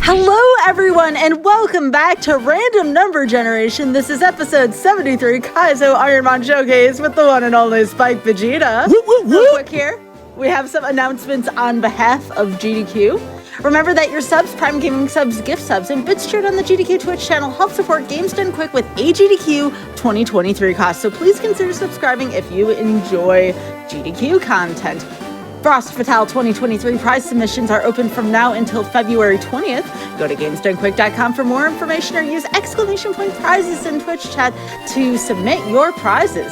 Hello, everyone, and welcome back to Random Number Generation. This is episode 73, Kaizo IronMON Showcase with the one and only Spike Vegeta. Real quick here, we have some announcements on behalf of GDQ. Remember that your subs, Prime Gaming subs, gift subs, and bits shared on the GDQ Twitch channel help support Games Done Quick with a GDQ 2023 cost. So please consider subscribing if you enjoy GDQ content. Frost Fatale 2023 prize submissions are open from now until February 20th. Go to GamesDoneQuick.com for more information or use exclamation point prizes in Twitch chat to submit your prizes.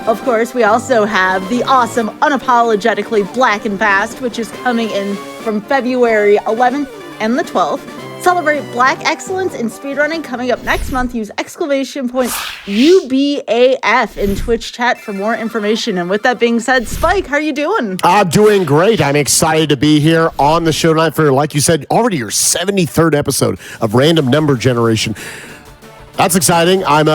Of course, we also have the awesome Unapologetically Black and Fast, which is coming in from February 11th and the 12th. Celebrate Black Excellence in speedrunning coming up next month. Use exclamation point UBAF in Twitch chat for more information. And with that being said, Spike, how are you doing? I'm doing great. I'm excited to be here on the show tonight for, like you said, already your 73rd episode of Random Number Generation. That's exciting. I'm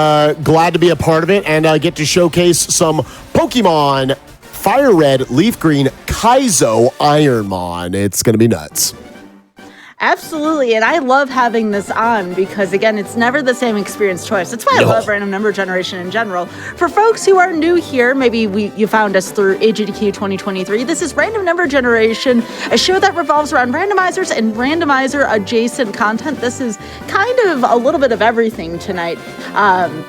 glad to be a part of it and get to showcase some Pokemon FireRed, Leaf Green, Kaizo, IronMON. It's going to be nuts. Absolutely, and I love having this on because, again, it's never the same experience twice. That's why I love Random Number Generation in general. For folks who are new here, maybe you found us through GDQ 2023, this is Random Number Generation, a show that revolves around randomizers and randomizer-adjacent content. This is kind of a little bit of everything tonight.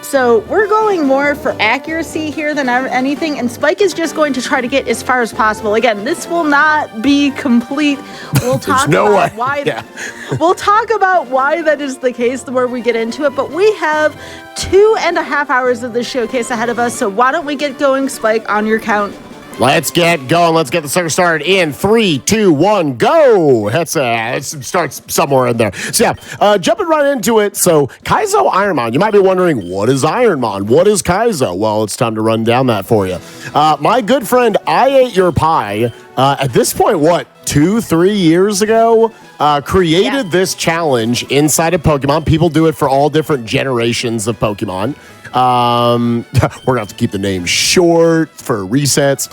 So we're going more for accuracy here than anything, and Spike is just going to try to get as far as possible. Again, this will not be complete. We'll talk about why... Yeah. We'll talk about why that is the case the more we get into it, but we have 2.5 hours of this showcase ahead of us, so why don't we get going, Spike, on your count? Let's get going. Let's get the circle started in 3, 2, 1, go. Let's start somewhere in there. So yeah, jumping right into it. So Kaizo IronMON. You might be wondering, what is IronMON? What is Kaizo? Well, it's time to run down that for you. My good friend, I Ate Your Pie, at this point, 2-3 years ago, created this challenge inside of Pokemon. People do it for all different generations of Pokemon. We're gonna have to keep the name short for resets.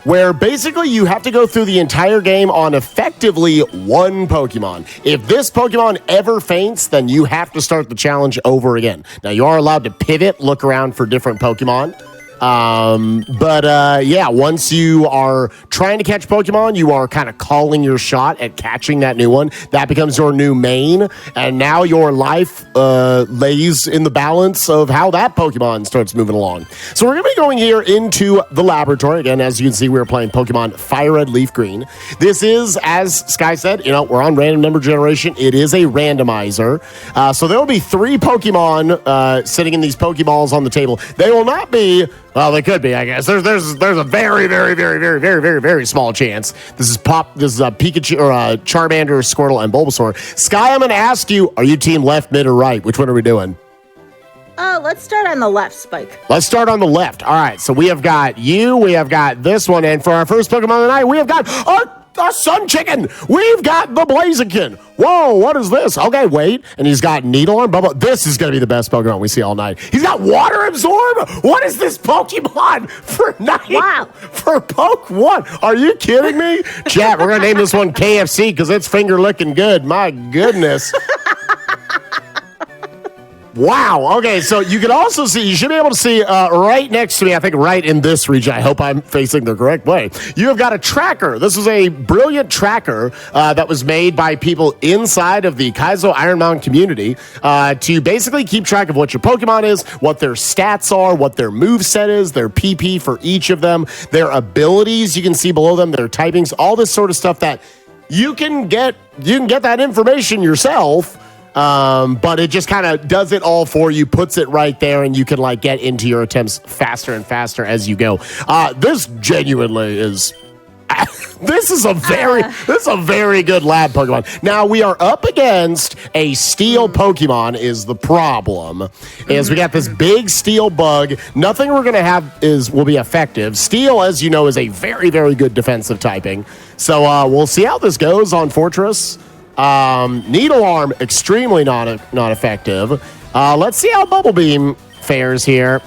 Where basically you have to go through the entire game on effectively one Pokemon. If this Pokemon ever faints, then you have to start the challenge over again. Now, you are allowed to pivot, look around for different Pokemon. Yeah, once you are trying to catch Pokemon, you are kind of calling your shot at catching that new one. That becomes your new main, and now your life lays in the balance of how that Pokemon starts moving along. So we're going to be going here into the laboratory. Again, as you can see, we're playing Pokemon FireRed, Leaf Green. This is, as Sky said, we're on Random Number Generation. It is a randomizer. So there will be 3 Pokemon sitting in these Pokeballs on the table. They will not be... Well, they could be, I guess. There's a very, very, very, very, very, very, very small chance. This is Pikachu or Charmander, Squirtle, and Bulbasaur. Sky, I'm going to ask you, are you team left, mid, or right? Which one are we doing? Let's start on the left, Spike. Let's start on the left. All right, so we have got you, we have got this one, and for our first Pokemon of the night, we have got our Sun Chicken. We've got the Blaziken. Whoa, what is this? Okay, wait. And he's got Needle Arm, Bubble. This is going to be the best Pokemon we see all night. He's got Water Absorb. What is this Pokemon for night? Wow. For Poke 1. Are you kidding me? Chat, we're going to name this one KFC because it's finger licking good. My goodness. Wow. Okay, so you can also see, you should be able to see right next to me, I think right in this region, I hope I'm facing the correct way, you have got a tracker. This is a brilliant tracker that was made by people inside of the Kaizo IronMON community to basically keep track of what your Pokemon is, what their stats are, what their moveset is, their PP for each of them, their abilities you can see below them, their typings, all this sort of stuff that you can get that information yourself. But it just kind of does it all for you, puts it right there, and you can get into your attempts faster and faster as you go. This genuinely is this is a very good lab Pokemon. Now we are up against a steel Pokemon is the problem. Is we got this big steel bug. Nothing we're gonna have will be effective. Steel, as you know, is a very, very good defensive typing. So we'll see how this goes on Fortress. Needle Arm, extremely not effective. Let's see how Bubble Beam fares here.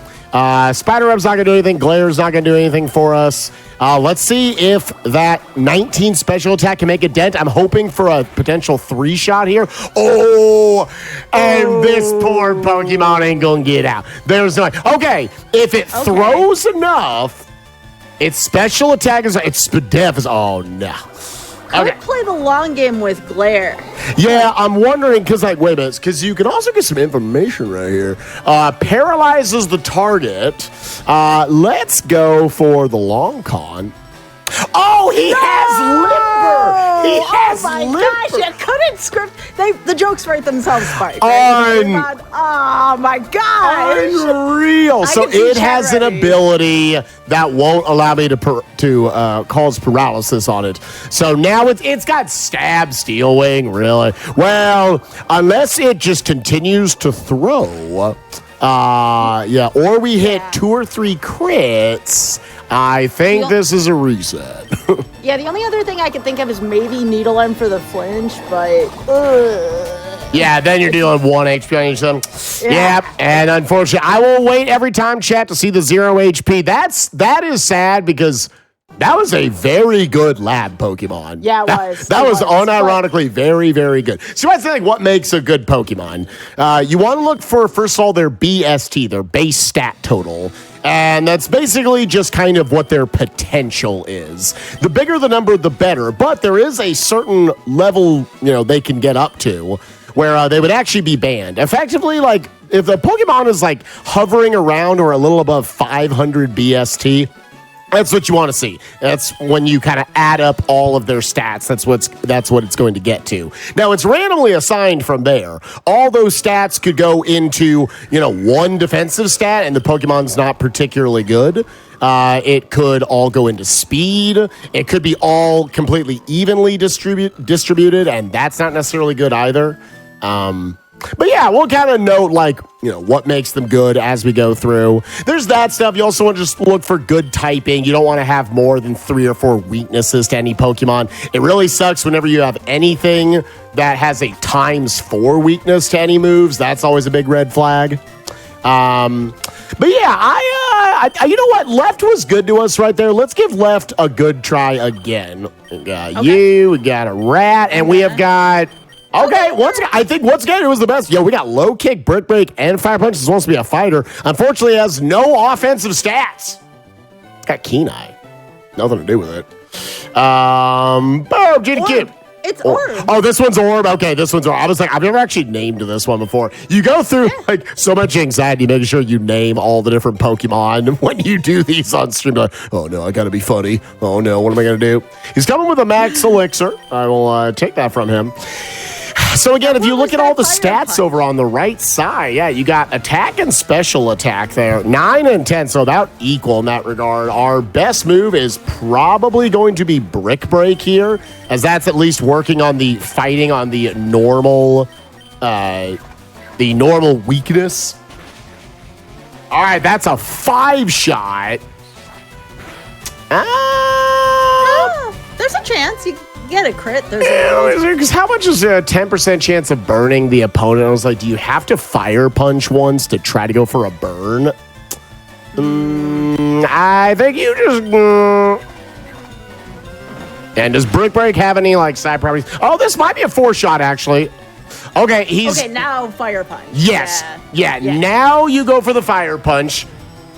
Spider Web's not going to do anything. Glare's not going to do anything for us. Let's see if that 19 special attack can make a dent. I'm hoping for a potential 3-shot here. Oh, and this poor Pokemon ain't going to get out. There's no... Okay, if it throws enough, its special attack is... Its def is... Oh, no. Could play the long game with Glare. Yeah, I'm wondering, because, like, wait a minute, because you can also get some information right here. Paralyzes the target. Let's go for the long con. Oh, he has Limber! He has Limber! Gosh, you couldn't script. The jokes write themselves, Spike. Oh my gosh! Unreal. So it has an ability that won't allow me to cause paralysis on it. So now it's got Stab, Steel Wing, really. Well, unless it just continues to throw, or we hit 2 or 3 crits. I think this is a reset. Yeah, the only other thing I could think of is maybe Needle M for the flinch, but... Yeah, then you're dealing 1 HP on each of them. Yeah, and unfortunately, I will wait every time, chat, to see the 0 HP. That is sad because that was a very good lab Pokemon. Yeah, it was. That was unironically very, very good. So I think what makes a good Pokemon? You want to look for, first of all, their BST, their base stat total. And that's basically just kind of what their potential is. The bigger the number, the better. But there is a certain level, they can get up to where they would actually be banned. Effectively, like, if the Pokemon is, like, hovering around or a little above 500 BST, that's what you want to see. That's when you kind of add up all of their stats. That's what it's going to get to. Now, it's randomly assigned from there. All those stats could go into, one defensive stat, and the Pokemon's not particularly good. It could all go into speed. It could be all completely evenly distributed, and that's not necessarily good either. But yeah, we'll kind of note, like, what makes them good as we go through. There's that stuff. You also want to just look for good typing. You don't want to have more than 3 or 4 weaknesses to any Pokemon. It really sucks whenever you have anything that has a ×4 weakness to any moves. That's always a big red flag. But yeah, you know what? Left was good to us right there. Let's give Left a good try again. We got you, we got a rat, and we have got... Okay, I think once again it was the best. We got low kick, brick break, and fire punch. It's supposed to be a fighter. Unfortunately, it has no offensive stats. It's got keen eye. Nothing to do with it. Boom, GDQ. It's Orb. Oh, this one's Orb. Okay, this one's Orb. I was like, I've never actually named this one before. You go through like so much anxiety making sure you name all the different Pokemon when you do these on stream. Like, oh no, I gotta be funny. Oh no, what am I gonna do? He's coming with a max elixir. I will take that from him. So again, if you look at all the stats over on the right side, you got attack and special attack there. 9 and 10, so about equal in that regard. Our best move is probably going to be Brick Break here, as that's at least working on the fighting on the normal weakness. All right, that's a 5-shot. There's a chance you get a crit. Because how much is a 10% chance of burning the opponent? I was like, do you have to fire punch once to try to go for a burn? I think you just... And does Brick Break have any like side properties? Oh, this might be a 4-shot actually. Okay, now fire punch. Yes. Yeah. Now you go for the fire punch.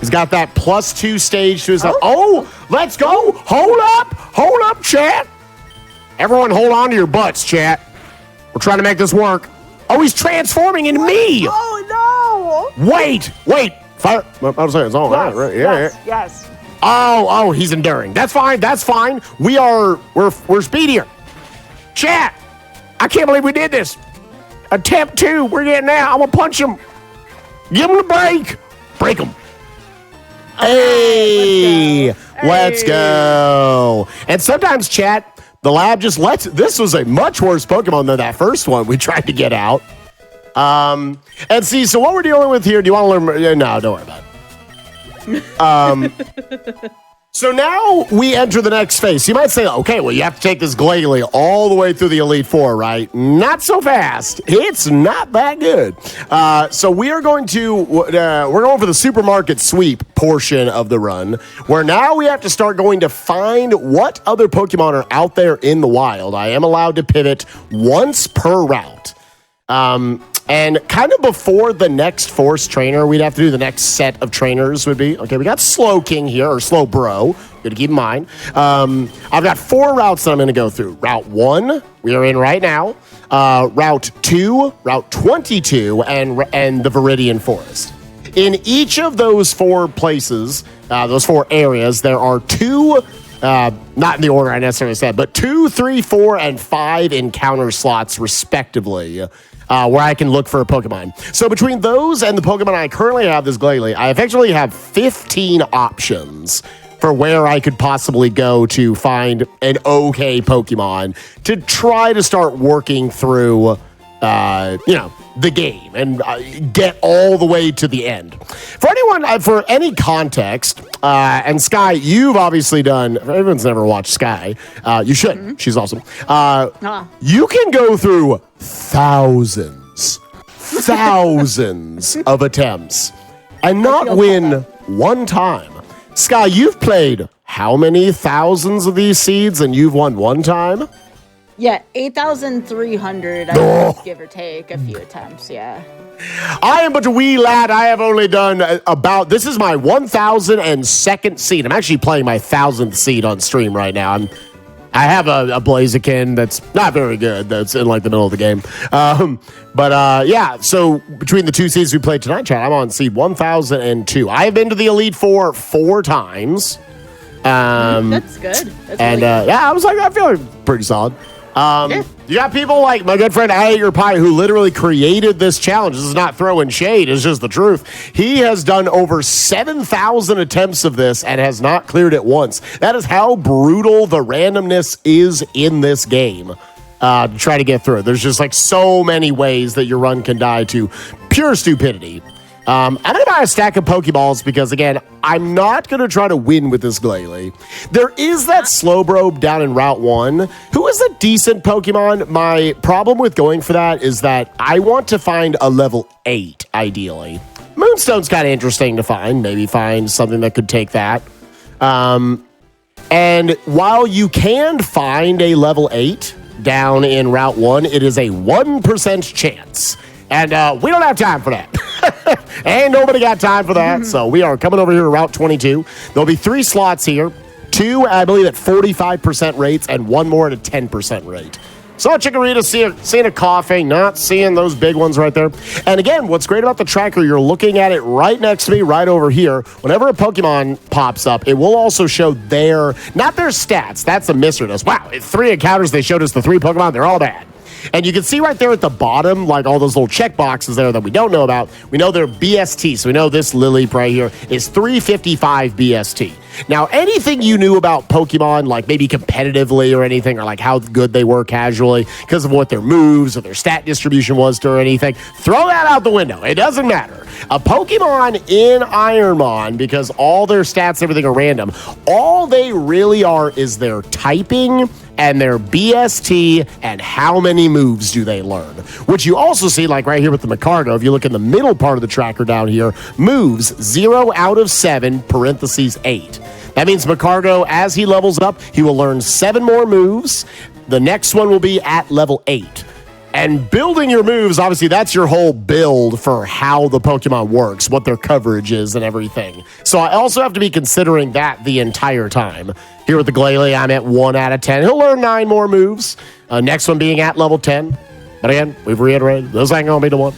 He's got that +2 stage to his... Oh, let's go. Hold up, chat. Everyone hold on to your butts, chat. We're trying to make this work. Oh, he's transforming into me. Oh, no. Wait. Fire. I was saying it's all right, right? Yes. Oh, he's enduring. That's fine. We're speedier. Chat. I can't believe we did this. Attempt 2. We're getting now. I'm going to punch him. Give him the break. Break him. Hey, let's go. And sometimes, chat, the lab just lets... This was a much worse Pokemon than that first one we tried to get out. And see, so what we're dealing with here, do you want to learn... No, don't worry about it. So now we enter the next phase. You might say, okay, well, you have to take this Glalie all the way through the Elite Four, right? Not so fast. It's not that good. So we are going to, we're going for the supermarket sweep portion of the run, where now we have to start going to find what other Pokemon are out there in the wild. I am allowed to pivot once per route. And kind of before the next force trainer, we'd have to do the next set of trainers would be, okay, we got Slow King here, or Slow Bro, good to keep in mind. I've got 4 routes that I'm going to go through. Route 1, we are in right now. Route 2, Route 22, and the Viridian Forest. In each of those 4 places, those 4 areas, there are 2, not in the order I necessarily said, but 2, 3, 4, and 5 encounter slots respectively. Where I can look for a Pokemon. So between those and the Pokemon I currently have, this Glalie, I effectively have 15 options for where I could possibly go to find an okay Pokemon to try to start working through, the game and get all the way to the end. For anyone, for any context, and Sky, you've obviously done, everyone's never watched Sky. You should. Mm-hmm. She's awesome. You can go through thousands of attempts and not win one time. Sky, you've played how many thousands of these seeds and you've won one time? Yeah, 8,300, I guess, give or take a few attempts, yeah. I am but a wee lad. I have only done this is my 1,002nd seed. I'm actually playing my 1,000th seed on stream right now. I have a Blaziken that's not very good. That's in like the middle of the game. So between the 2 seeds we played tonight, chat, I'm on seed 1,002. I have been to the Elite Four 4 times. That's good. That's really good. I was like, I feel like pretty solid. You got people like my good friend I Ate Your Pie who literally created this challenge. This is not throwing shade. It's just the truth. He has done over 7,000 attempts of this and has not cleared it once. That is how brutal the randomness is in this game. To try to get through it. There's just like so many ways that your run can die to pure stupidity. I'm going to buy a stack of Pokeballs because, again, I'm not going to try to win with this Glalie. There is that Slowbro down in Route 1, who is a decent Pokemon. My problem with going for that is that I want to find a level 8, ideally. Moonstone's kind of interesting to find. Maybe find something that could take that. And while you can find a level 8 down in Route 1, it is a 1% chance. And we don't have time for that. Ain't nobody got time for that. So we are coming over here to Route 22. There'll be 3 slots here. 2, I believe, at 45% rates, and 1 more at a 10% rate. Saw a Chikorita, seeing a coughing, not seeing those big ones right there. And again, what's great about the tracker, you're looking at it right next to me, right over here. Whenever a Pokemon pops up, it will also show not their stats. That's the miserness. Wow, 3 encounters, they showed us the 3 Pokemon. They're all bad. And you can see right there at the bottom, like all those little check boxes there that we don't know about. We know they're BST, so we know this Lilip right here is 355 BST. Now, anything you knew about Pokemon, like maybe competitively or anything, or like how good they were casually because of what their moves or their stat distribution was or anything, throw that out the window. It doesn't matter. A Pokemon in IronMON, because all their stats, everything are random, all they really are is their typing and their BST and how many moves do they learn. Which you also see like right here with the Magcargo. If you look in the middle part of the tracker down here, moves 0 out of 7, parentheses 8. That means Magcargo, as he levels up, he will learn 7 more moves. The next one will be at level 8. And building your moves, obviously, that's your whole build for how the Pokemon works, what their coverage is and everything. So I also have to be considering that the entire time. Here with the Glalie, I'm at 1 out of 10. He'll learn 9 more moves. Next one being at level 10. But again, we've reiterated, those ain't going to be the one.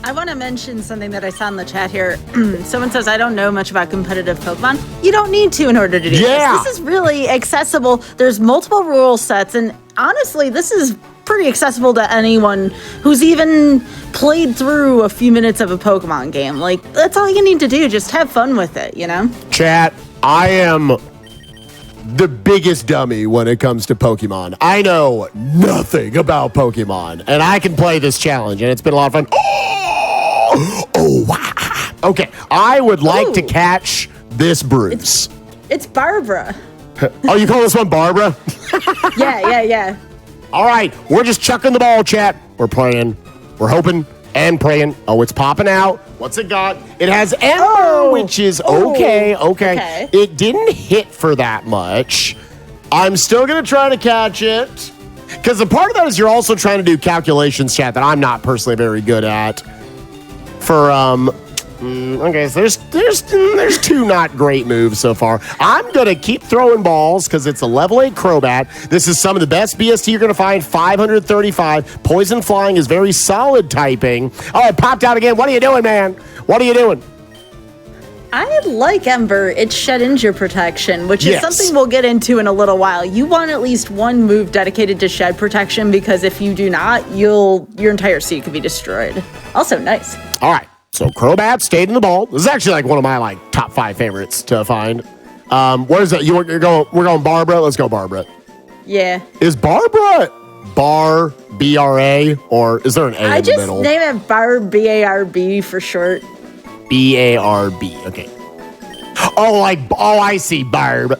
I want to mention something that I saw in the chat here. Someone says, I don't know much about competitive Pokemon. You don't need to in order to do this. This is really accessible. There's multiple rule sets. And honestly, this is pretty accessible to anyone who's even played through a few minutes of a Pokemon game. Like, that's all you need to do. Just have fun with it, you know? Chat, I am the biggest dummy when it comes to Pokemon. I know nothing about Pokemon, and I can play this challenge, and it's been a lot of fun. Oh, wow. Okay, I would like to catch this Bruce. It's Barbara. Oh, you call this one Barbara? Yeah. All right, we're just chucking the ball, chat. We're praying. We're hoping and praying. Oh, it's popping out. What's it got? It has Ember, which is okay. It didn't hit for that much. I'm still going to try to catch it. Because a part of that is you're also trying to do calculations, chat, that I'm not personally very good at. For, okay, so there's two not great moves so far. I'm going to keep throwing balls because it's a level 8 Crobat. This is some of the best BST you're going to find, 535. Poison Flying is very solid typing. Oh, it popped out again. What are you doing, man? What are you doing? I like Ember. It's Shed Injure Protection, which is something we'll get into in a little while. You want at least one move dedicated to Shed Protection because if you do not, your entire seat could be destroyed. Also, nice. All right. So Crobat stayed in the ball. This is actually like one of my top 5 favorites to find. What is that? We're going Barbara. Let's go Barbara. Yeah. Is Barbara B-R-A, or is there an A in the middle? I just name it Barb, B-A-R-B for short. B-A-R-B. Okay. Oh, I see. Barb.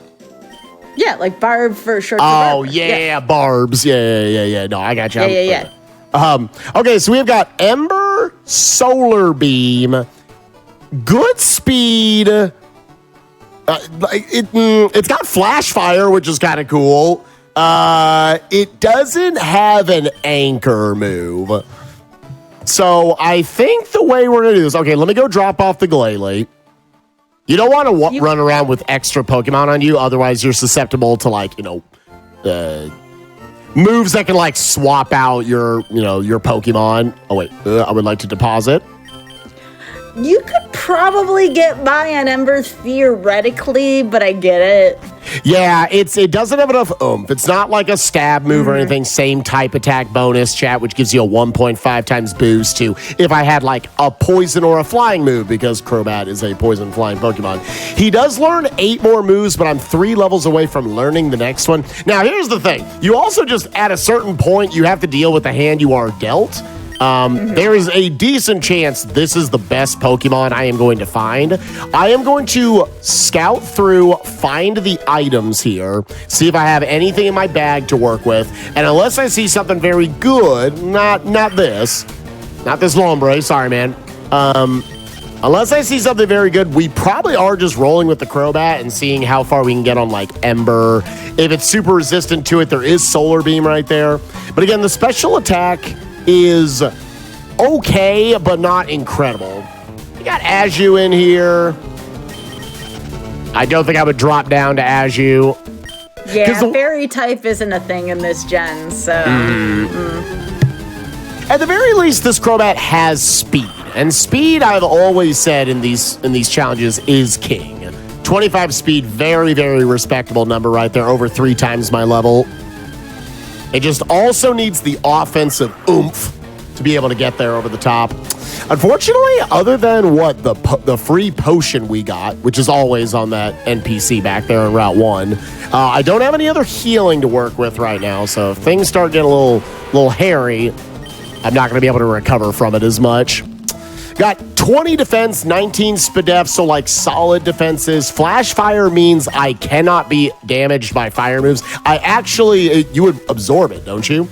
Yeah, like Barb for short. Oh, yeah, Barbs. Yeah. No, I got you. Yeah. Okay, so we've got Ember, Solar Beam, good speed. It's got Flash Fire, which is kind of cool. It doesn't have an anchor move. So I think the way we're going to do this, okay, let me go drop off the Glalie. You don't want to run around with extra Pokemon on you, otherwise you're susceptible to moves that can swap out your Pokemon. Oh wait, I would like to deposit. You could probably get by on Ember theoretically, but I get it. Yeah, it doesn't have enough oomph. It's not like a stab move or anything. Same type attack bonus, chat, which gives you a 1.5 times boost to if I had a poison or a flying move, because Crobat is a poison flying Pokemon. He does learn 8 more moves, but I'm 3 levels away from learning the next one. Now, here's the thing. You also just, at a certain point, you have to deal with the hand you are dealt. There is a decent chance this is the best Pokemon I am going to find. I am going to scout through, find the items here, see if I have anything in my bag to work with, and unless I see something very good, not this Lombre, sorry man, unless I see something very good, we probably are just rolling with the Crobat and seeing how far we can get on Ember. If it's super resistant to it, there is Solar Beam right there. But again, the special attack is okay, but not incredible. We got Azu in here. I don't think I would drop down to Azu. Yeah, fairy type isn't a thing in this gen, so... At the very least, this Crobat has speed. And speed, I've always said in these challenges, is king. 25 speed, very, very respectable number right there, over 3 times my level. It just also needs the offensive oomph to be able to get there over the top. Unfortunately, other than the free potion we got, which is always on that NPC back there in Route 1, I don't have any other healing to work with right now. So if things start getting a little hairy, I'm not going to be able to recover from it as much. Got 20 defense, 19 Spadef, so solid defenses. Flash Fire means I cannot be damaged by fire moves. You would absorb it, don't you?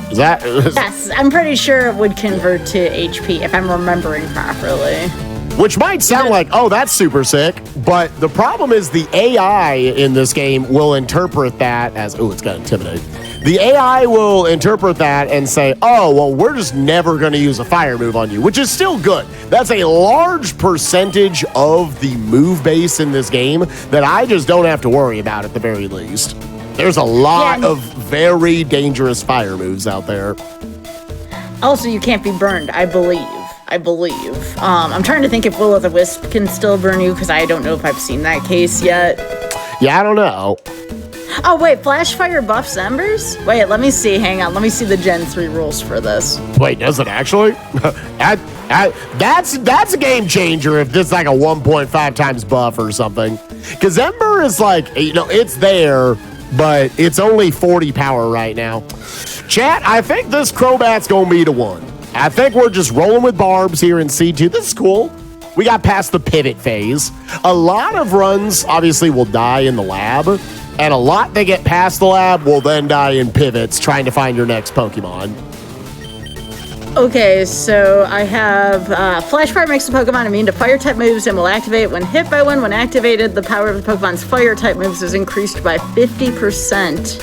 Is that? Yes, I'm pretty sure it would convert to HP if I'm remembering properly. Which might sound like, oh, that's super sick, but the problem is the AI in this game will interpret that as, oh, it's got Intimidate. The AI will interpret that and say, oh, well, we're just never going to use a fire move on you, which is still good. That's a large percentage of the move base in this game that I just don't have to worry about at the very least. There's a lot of very dangerous fire moves out there. Also, you can't be burned, I believe. I'm trying to think if Will-O-the-Wisp can still burn you, because I don't know if I've seen that case yet. Yeah, I don't know. Oh, wait, Flash Fire buffs Embers? Wait, let me see. Hang on. Let me see the Gen 3 rules for this. Wait, does it actually? That's a game changer if this is a 1.5 times buff or something. Because Ember is it's there, but it's only 40 power right now. Chat, I think this Crobat's going to be the one. I think we're just rolling with Barbs here in C2. This is cool. we got past the pivot phase. A lot of runs obviously will die in the lab, and a lot that get past the lab will then die in pivots trying to find your next Pokemon. Okay, so I have Flash Fire makes the Pokemon immune to fire-type moves and will activate when hit by one. When activated, the power of the Pokemon's fire-type moves is increased by 50%.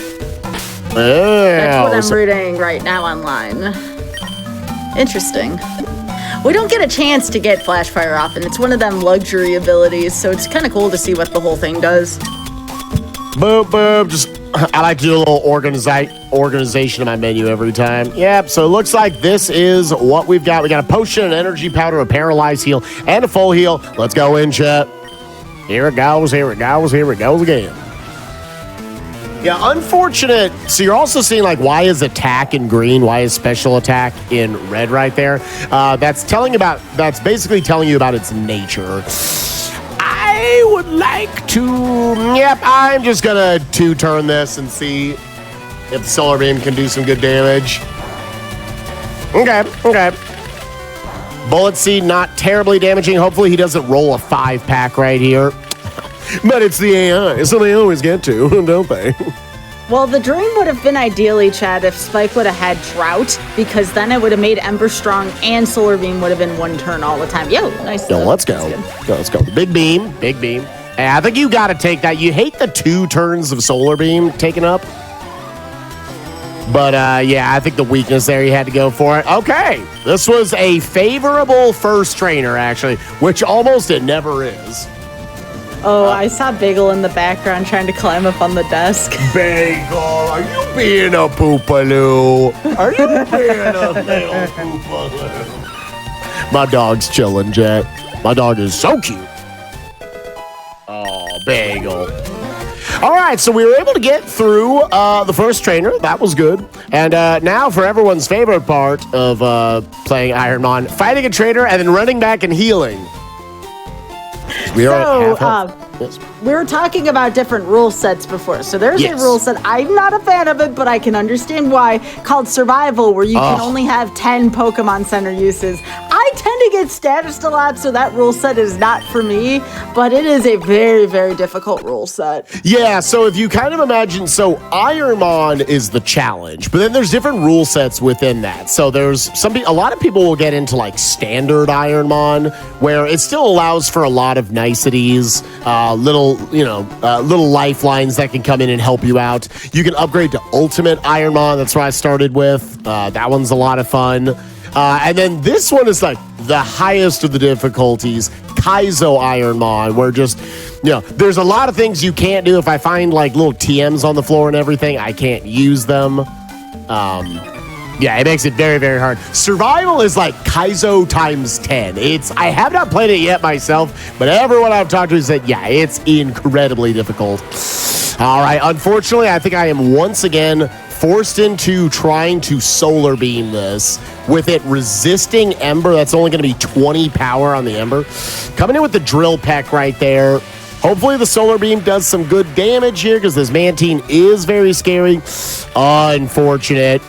That's what I'm reading right now online. Interesting. We don't get a chance to get Flash Fire often. It's one of them luxury abilities, so it's kind of cool to see what the whole thing does. Boop, boop. I like to do a little organization of my menu every time. Yep, so it looks like this is what we've got. We got a potion, an energy powder, a paralyzed heal, and a full heal. Let's go in, chat. Here it goes, here it goes, here it goes again. Yeah, unfortunate. So you're also seeing, like, why is attack in green? Why is special attack in red right there? That's basically telling you about its nature. I would like to, I'm just gonna 2-turn this and see if Solar Beam can do some good damage. Okay. Bullet Seed, not terribly damaging. Hopefully he doesn't roll a 5-pack right here. But it's the AI, so they always get to, don't they? Well, the dream would have been ideally, Chad, if Spike would have had Drought, because then it would have made Ember strong and Solar Beam would have been 1 turn all the time. Yo, nice. Yo, let's go. Let's go. Big beam. Hey, I think you got to take that. You hate the 2 turns of Solar Beam taken up. But, yeah, I think the weakness there, you had to go for it. Okay. This was a favorable first trainer, actually, which almost it never is. Oh, I saw Bagel in the background trying to climb up on the desk. Bagel, are you being a poopaloo? Are you being a little poopaloo? My dog's chilling, Jet. My dog is so cute. Oh, Bagel. All right, so we were able to get through the first trainer. That was good. And now for everyone's favorite part of playing IronMON, fighting a trainer and then running back and healing. We were talking about different rule sets before. So there's a rule set. I'm not a fan of it, but I can understand why, called Survival, where you can only have 10 Pokemon Center uses. I tend to get statused a lot, so that rule set is not for me, but it is a very, very difficult rule set. Yeah, so if you kind of imagine, so IronMON is the challenge, but then there's different rule sets within that. So there's a lot of people will get into like standard IronMON, where it still allows for a lot of niceties, little lifelines that can come in and help you out. You can upgrade to Ultimate IronMON. That's what I started with. That one's a lot of fun. And then this one is like the highest of the difficulties, Kaizo IronMON, where just, there's a lot of things you can't do. If I find like little TMs on the floor and everything, I can't use them. Yeah, it makes it very, very hard. Survival is like Kaizo times 10. I have not played it yet myself, but everyone I've talked to said, yeah, it's incredibly difficult. All right, unfortunately, I think I am once again forced into trying to Solar Beam this with it resisting Ember. That's only going to be 20 power on the Ember. Coming in with the Drill Peck right there. Hopefully the Solar Beam does some good damage here because this Mantine is very scary. Unfortunate.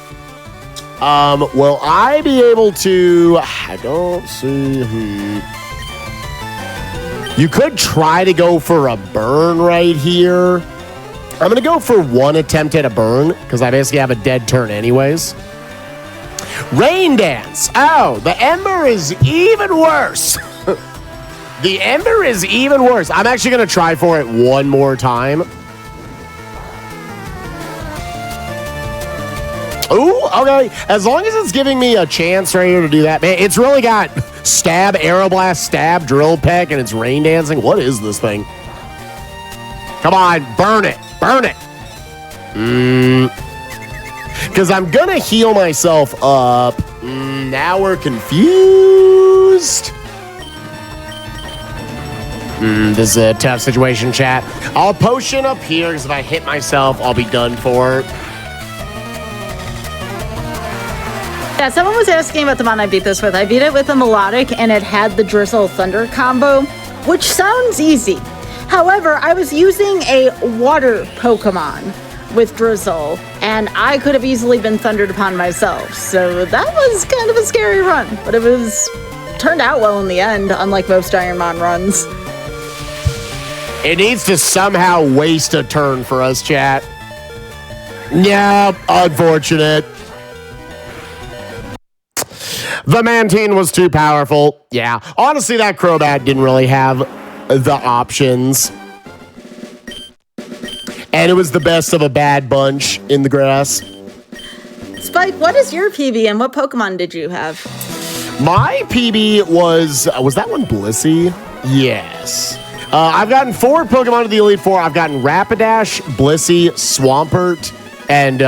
Will I be able to... I don't see... You could try to go for a burn right here. I'm going to go for 1 attempt at a burn because I basically have a dead turn anyways. Rain Dance. Oh, the Ember is even worse. The Ember is even worse. I'm actually going to try for it one more time. Ooh, okay. As long as it's giving me a chance right here to do that, man, it's really got Stab, Aeroblast, Stab, Drill Peck, and it's Rain Dancing. What is this thing? Come on, burn it. Burn it. Because I'm going to heal myself up. Now we're confused. This is a tough situation, chat. I'll potion up here because if I hit myself, I'll be done for. Yeah, someone was asking about the mon I beat this with. I beat it with a Melodic, and it had the Drizzle Thunder combo, which sounds easy. However, I was using a water Pokemon with Drizzle, and I could have easily been thundered upon myself. So that was kind of a scary run, but it was turned out well in the end, unlike most IronMON runs. It needs to somehow waste a turn for us, chat. Yeah, unfortunate. The Mantine was too powerful. Yeah, honestly, that Crobat didn't really have the options. And it was the best of a bad bunch in the grass. Spike, what is your PB and what Pokemon did you have? My PB was that one Blissey? Yes. I've gotten 4 Pokemon to the Elite Four. I've gotten Rapidash, Blissey, Swampert, and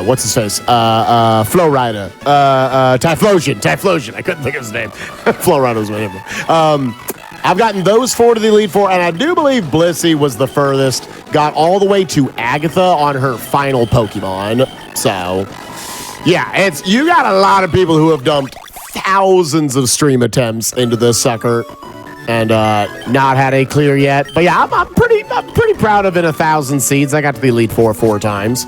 what's his face? Flowrider. Typhlosion. I couldn't think of his name. Flowrider was my name. I've gotten those 4 to the Elite Four, and I do believe Blissey was the furthest. Got all the way to Agatha on her final Pokemon. So, yeah, you got a lot of people who have dumped thousands of stream attempts into this sucker and not had a clear yet. But yeah, I'm pretty proud of in 1,000 seeds. I got to the Elite Four 4 times.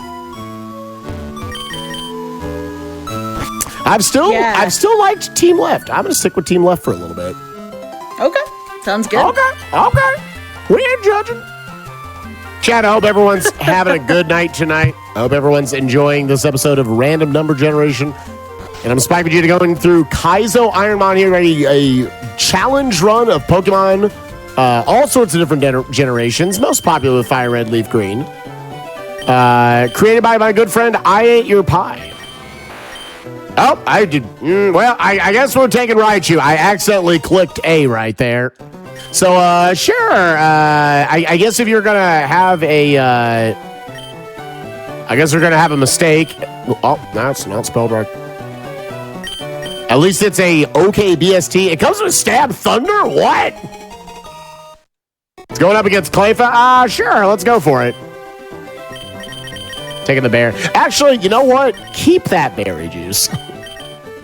I've still liked Team Left. I'm gonna stick with Team Left for a little bit. Okay, sounds good. Okay. We ain't judging. Chat, I hope everyone's having a good night tonight. I hope everyone's enjoying this episode of Random Number Generation. And I'm Spike Vegeta going through Kaizo IronMON here, ready a challenge run of Pokemon, all sorts of different generations, most popular with FireRed, Leaf Green. Created by my good friend, I Ate Your Pie. Oh, I did. Well, I guess we're taking Raichu. I accidentally clicked A right there. So, sure. I guess if you're going to have a mistake. Oh, that's not spelled right. At least it's a OK BST. It comes with Stab Thunder? What? It's going up against Clayfa? Sure, let's go for it. Taking the bear. Actually, you know what? Keep that berry juice.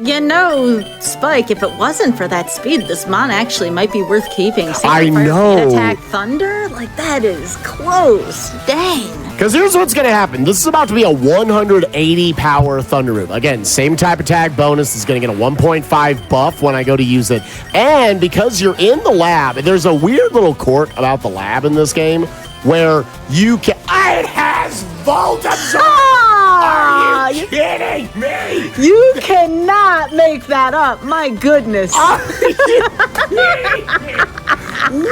You know, Spike, if it wasn't for that speed, this Mon actually might be worth keeping. I know. Attack Thunder? Like, that is close. Dang. Because here's what's going to happen. This is about to be a 180 power Thunder move. Again, same type attack bonus. It's going to get a 1.5 buff when I go to use it. And because you're in the lab, there's a weird little quirk about the lab in this game where you can... It has Volt Absorb! Are you kidding me? You cannot make that up. My goodness. Are you kidding me?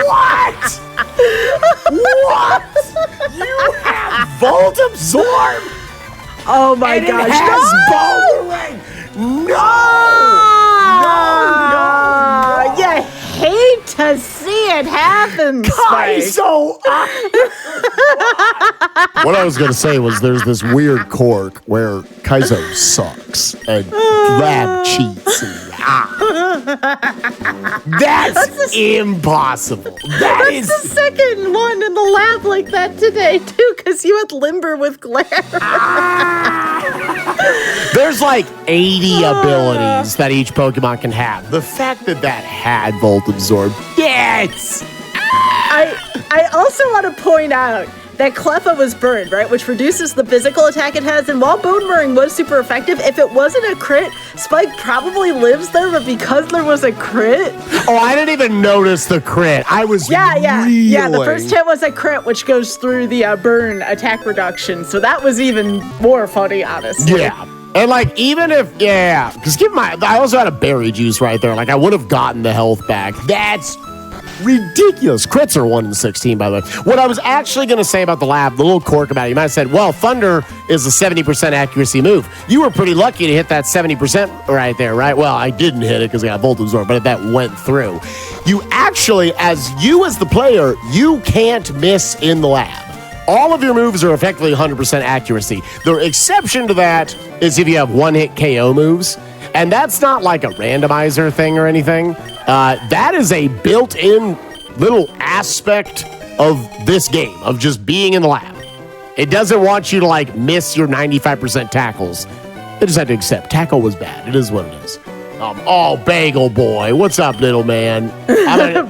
What? What? You have Volt Absorb? Oh my and gosh. It has Bowling. No. You hate to see it happen, Kaizo. What I was going to say was there's this weird quirk where Kaizo sucks and Lab cheats. That's impossible. That's the second one in the lab like that today, too, because you had Limber with Glare. There's like 80 abilities that each Pokemon can have. The fact that had Volt Absorb. Yes! I also want to point out that Cleffa was burned, right? Which reduces the physical attack it has. And while Bone Burring was super effective, if it wasn't a crit, Spike probably lives there, but because there was a crit... Oh, I didn't even notice the crit. I was reeling. Yeah, the first hit was a crit, which goes through the burn attack reduction. So that was even more funny, honestly. Yeah. And like, even if, because I also had a berry juice right there. Like, I would have gotten the health back. That's ridiculous. Crits are 1 in 16, by the way. What I was actually going to say about the lab, the little quirk about it, you might have said, well, Thunder is a 70% accuracy move. You were pretty lucky to hit that 70% right there, right? Well, I didn't hit it because I got Volt Absorb, but that went through. You actually, as the player, you can't miss in the lab. All of your moves are effectively 100% accuracy. The exception to that is if you have one-hit KO moves, and that's not like a randomizer thing or anything. That is a built-in little aspect of this game, of just being in the lab. It doesn't want you to, like, miss your 95% tackles. They just had to accept. Tackle was bad. It is what it is. Bagel Boy. What's up, little man?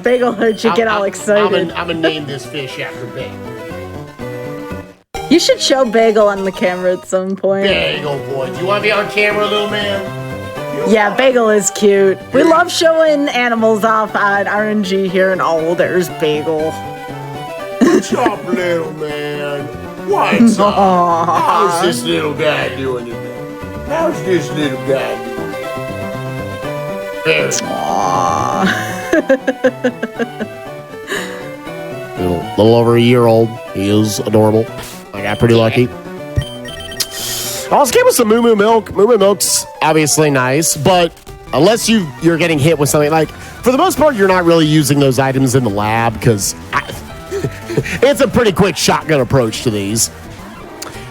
Bagel heard you get all excited. I'm going to name this fish after Bagel. You should show Bagel on the camera at some point. Bagel Boy. Do you want to be on camera, little man? Yeah, Bagel is cute. We love showing animals off on RNG here, and oh, there's Bagel. What's up, little man? What's up? How's this little guy doing today? How's this little guy doing? Little over a year old. He is adorable. I got pretty lucky. Also came with some Moo Moo Milk. Moo Moo Milk's obviously nice, but unless you're getting hit with something, like, for the most part, you're not really using those items in the lab, because it's a pretty quick shotgun approach to these.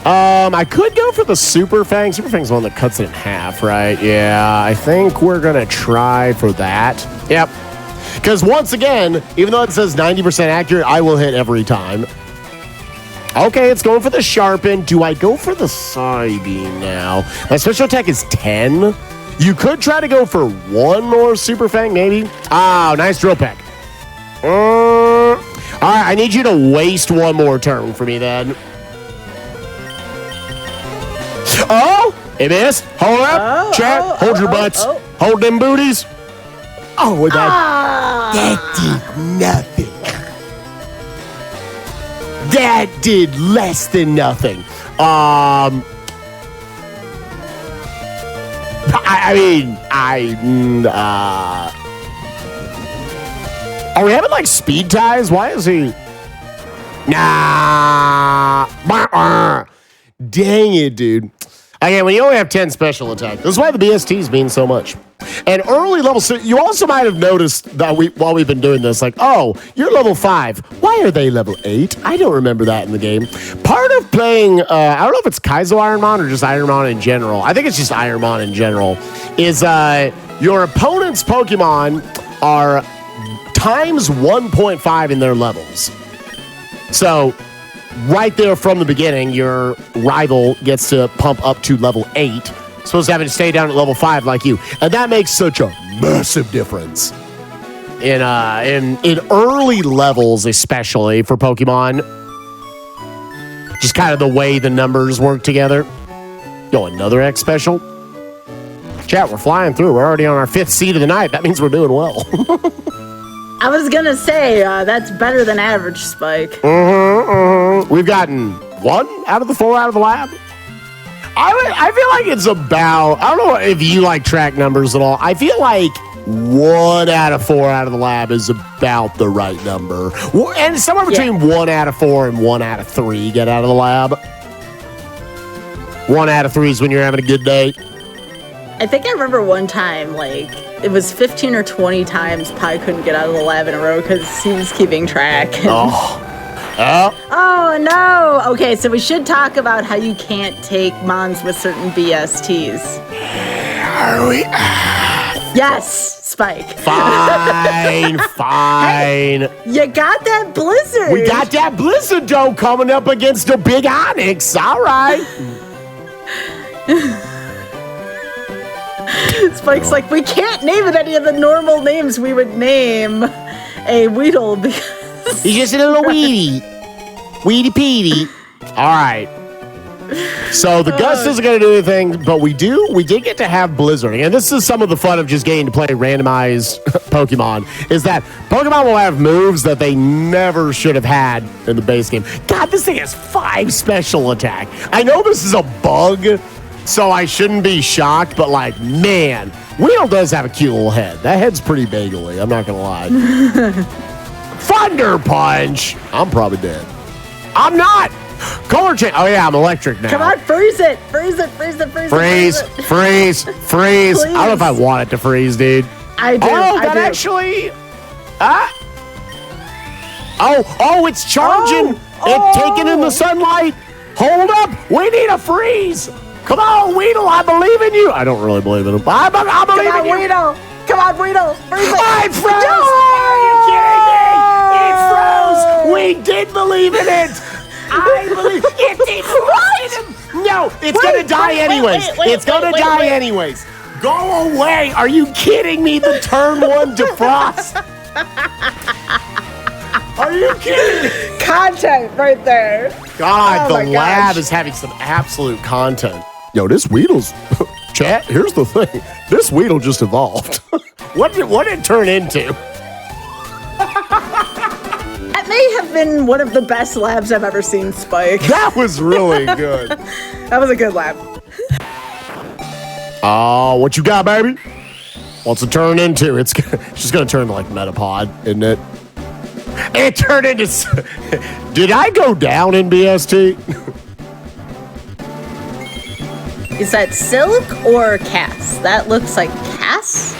I could go for the Super Fang. Super Fang's the one that cuts it in half, right? Yeah, I think we're going to try for that. Yep. Because once again, even though it says 90% accurate, I will hit every time. Okay, it's going for the Sharpen. Do I go for the Side Beam now? My special attack is 10. You could try to go for one more Super Fang, maybe. Oh, nice Drill Peck. All right, I need you to waste one more turn for me then. Oh, it missed. Hold up. Chat. Hold your butts. Hold them booties. Oh, that did nothing. That did less than nothing. Are we having like speed ties? Why is he? Nah. Dang it, dude. Again, when you only have 10 special attack, this is why the BSTs mean so much. And early levels, so you also might have noticed that while we've been doing this, like, oh, you're level 5. Why are they level 8? I don't remember that in the game. Part of playing, I don't know if it's Kaizo IronMON or just IronMON in general. I think it's just IronMON in general, is your opponent's Pokemon are times 1.5 in their levels. So right there from the beginning, your rival gets to pump up to level 8. Supposed to have to stay down at level 5 like you. And that makes such a massive difference. In early levels, especially for Pokemon. Just kind of the way the numbers work together. Yo, another X special? Chat, we're flying through. We're already on our 5th seed of the night. That means we're doing well. I was going to say, that's better than average, Spike. We've gotten 1 out of the 4 out of the lab. I feel like it's about, I don't know if you like track numbers at all. I feel like 1 out of 4 out of the lab is about the right number. And somewhere between 1 out of 4 and 1 out of 3 get out of the lab. 1 out of 3 is when you're having a good day. I think I remember one time, like, it was 15 or 20 times Pi couldn't get out of the lab in a row because he was keeping track. Oh, no. Okay, so we should talk about how you can't take Mons with certain BSTs. Are we? Yes, Spike. Fine. Hey, you got that Blizzard. We got that Blizzard, though, coming up against the Big Onyx. All right. Spike's like, we can't name it any of the normal names we would name a Weedle because he's just a little weedy. Weedy Petey. All right. So the Gust isn't going to do anything, but we did get to have Blizzard. And this is some of the fun of just getting to play randomized Pokemon, is that Pokemon will have moves that they never should have had in the base game. God, this thing has 5 special attack. I know this is a bug, so I shouldn't be shocked, but like, man, Weedle does have a cute little head. That head's pretty bagely, I'm not going to lie. Thunder Punch. I'm probably dead. I'm not. Color change. Oh, yeah, I'm electric now. Come on, freeze it. Freeze it. Freeze it. Freeze freeze, it. Freeze. Freeze. I don't know if I want it to freeze, dude. I do. That actually. Oh, it's charging. It's taking in the sunlight. Hold up. We need a freeze. Come on, Weedle. I believe in you. I don't really believe in him. I believe in you. Weedle. Come on, Weedle. Freeze it. I froze. No! Are you kidding me? It froze. We did believe in it. I believe it defrosted him. No, it's going to die anyways. It's going to die anyways. Go away. Are you kidding me? The turn 1 defrost. Are you kidding? Content right there. God, the lab is having some absolute content. Yo, this Weedle's Chat, here's the thing. This Weedle just evolved. What did it turn into? That may have been one of the best labs I've ever seen, Spike. That was really good. That was a good lab. Oh, what you got, baby? What's it turn into? It's just gonna turn like Metapod, isn't it? It turned into... Did I go down in BST? Is that Silk or Cass? That looks like Cass?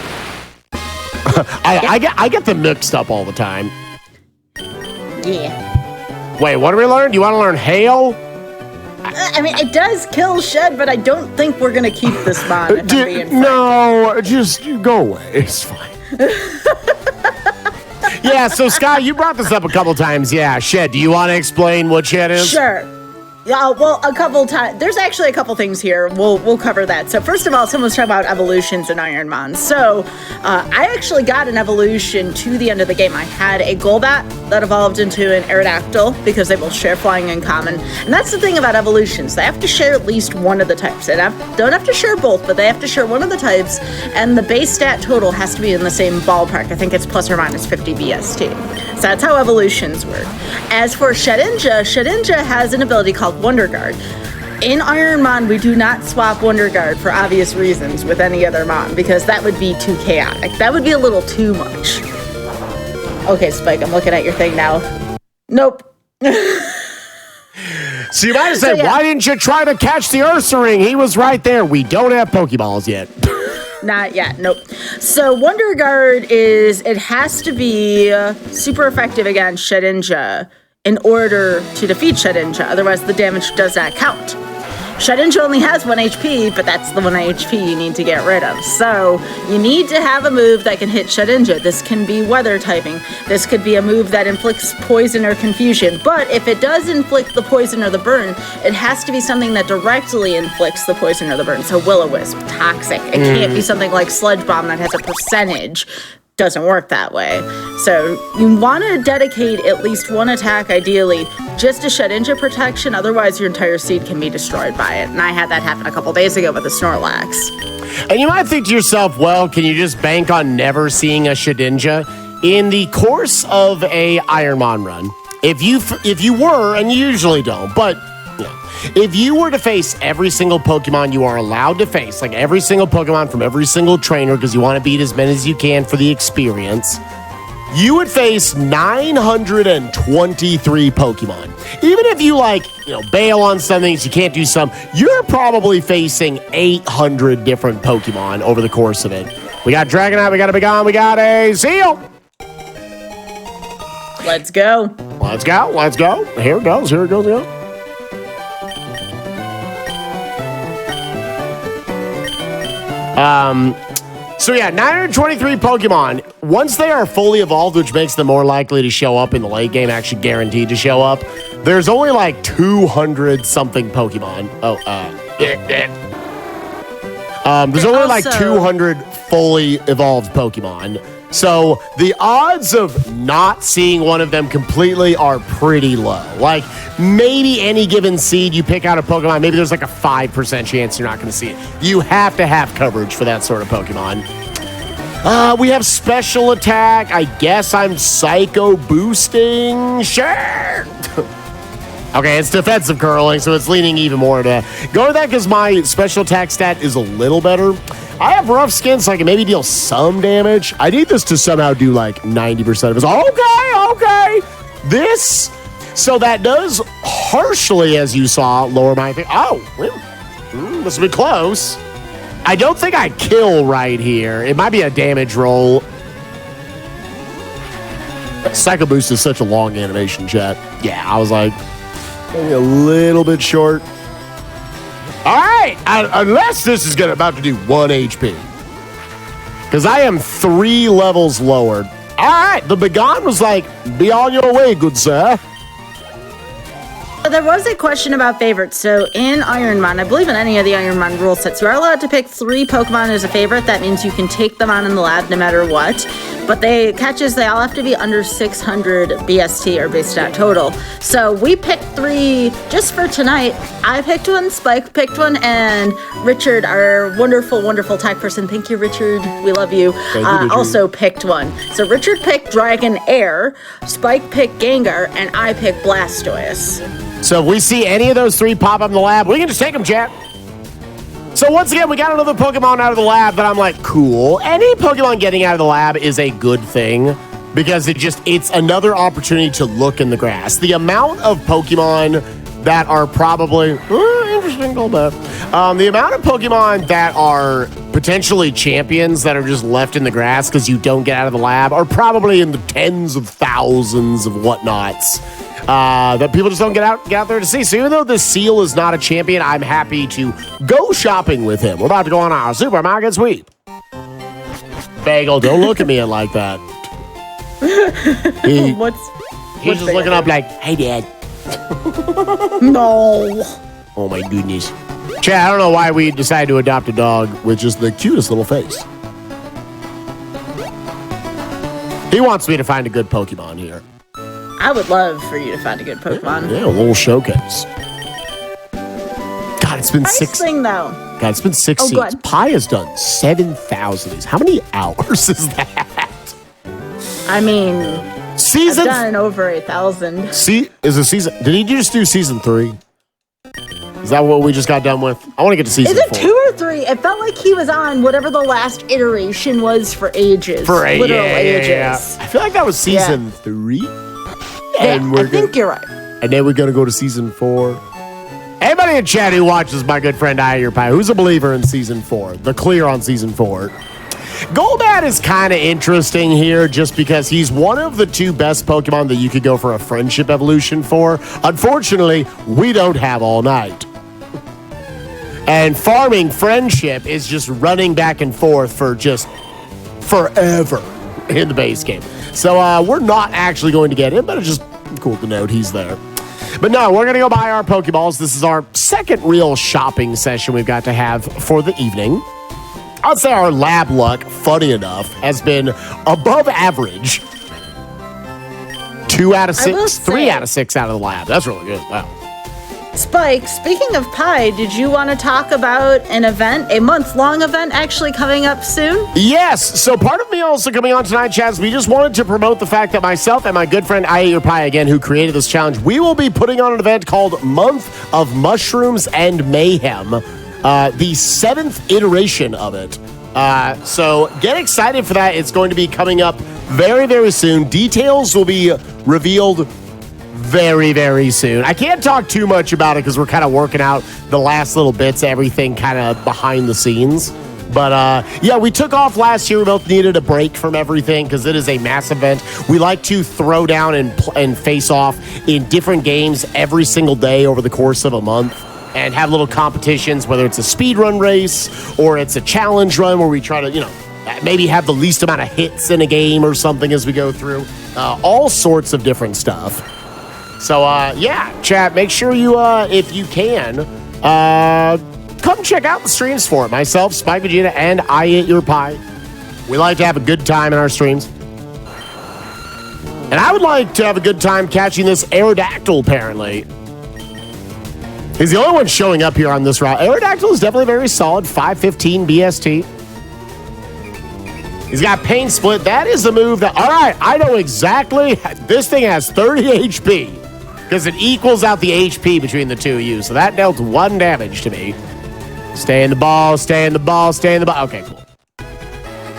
I get them mixed up all the time. Yeah. Wait, what do we learn? Do you want to learn Hail? I mean, it does kill Shed, but I don't think we're going to keep this mod. If I'm being frank. No, just go away. It's fine. Yeah, so Sky, you brought this up a couple times. Yeah, Shed, do you want to explain what Shed is? Sure. Yeah, well, a couple times. There's actually a couple things here. We'll cover that. So first of all, someone was talking about evolutions in IronMON. So I actually got an evolution to the end of the game. I had a Golbat that evolved into an Aerodactyl because they both share flying in common. And that's the thing about evolutions. They have to share at least one of the types. They don't have to share both, but they have to share one of the types. And the base stat total has to be in the same ballpark. I think it's plus or minus 50 BST. So that's how evolutions work. As for Shedinja has an ability called Wonder Guard. In IronMON, we do not swap Wonder Guard for obvious reasons with any other mon, because that would be too chaotic. That would be a little too much. Okay, Spike, I'm looking at your thing now. Nope. So you might have said, why didn't you try to catch the Ursaring? He was right there. We don't have Pokeballs yet. Not yet, nope. So Wonder Guard it has to be super effective against Shedinja in order to defeat Shedinja, otherwise the damage does not count. Shedinja only has 1 HP, but that's the 1 HP you need to get rid of. So you need to have a move that can hit Shedinja. This can be weather typing. This could be a move that inflicts poison or confusion. But if it does inflict the poison or the burn, it has to be something that directly inflicts the poison or the burn. So Will-O-Wisp, Toxic. It can't be something like Sludge Bomb that has a percentage. Doesn't work that way. So you want to dedicate at least one attack, ideally, just to Shedinja protection. Otherwise, your entire seed can be destroyed by it. And I had that happen a couple days ago with the Snorlax. And you might think to yourself, well, can you just bank on never seeing a Shedinja? In the course of a IronMON run, if you were, and you usually don't, but if you were to face every single Pokemon you are allowed to face, like every single Pokemon from every single trainer, because you want to beat as many as you can for the experience, you would face 923 Pokemon. Even if you bail on some things, you can't do some, you're probably facing 800 different Pokemon over the course of it. We got Dragonite, we got a Bigon, we got a Seal. Let's go. Let's go. Let's go. Here it goes. Here it goes. Yeah. So yeah, 923 Pokemon. Once they are fully evolved, which makes them more likely to show up in the late game, actually guaranteed to show up, there's only like 200 something Pokemon. There's only like 200 fully evolved Pokemon. So the odds of not seeing one of them completely are pretty low. Like maybe any given seed you pick out a Pokemon, maybe there's like a 5% chance you're not going to see it. You have to have coverage for that sort of Pokemon. We have special attack. I guess I'm psycho boosting. Sure. Okay, it's defensive curling, so it's leaning even more to go with that because my special attack stat is a little better. I have rough skin, so I can maybe deal some damage. I need this to somehow do like 90% of it. Okay. So that does harshly, as you saw, lower my thing. This will be close. I don't think I kill right here. It might be a damage roll. Psycho Boost is such a long animation, chat. Yeah, I was like, maybe a little bit short. All right, unless this is about to do 1 HP. Because I am 3 levels lowered. All right, the Bigon was like, be on your way, good sir. There was a question about favorites. So in IronMON, I believe in any of the IronMON rule sets, you are allowed to pick 3 Pokemon as a favorite. That means you can take them on in the lab no matter what. but they all have to be under 600 BST or base stat total. So we picked 3 just for tonight. I picked one, Spike picked one, and Richard, our wonderful, wonderful tag person, thank you, Richard, we love you, also picked one. So Richard picked Dragon Air, Spike picked Gengar, and I picked Blastoise. So if we see any of those 3 pop up in the lab, we can just take them, chat. So once again, we got another Pokemon out of the lab that I'm like, cool. Any Pokemon getting out of the lab is a good thing because it's another opportunity to look in the grass. The amount of Pokemon that are probably, interesting, a little bit. The amount of Pokemon that are potentially champions that are just left in the grass because you don't get out of the lab are probably in the tens of thousands of whatnots. That people just don't get out there to see. So even though this Seal is not a champion, I'm happy to go shopping with him. We're about to go on our supermarket sweep. Bagel, don't look at me like that. He's just looking up like, hey, Dad. No. Oh, my goodness. Chad, I don't know why we decided to adopt a dog with just the cutest little face. He wants me to find a good Pokemon here. I would love for you to find a good Pokemon. Yeah, a little showcase. God, it's been thing, though. God, it's been 6 seasons. Pi has done 7,000. How many hours is that? I mean, I've done over 1,000. Is a season? Did he just do season 3? Is that what we just got done with? I want to get to season 4. Is it 2 or 3? It felt like he was on whatever the last iteration was for ages. Literal ages. Yeah. I feel like that was season 3. And I think you're right. And then we're going to go to season 4. Anybody in chat who watches my good friend IronMON, who's a believer in season 4? The clear on season 4. Golbat is kind of interesting here just because he's one of the 2 best Pokemon that you could go for a friendship evolution for. Unfortunately, we don't have all night. And farming friendship is just running back and forth for just forever in the base game. So we're not actually going to get him, but it's just cool to note he's there. But no, we're going to go buy our Pokeballs. This is our second real shopping session we've got to have for the evening. I'd say our lab luck, funny enough, has been above average. 2 out of 6, 3 out of 6 out of the lab. That's really good. Wow. Spike, speaking of Pi, did you want to talk about an event, a month-long event actually coming up soon? Yes. So part of me also coming on tonight, Chaz, we just wanted to promote the fact that myself and my good friend I Ate Your Pie again, who created this challenge, we will be putting on an event called Month of Mushrooms and Mayhem, the 7th iteration of it. So get excited for that. It's going to be coming up very, very soon. Details will be revealed very, very soon. I can't talk too much about it because we're kind of working out the last little bits, everything kind of behind the scenes. But yeah, we took off last year. We both needed a break from everything because it is a mass event. We like to throw down and face off in different games every single day over the course of a month and have little competitions, whether it's a speed run race or it's a challenge run where we try to, maybe have the least amount of hits in a game or something as we go through. All sorts of different stuff. So, yeah, chat, make sure you, if you can, come check out the streams for it. Myself, Spike Vegeta, and I Ate Your Pie. We like to have a good time in our streams. And I would like to have a good time catching this Aerodactyl, apparently. He's the only one showing up here on this route. Aerodactyl is definitely very solid, 515 BST. He's got Pain Split. That is the move that, all right, I know exactly. This thing has 30 HP. Because it equals out the HP between the two of you. So that dealt 1 damage to me. Stay in the ball, stay in the ball, stay in the ball. Okay, cool.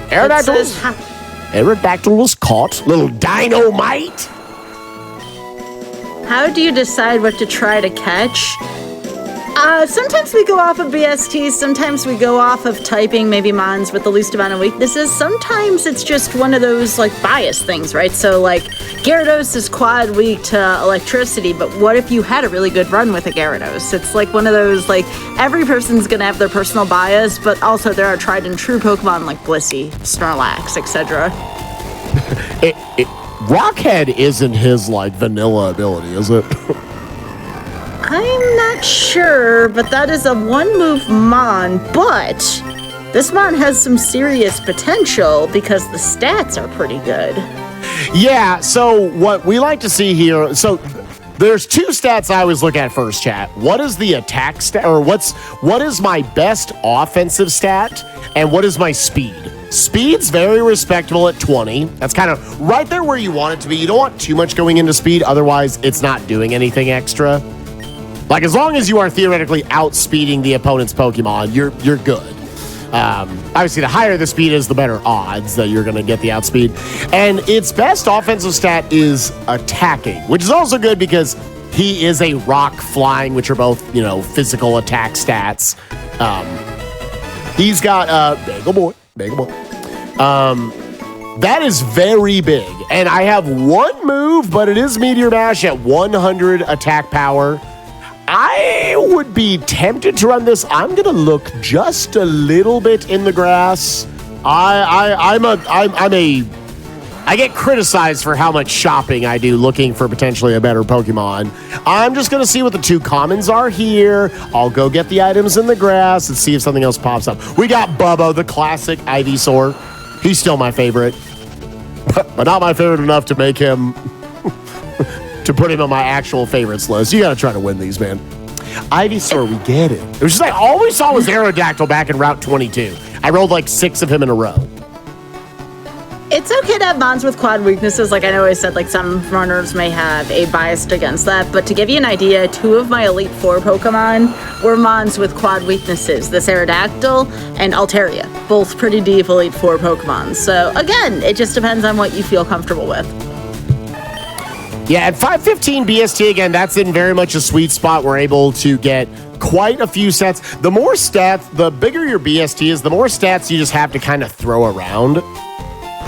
Aerodactyl was caught. Little dynamite. How do you decide what to try to catch? Sometimes we go off of BST, sometimes we go off of typing maybe mons with the least amount of weaknesses. Sometimes it's just one of those bias things, right? So Gyarados is quad weak to electricity, but what if you had a really good run with a Gyarados? It's one of those, every person's gonna have their personal bias, but also there are tried and true Pokemon like Blissey, Snorlax, etc. Rockhead isn't his vanilla ability, is it? I'm not sure, but that is a 1-move Mon, but This mon has some serious potential because the stats are pretty good. Yeah, so what we like to see here, so there's two stats I always look at first, chat. What is the attack stat, or what is my best offensive stat, and what is my speed? Speed's very respectable at 20. That's kind of right there where you want it to be. You don't want too much going into speed, otherwise it's not doing anything extra. Like, as long as you are theoretically outspeeding the opponent's Pokemon, you're good. Obviously, the higher the speed is, the better odds that you're going to get the outspeed. And its best offensive stat is attacking, which is also good because he is a rock flying, which are both, physical attack stats. He's got Bagel Boy. That is very big. And I have one move, but it is Meteor Mash at 100 attack power. I would be tempted to run this. I'm gonna look just a little bit in the grass. I get criticized for how much shopping I do looking for potentially a better Pokemon. I'm just gonna see what the two commons are here. I'll go get the items in the grass and see if something else pops up. We got Bubbo, the classic Ivysaur. He's still my favorite, but not my favorite enough to make him to put him on my actual favorites list. You gotta try to win these, man. Ivysaur, we get it. It was just like, all we saw was Aerodactyl back in Route 22. I rolled like 6 of him in a row. It's okay to have mons with quad weaknesses. Like I know I said, like some runners may have a bias against that, but to give you an idea, 2 of my Elite Four Pokemon were mons with quad weaknesses. This Aerodactyl and Altaria, both pretty deep Elite Four Pokemon. So again, it just depends on what you feel comfortable with. Yeah, at 515 BST, again, that's in very much a sweet spot. We're able to get quite a few stats. The more stats, the bigger your BST is, the more stats you just have to kind of throw around.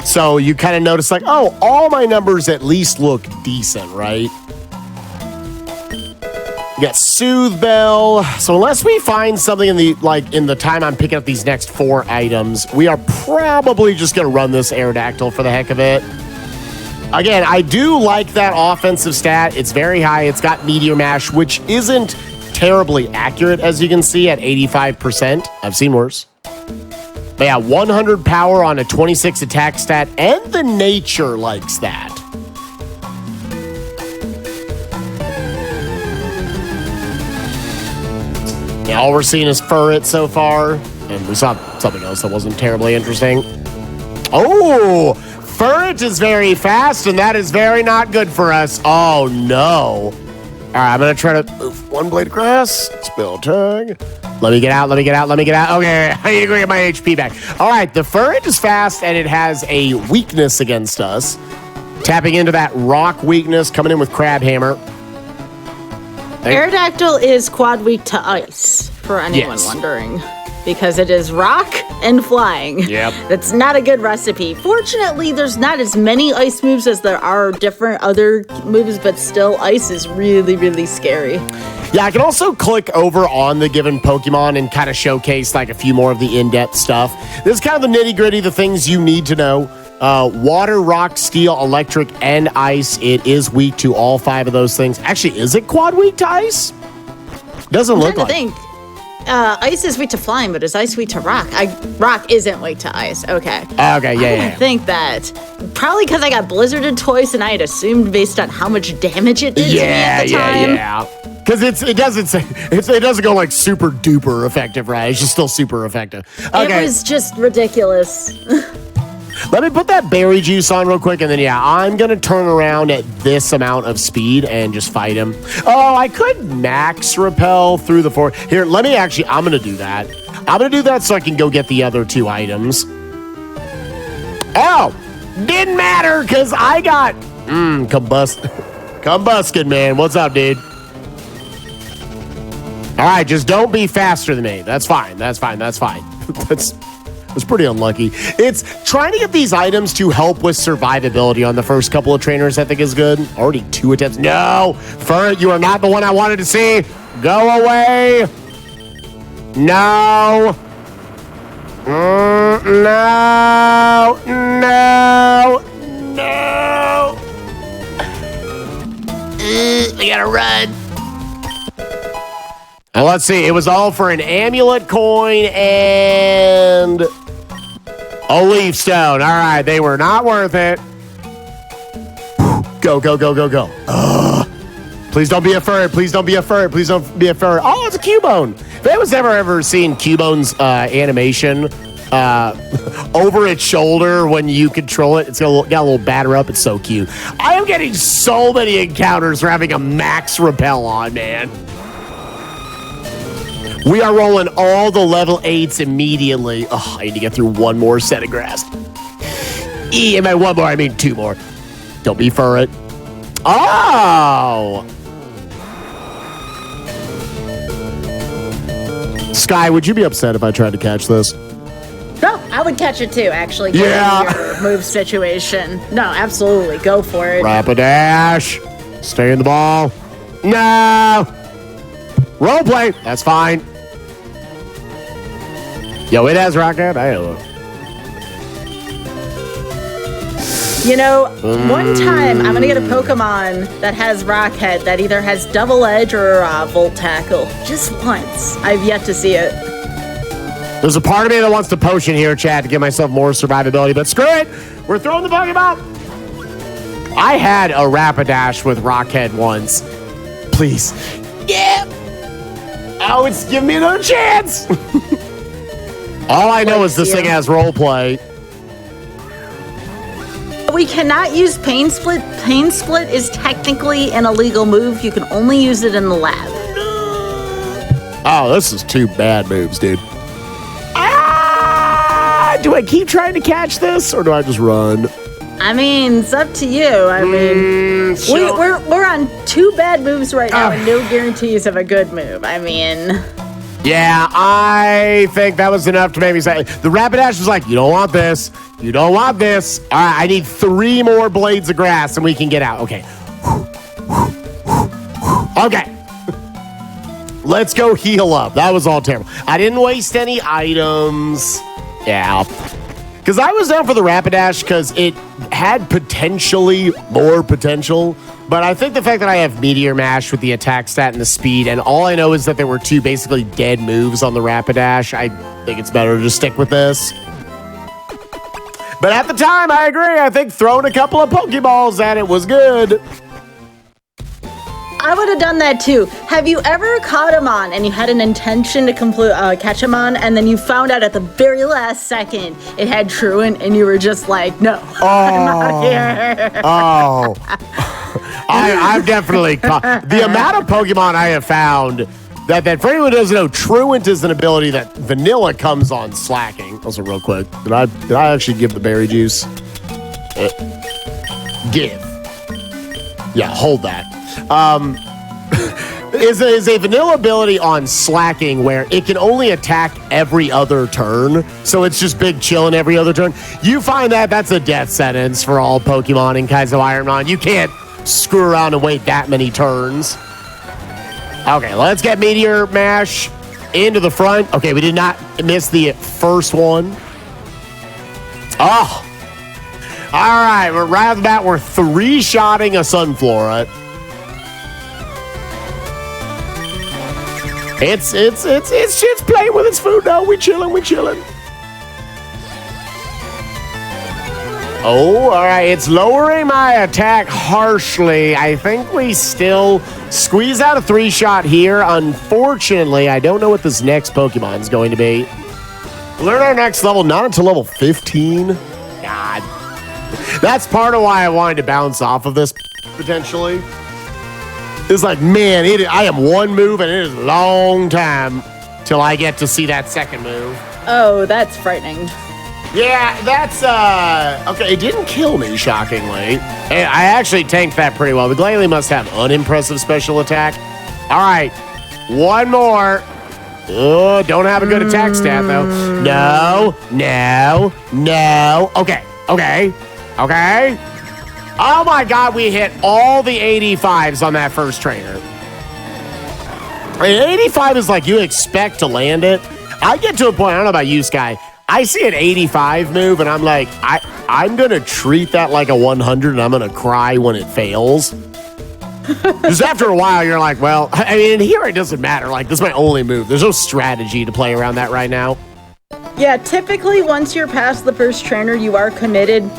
So you kind of notice like, oh, all my numbers at least look decent, right? You got Soothe Bell. So unless we find something in the time I'm picking up these next 4 items, we are probably just going to run this Aerodactyl for the heck of it. Again, I do like that offensive stat. It's very high. It's got Meteor Mash, which isn't terribly accurate, as you can see, at 85%. I've seen worse. But yeah, 100 power on a 26 attack stat, and the nature likes that. Yeah, all we're seeing is Furret so far, and we saw something else that wasn't terribly interesting. Oh! Furret is very fast, and that is very not good for us. Oh, no. All right, I'm going to try to move 1 blade of grass. Spell tag. Let me get out. Okay, I need to go get my HP back. All right, the Furret is fast, and it has a weakness against us. Tapping into that rock weakness, coming in with Crab Hammer. Aerodactyl is quad weak to ice, for anyone wondering. Because it is rock and flying. Yep. That's not a good recipe. Fortunately, there's not as many ice moves as there are different other moves, but still, ice is really, really scary. Yeah, I can also click over on the given Pokemon and kind of showcase like a few more of the in-depth stuff. This is kind of the nitty-gritty, the things you need to know. Water, rock, steel, electric, and ice. It is weak to all 5 of those things. Actually, is it quad weak to ice? Doesn't look like it. Ice is weak to flying, but is ice weak to rock? Rock isn't weak to ice. Okay. Okay, yeah. I think that probably because I got blizzarded twice, and I had assumed based on how much damage it did to me at the time. Yeah. Because it doesn't go like super duper effective, right? It's just still super effective. Okay. It was just ridiculous. Let me put that berry juice on real quick, and then, I'm going to turn around at this amount of speed and just fight him. Oh, I could max repel through the forest. Here, I'm going to do that. I'm going to do that so I can go get the other 2 items. Oh, didn't matter, because I got, Combuskin, man. What's up, dude? All right, just don't be faster than me. That's fine. That's pretty unlucky. It's trying to get these items to help with survivability on the first couple of trainers, I think is good. Already 2 attempts. No! Furret, you are not the one I wanted to see. Go away. No. No. We gotta run. And let's see. It was all for an amulet coin and a leaf stone. All right. They were not worth it. Go, go, go, go, go. Please don't be a furry. Please don't be a furry. Please don't be a furry. Oh, it's a Cubone. If anyone's ever seen Cubone's animation over its shoulder when you control it, it's got a little batter up. It's so cute. I am getting so many encounters for having a max repel on, man. We are rolling all the level 8s immediately. Oh, I need to get through one more set of grass. I mean, one more. I mean, 2 more. Don't be furret. Oh! Sky, would you be upset if I tried to catch this? No, I would catch it too, actually. Yeah. Your move situation. No, absolutely. Go for it. Rapidash. Stay in the ball. No. Role play. That's fine. Yo, it has Rocket. I don't know. You know, one time I'm going to get a Pokemon that has Rockhead that either has Double Edge or Volt Tackle. Just once. I've yet to see it. There's a part of me that wants to potion here, Chad, to give myself more survivability, but screw it. We're throwing the Pokemon. I had a Rapidash with Rockhead once. Please. Yeah. Oh, it's giving me another chance. All I know is this thing has role play. We cannot use Pain Split. Pain Split is technically an illegal move. You can only use it in the lab. Oh, this is 2 bad moves, dude. Ah! Do I keep trying to catch this, or do I just run? I mean, it's up to you. I mean, we're on 2 bad moves right now and no guarantees of a good move. I mean... Yeah, I think that was enough to make me say... The Rapidash was like, you don't want this. You don't want this. All right, I need 3 more blades of grass and we can get out. Okay. Okay. Let's go heal up. That was all terrible. I didn't waste any items. Yeah. Because I was down for the Rapidash because it had potentially more potential. But I think the fact that I have Meteor Mash with the attack stat and the speed, and all I know is that there were 2 basically dead moves on the Rapidash, I think it's better to just stick with this. But at the time, I agree. I think throwing a couple of Pokeballs at it was good. I would have done that too. Have you ever caught him on and you had an intention to catch him on, and then you found out at the very last second it had Truant, and you were just like, no, I'm out here. Oh. I've definitely caught. The amount of Pokemon I have found that for anyone who doesn't know, Truant is an ability that vanilla comes on slacking. Also, real quick, did I actually give the berry juice? Give. Yeah, hold that. Is a vanilla ability on slacking where it can only attack every other turn, so it's just big chillin' every other turn. You find that's a death sentence for all Pokemon in Kaizo IronMON. You can't screw around and wait that many turns. Okay, let's get Meteor Mash into the front. Okay, we did not miss the first one. Oh. All right, we're right off the bat. We're 3-shotting a Sunflora. It's playing with its food now. We chilling. Oh, all right. It's lowering my attack harshly. I think we still squeeze out a 3-shot here. Unfortunately, I don't know what this next Pokemon is going to be. Learn our next level, not until level 15. God. That's part of why I wanted to bounce off of this, potentially. It's like, man, I am 1 move, and it is a long time till I get to see that second move. Oh, that's frightening. Yeah, that's, okay, it didn't kill me, shockingly. I actually tanked that pretty well. The Glalie must have unimpressive special attack. All right, 1 more. Oh, don't have a good attack stat, though. No. Okay. Oh, my God, we hit all the 85s on that first trainer. 85 is like you expect to land it. I get to a point, I don't know about you, Sky. I see an 85 move, and I'm like, I'm going to treat that like a 100, and I'm going to cry when it fails. Because after a while, you're like, well, I mean, here it doesn't matter. Like, this is my only move. There's no strategy to play around that right now. Yeah, typically once you're past the first trainer, you are committed.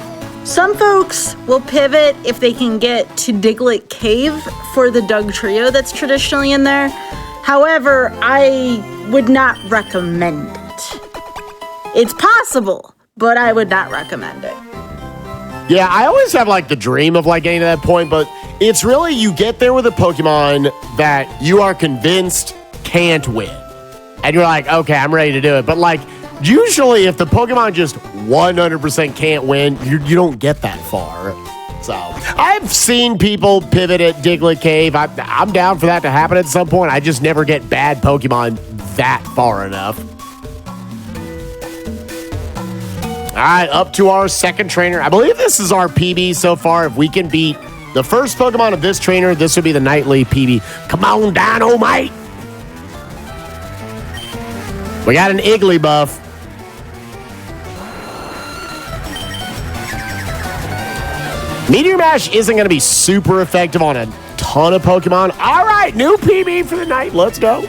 Some folks will pivot if they can get to Diglett Cave for the Doug trio that's traditionally in there. However, I would not recommend it. It's possible, but I would not recommend it. Yeah, I always have like the dream of like getting to that point, but it's really you get there with a Pokemon that you are convinced can't win. And you're like, okay, I'm ready to do it. But like, usually if the Pokemon just 100% can't win, you don't get that far. So I've seen people pivot at Diglett Cave. I'm down for that to happen at some point. I just never get bad Pokemon that far enough. All right, up to our second trainer. I believe this is our PB so far. If we can beat the first Pokemon of this trainer, this would be the nightly PB. Come on, Dynamite. We got an Igglybuff. Meteor Mash isn't going to be super effective on a ton of Pokemon. All right, new PB for the night. Let's go.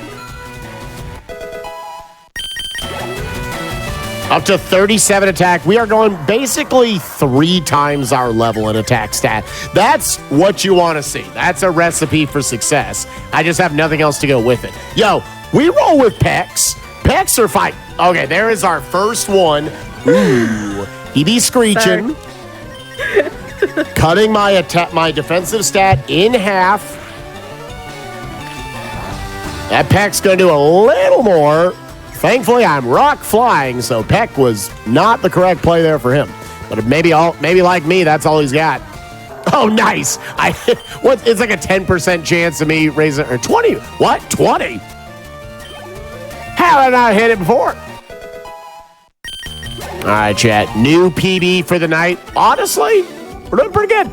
Up to 37 attack. We are going basically 3 times our level in attack stat. That's what you want to see. That's a recipe for success. I just have nothing else to go with it. Yo, we roll with Pex. Pex are fight. Okay, there is our first one. Ooh, he be screeching. Cutting my defensive stat in half. That Peck's going to do a little more. Thankfully, I'm rock flying, so Peck was not the correct play there for him. But maybe like me, that's all he's got. Oh, nice. It's like a 10% chance of me raising, or 20. What? 20? How did I not hit it before? All right, chat. New PB for the night. Honestly, we're doing pretty good.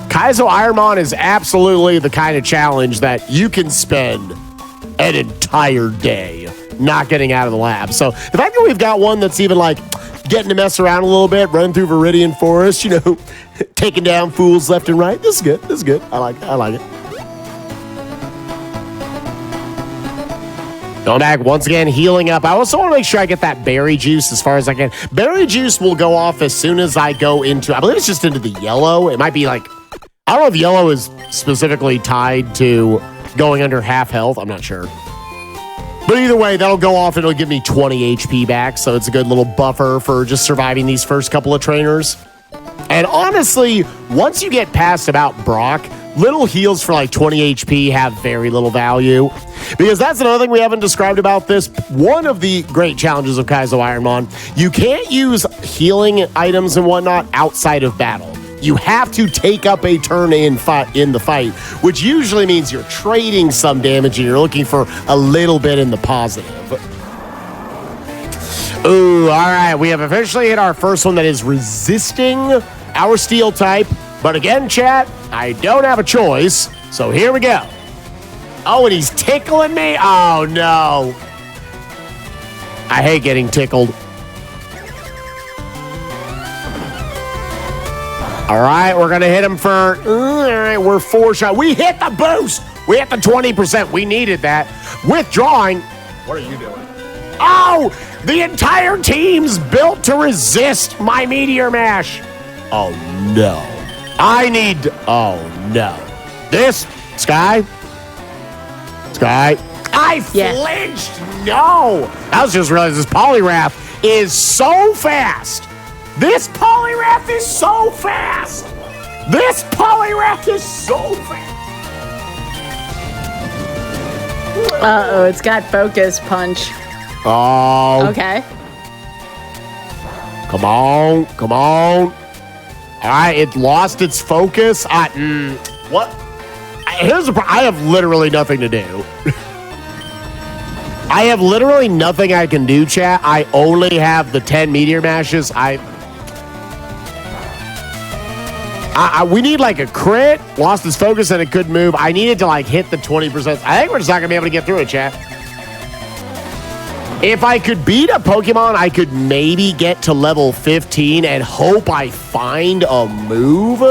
Kaizo IronMON is absolutely the kind of challenge that you can spend an entire day not getting out of the lab. So the fact that we've got one that's even like getting to mess around a little bit, running through Viridian Forest, you know, taking down fools left and right. This is good. This is good. I like it. Going back once again, healing up. I also want to make sure I get that berry juice as far as I can. Berry juice will go off as soon as I go into, I believe it's just into the yellow. It might be like, I don't know if yellow is specifically tied to going under half health. I'm not sure. But either way, that'll go off. It'll give me 20 HP back. So it's a good little buffer for just surviving these first couple of trainers. And honestly, once you get past about Brock, little heals for like 20 HP have very little value. Because that's another thing we haven't described about this. One of the great challenges of Kaizo IronMON, you can't use healing items and whatnot outside of battle. You have to take up a turn in the fight, which usually means you're trading some damage and you're looking for a little bit in the positive. Ooh, all right. We have officially hit our first one that is resisting our steel type. But again, chat, I don't have a choice. So here we go. Oh, and he's tickling me? Oh, no. I hate getting tickled. All right, we're going to hit him for, all right, we're 4 shot. We hit the boost. We hit the 20%. We needed that. Withdrawing. What are you doing? Oh, the entire team's built to resist my Meteor Mash. Oh, no. Oh, no. This, Sky. I flinched. No. I was just realizing this Poliwrath is so fast. This Poliwrath is so fast. Uh-oh, it's got focus punch. Oh. Okay. Come on. All right, it lost its focus. What? Here's the problem. I have literally nothing to do. I have literally nothing I can do, chat. I only have the 10 Meteor Mashes. We need like a crit, lost its focus, and it could move. I needed to like hit the 20%. I think we're just not going to be able to get through it, chat. If I could beat a Pokemon, I could maybe get to level 15 and hope I find a move.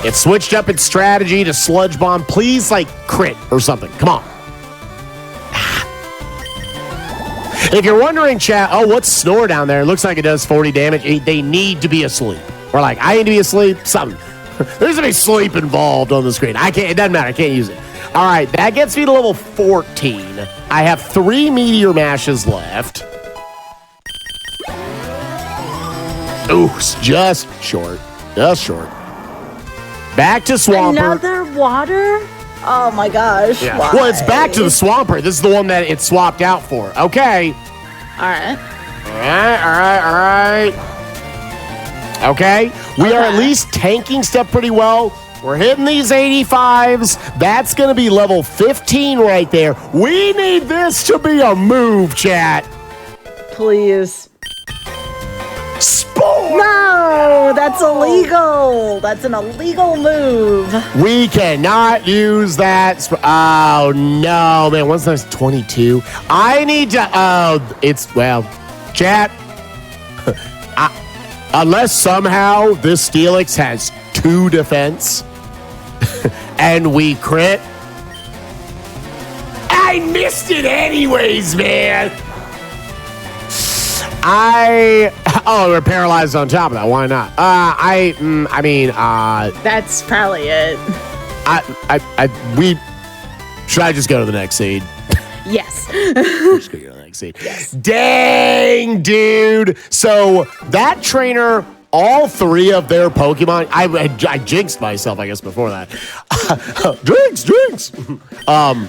It switched up its strategy to Sludge Bomb. Please, like, crit or something. Come on. If you're wondering, chat, oh, what's Snore down there? It looks like it does 40 damage. They need to be asleep. Or like, I need to be asleep. Something. There's going to be sleep involved on the screen. I can't. It doesn't matter. I can't use it. All right, that gets me to level 14. I have 3 Meteor Mashes left. Ooh, just short. Just short. Back to Swampert. Another water? Oh my gosh. Yeah. Why? Well, it's back to the Swampert. This is the one that it swapped out for. Okay. All right. All right. Okay. We are at least tanking stuff pretty well. We're hitting these 85s. That's going to be level 15 right there. We need this to be a move, chat. Please. Spore! No, that's illegal. That's an illegal move. We cannot use that. Oh, no, man. Once that's 22. I need to. Chat. Unless somehow this Steelix has 2 defense and we crit. I missed it anyways, man. We're paralyzed on top of that. Why not? That's probably it. Should I just go to the next seed? Yes. Just go to the next seed. Yes. Dang, dude. So that trainer, all 3 of their Pokemon, I jinxed myself, I guess, before that. Jinx.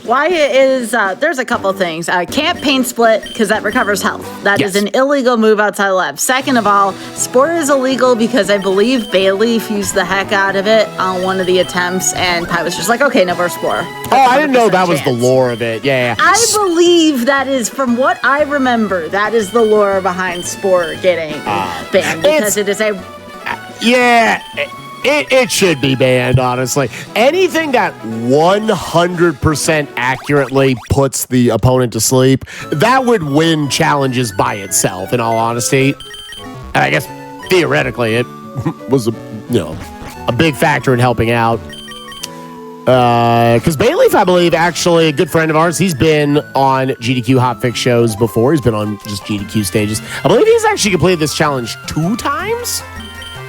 Wyatt is, there's a couple things. Can't Pain Split, because that recovers health. That is an illegal move outside the lab. Second of all, Spore is illegal because I believe Bayleaf used the heck out of it on one of the attempts, and Pi was just like, okay, no more Spore. I didn't know that was the lore of it. Yeah. I believe that is, from what I remember, that is the lore behind Spore getting banned, because it is a... Yeah, it should be banned, honestly. Anything that 100% accurately puts the opponent to sleep, that would win challenges by itself, in all honesty. And I guess, theoretically, it was a big factor in helping out. Because Bayleaf, I believe, actually a good friend of ours, he's been on GDQ Hotfix shows before. He's been on just GDQ stages. I believe he's actually completed this challenge 2 times.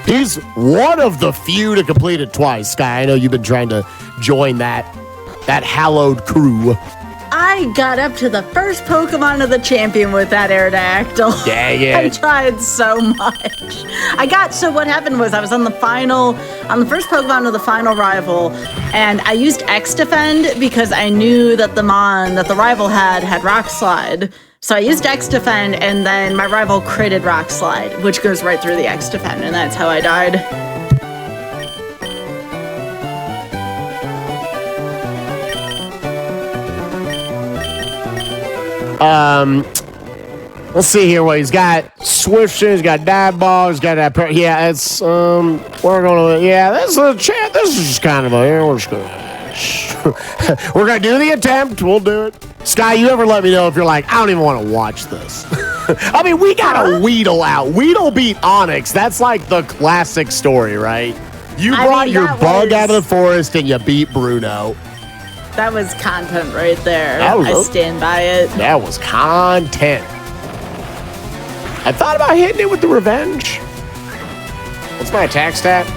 He's one of the few to complete it twice, Sky. I know you've been trying to join that hallowed crew. I got up to the first Pokemon of the champion with that Aerodactyl. Dang it. I tried so much. So what happened was I was on the first Pokemon of the final rival, and I used X-Defend because I knew that the Mon that the rival had Rock Slide. So I used X-Defend, and then my rival critted Rock Slide, which goes right through the X-Defend, and that's how I died. Let's see here what he's got. Swiftion, he's got Dive Ball, he's got that. It's we're gonna. Yeah, this is just kind of we're gonna do the attempt. We'll do it. Sky, you ever let me know if you're like, I don't even want to watch this. I mean, we got a Weedle out. Weedle beat Onyx. That's like the classic story, right? You brought your bug out of the forest and you beat Bruno. That was content right there. I stand by it. That was content. I thought about hitting it with the revenge. What's my attack stat?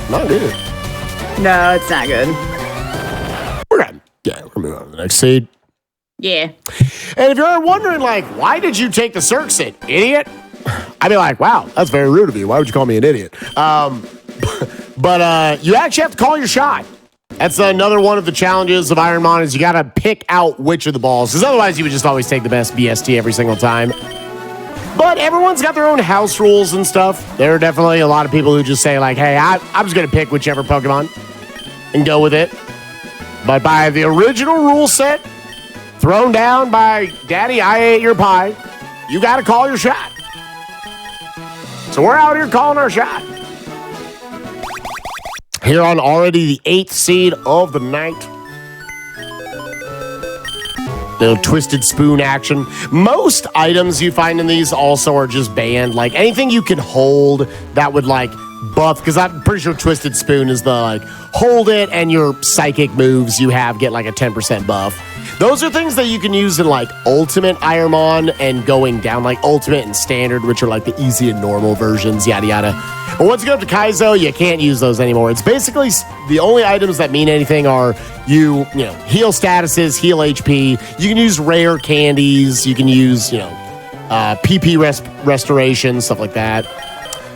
Not good. No, it's not good. We're good. Yeah, we're moving on to the next seed. Yeah. And if you're wondering, like, why did you take the Circuit, idiot? I'd be like, wow, that's very rude of you. Why would you call me an idiot? But you actually have to call your shot. That's another one of the challenges of IronMON is you got to pick out which of the balls, because otherwise you would just always take the best BST every single time. But everyone's got their own house rules and stuff. There are definitely a lot of people who just say, like, hey, I'm just going to pick whichever Pokemon and go with it. But by the original rule set, thrown down by Daddy, I ate your pie, you got to call your shot. So we're out here calling our shot. Here on already the 8th seed of the night. Little Twisted Spoon action. Most items you find in these also are just banned. Like anything you can hold that would like buff, because I'm pretty sure Twisted Spoon is the, like, hold it and your psychic moves you have get, like, a 10% buff. Those are things that you can use in, like, Ultimate IronMON and going down, like, Ultimate and Standard, which are, like, the easy and normal versions, yada, yada. But once you go up to Kaizo, you can't use those anymore. It's basically the only items that mean anything are you know, heal statuses, heal HP. You can use rare candies. You can use, you know, PP restoration, stuff like that.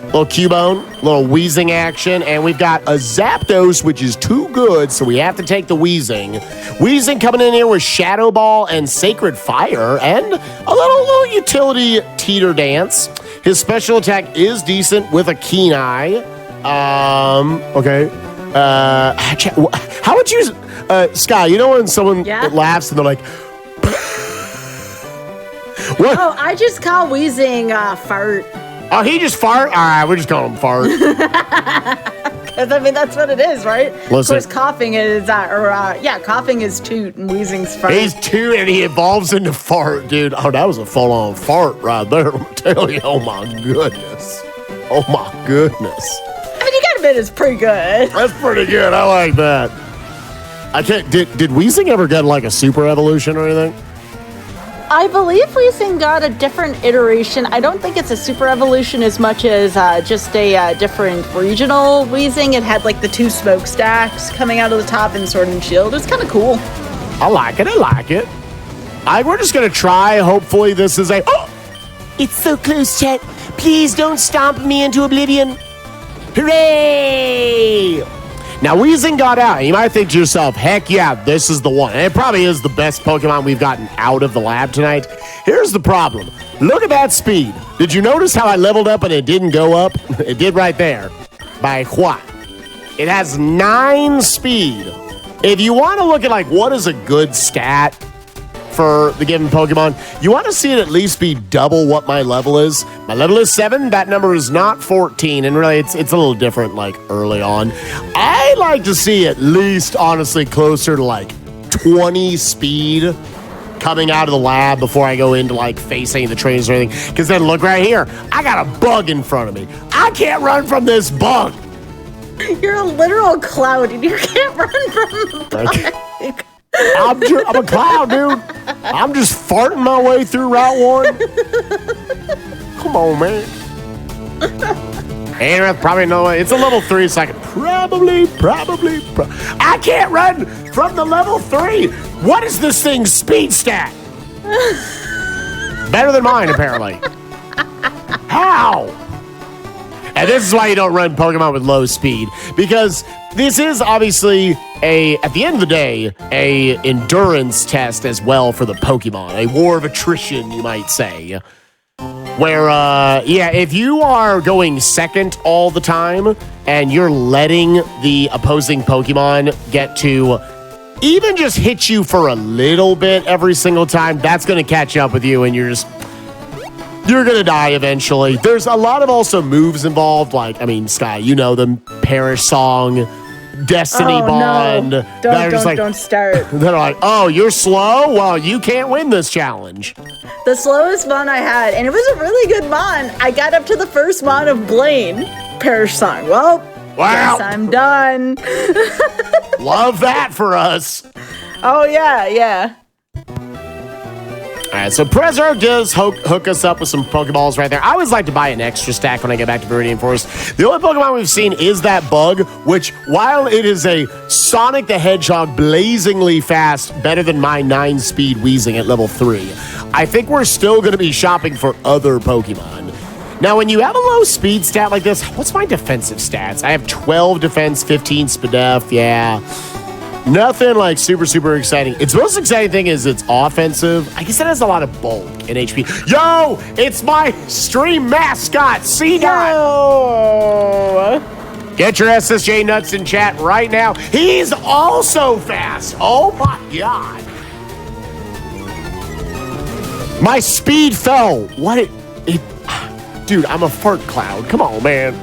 Little Cubone, little Wheezing action, and we've got a Zapdos, which is too good, so we have to take the Wheezing. Wheezing coming in here with Shadow Ball and Sacred Fire, and a little utility Teeter Dance. His special attack is decent with a Keen Eye. Okay. How would you, Sky, you know when someone laughs and they're like, what? Oh, I just call Wheezing fart. Oh, he just fart? All right, we're just calling him fart. Because, I mean, that's what it is, right? Listen. Of course, coughing is, coughing is toot and wheezing's fart. He's toot and he evolves into fart, dude. Oh, that was a full-on fart right there. I'm telling you, oh my goodness. Oh my goodness. I mean, you gotta admit it's pretty good. That's pretty good. I like that. I can't, did Wheezing ever get like a super evolution or anything? I believe Wheezing got a different iteration. I don't think it's a super evolution as much as just a different regional Wheezing. It had like the 2 smokestacks coming out of the top and Sword and Shield. It's kind of cool. I like it. I like it. We're just going to try. Hopefully this is a... Oh! It's so close, chat. Please don't stomp me into oblivion. Hooray! Now, Wheezing got out. You might think to yourself, heck yeah, this is the one. And it probably is the best Pokemon we've gotten out of the lab tonight. Here's the problem. Look at that speed. Did you notice how I leveled up and it didn't go up? It did right there. By what? It has 9 speed. If you want to look at, like, what is a good stat for the given Pokemon, you want to see it at least be double what my level is. My level is 7. That number is not 14, and really it's a little different like early on. I like to see at least honestly closer to like 20 speed coming out of the lab before I go into like facing the trainers or anything. Because then look right here, I got a bug in front of me. I can't run from this bug. You're a literal cloud and you can't run from the bug. I'm a cloud, dude. I'm just farting my way through Route 1. Come on, man. And probably no. It's a level 3, so I can probably. I can't run from the level 3. What is this thing's speed stat? Better than mine, apparently. How? And this is why you don't run Pokemon with low speed, because this is obviously at the end of the day, a endurance test as well for the Pokemon, a war of attrition, you might say. Where, if you are going second all the time and you're letting the opposing Pokemon get to even just hit you for a little bit every single time, that's going to catch up with you and you're going to die eventually. There's a lot of also moves involved, like, I mean, Sky, you know them, Perish Song, Destiny Bond. No. Don't start. They're like, oh, you're slow? Well, you can't win this challenge. The slowest mon I had, and it was a really good mon, I got up to the first mon of Blaine, Perish Song. Well, wow. Guess I'm done. Love that for us. Oh, yeah. All right, so Prezzo does hook us up with some Pokeballs right there. I always like to buy an extra stack when I get back to Viridian Forest. The only Pokemon we've seen is that bug, which, while it is a Sonic the Hedgehog blazingly fast, better than my 9-speed Wheezing at level 3, I think we're still going to be shopping for other Pokemon. Now, when you have a low speed stat like this, what's my defensive stats? I have 12 defense, 15 Spadef, yeah. Nothing like super exciting. Its most exciting thing is it's offensive. I guess it has a lot of bulk and HP. Yo, it's my stream mascot, C-Dot. Get your SSJ nuts in chat right now. He's also fast. Oh my God. My speed fell. What? Dude, I'm a fart cloud. Come on, man.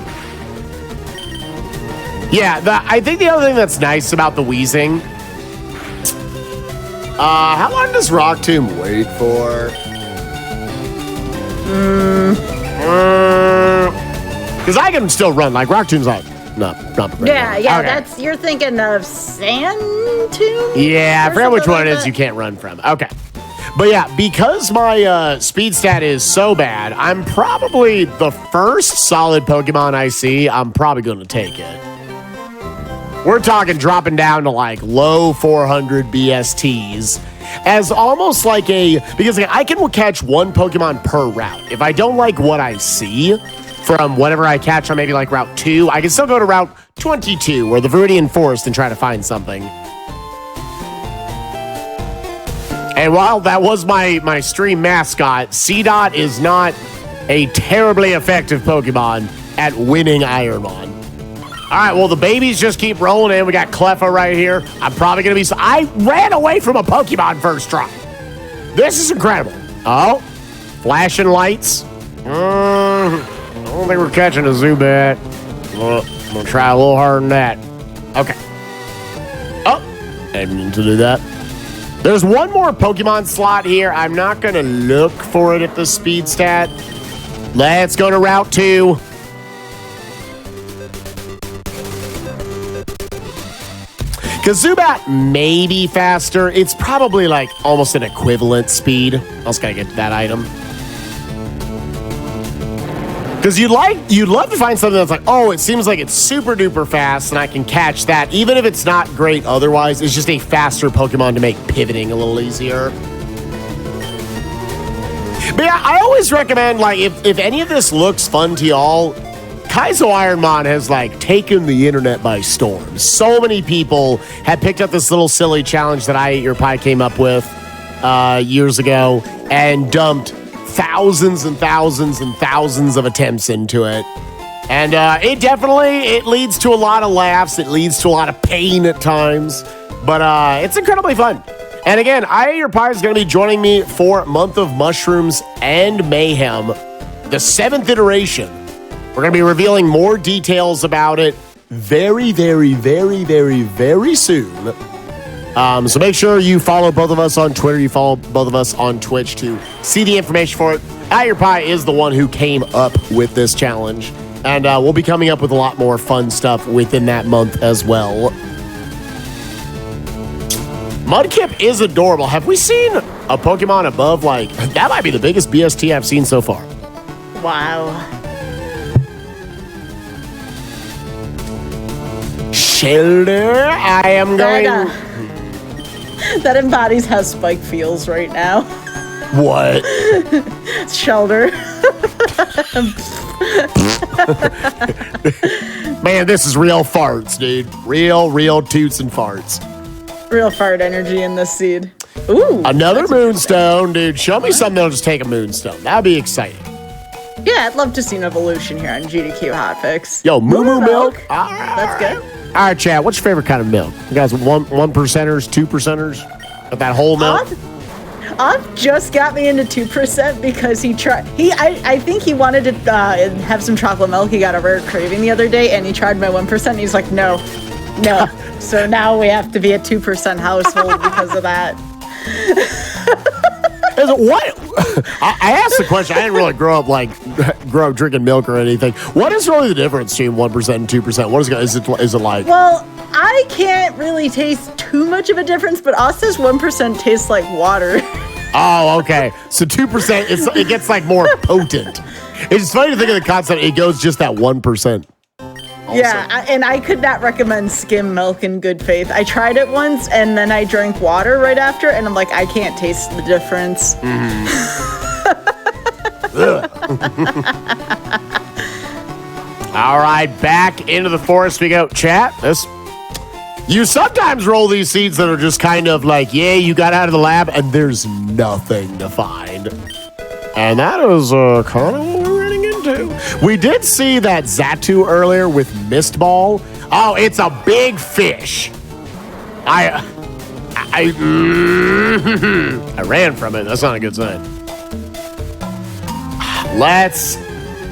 Yeah, I think the other thing that's nice about the Wheezing, how long does Rock Tomb wait for? Because I can still run. Like, Rock Tomb's not Yeah, okay. that's, you're thinking of Sand Tomb? Yeah, I forget which one it is you can't run from. Okay. But yeah, because my speed stat is so bad, I'm probably the first solid Pokemon I see, I'm probably going to take it. We're talking dropping down to like low 400 BSTs as almost like because like, I can catch one Pokemon per route. If I don't like what I see from whatever I catch on maybe like Route 2, I can still go to Route 22 or the Viridian Forest and try to find something. And while that was my stream mascot, C-Dot is not a terribly effective Pokemon at winning IronMON. All right, well, the babies just keep rolling in. We got Cleffa right here. I'm probably going to be... I ran away from a Pokemon first try. This is incredible. Oh, flashing lights. I don't think we're catching a Zubat. I'm going to try a little harder than that. Okay. Oh, I didn't mean to do that. There's one more Pokemon slot here. I'm not going to look for it at the speed stat. Let's go to Route 2. Because Zubat may be faster. It's probably like almost an equivalent speed. I just got to get to that item. Because you'd love to find something that's like, oh, it seems like it's super duper fast and I can catch that. Even if it's not great otherwise, it's just a faster Pokemon to make pivoting a little easier. But yeah, I always recommend, like, if any of this looks fun to y'all, Kaizo IronMON has, like, taken the internet by storm. So many people had picked up this little silly challenge that I Ate Your Pie came up with years ago and dumped thousands and thousands and thousands of attempts into it. And it leads to a lot of laughs. It leads to a lot of pain at times. But it's incredibly fun. And again, I Ate Your Pie is going to be joining me for Month of Mushrooms and Mayhem, the 7th iteration. We're going to be revealing more details about it very, very, very, very, very soon. So make sure you follow both of us on Twitter. You follow both of us on Twitch to see the information for it. Ate Your Pie is the one who came up with this challenge. And we'll be coming up with a lot more fun stuff within that month as well. Mudkip is adorable. Have we seen a Pokemon above, like, that might be the biggest BST I've seen so far. Wow. Shelter, I am going... That embodies how Spike feels right now. What? Shelter. Man, this is real farts, dude. Real toots and farts. Real fart energy in this seed. Ooh. Another Moonstone, dude. Show me something that'll just take a Moonstone. That'd be exciting. Yeah, I'd love to see an evolution here on GDQ Hotfix. Yo, Moo Milk. All right. That's good. All right, chat. What's your favorite kind of milk? You guys, 1%ers, 2%ers? Got that whole milk? Off just got me into 2% because I think he wanted to have some chocolate milk. He got a rare craving the other day and he tried my 1% and he's like, no. So now we have to be a 2% household because of that. What? I asked the question. I didn't really grow up drinking milk or anything. What is really the difference between 1% and 2%? What is it like? Well, I can't really taste too much of a difference, but us says 1% tastes like water. Oh, okay. So 2%, it gets like more potent. It's funny to think of the concept. It goes just that 1%. Also. Yeah, and I could not recommend skim milk in good faith. I tried it once, and then I drank water right after, and I'm like, I can't taste the difference. All right, back into the forest we go. Chat, you sometimes roll these seeds that are just kind of like, yeah, you got out of the lab, and there's nothing to find. And that is kind of what we're running into. We did see that Xatu earlier with Mist Ball. Oh, it's a big fish. I ran from it. That's not a good sign.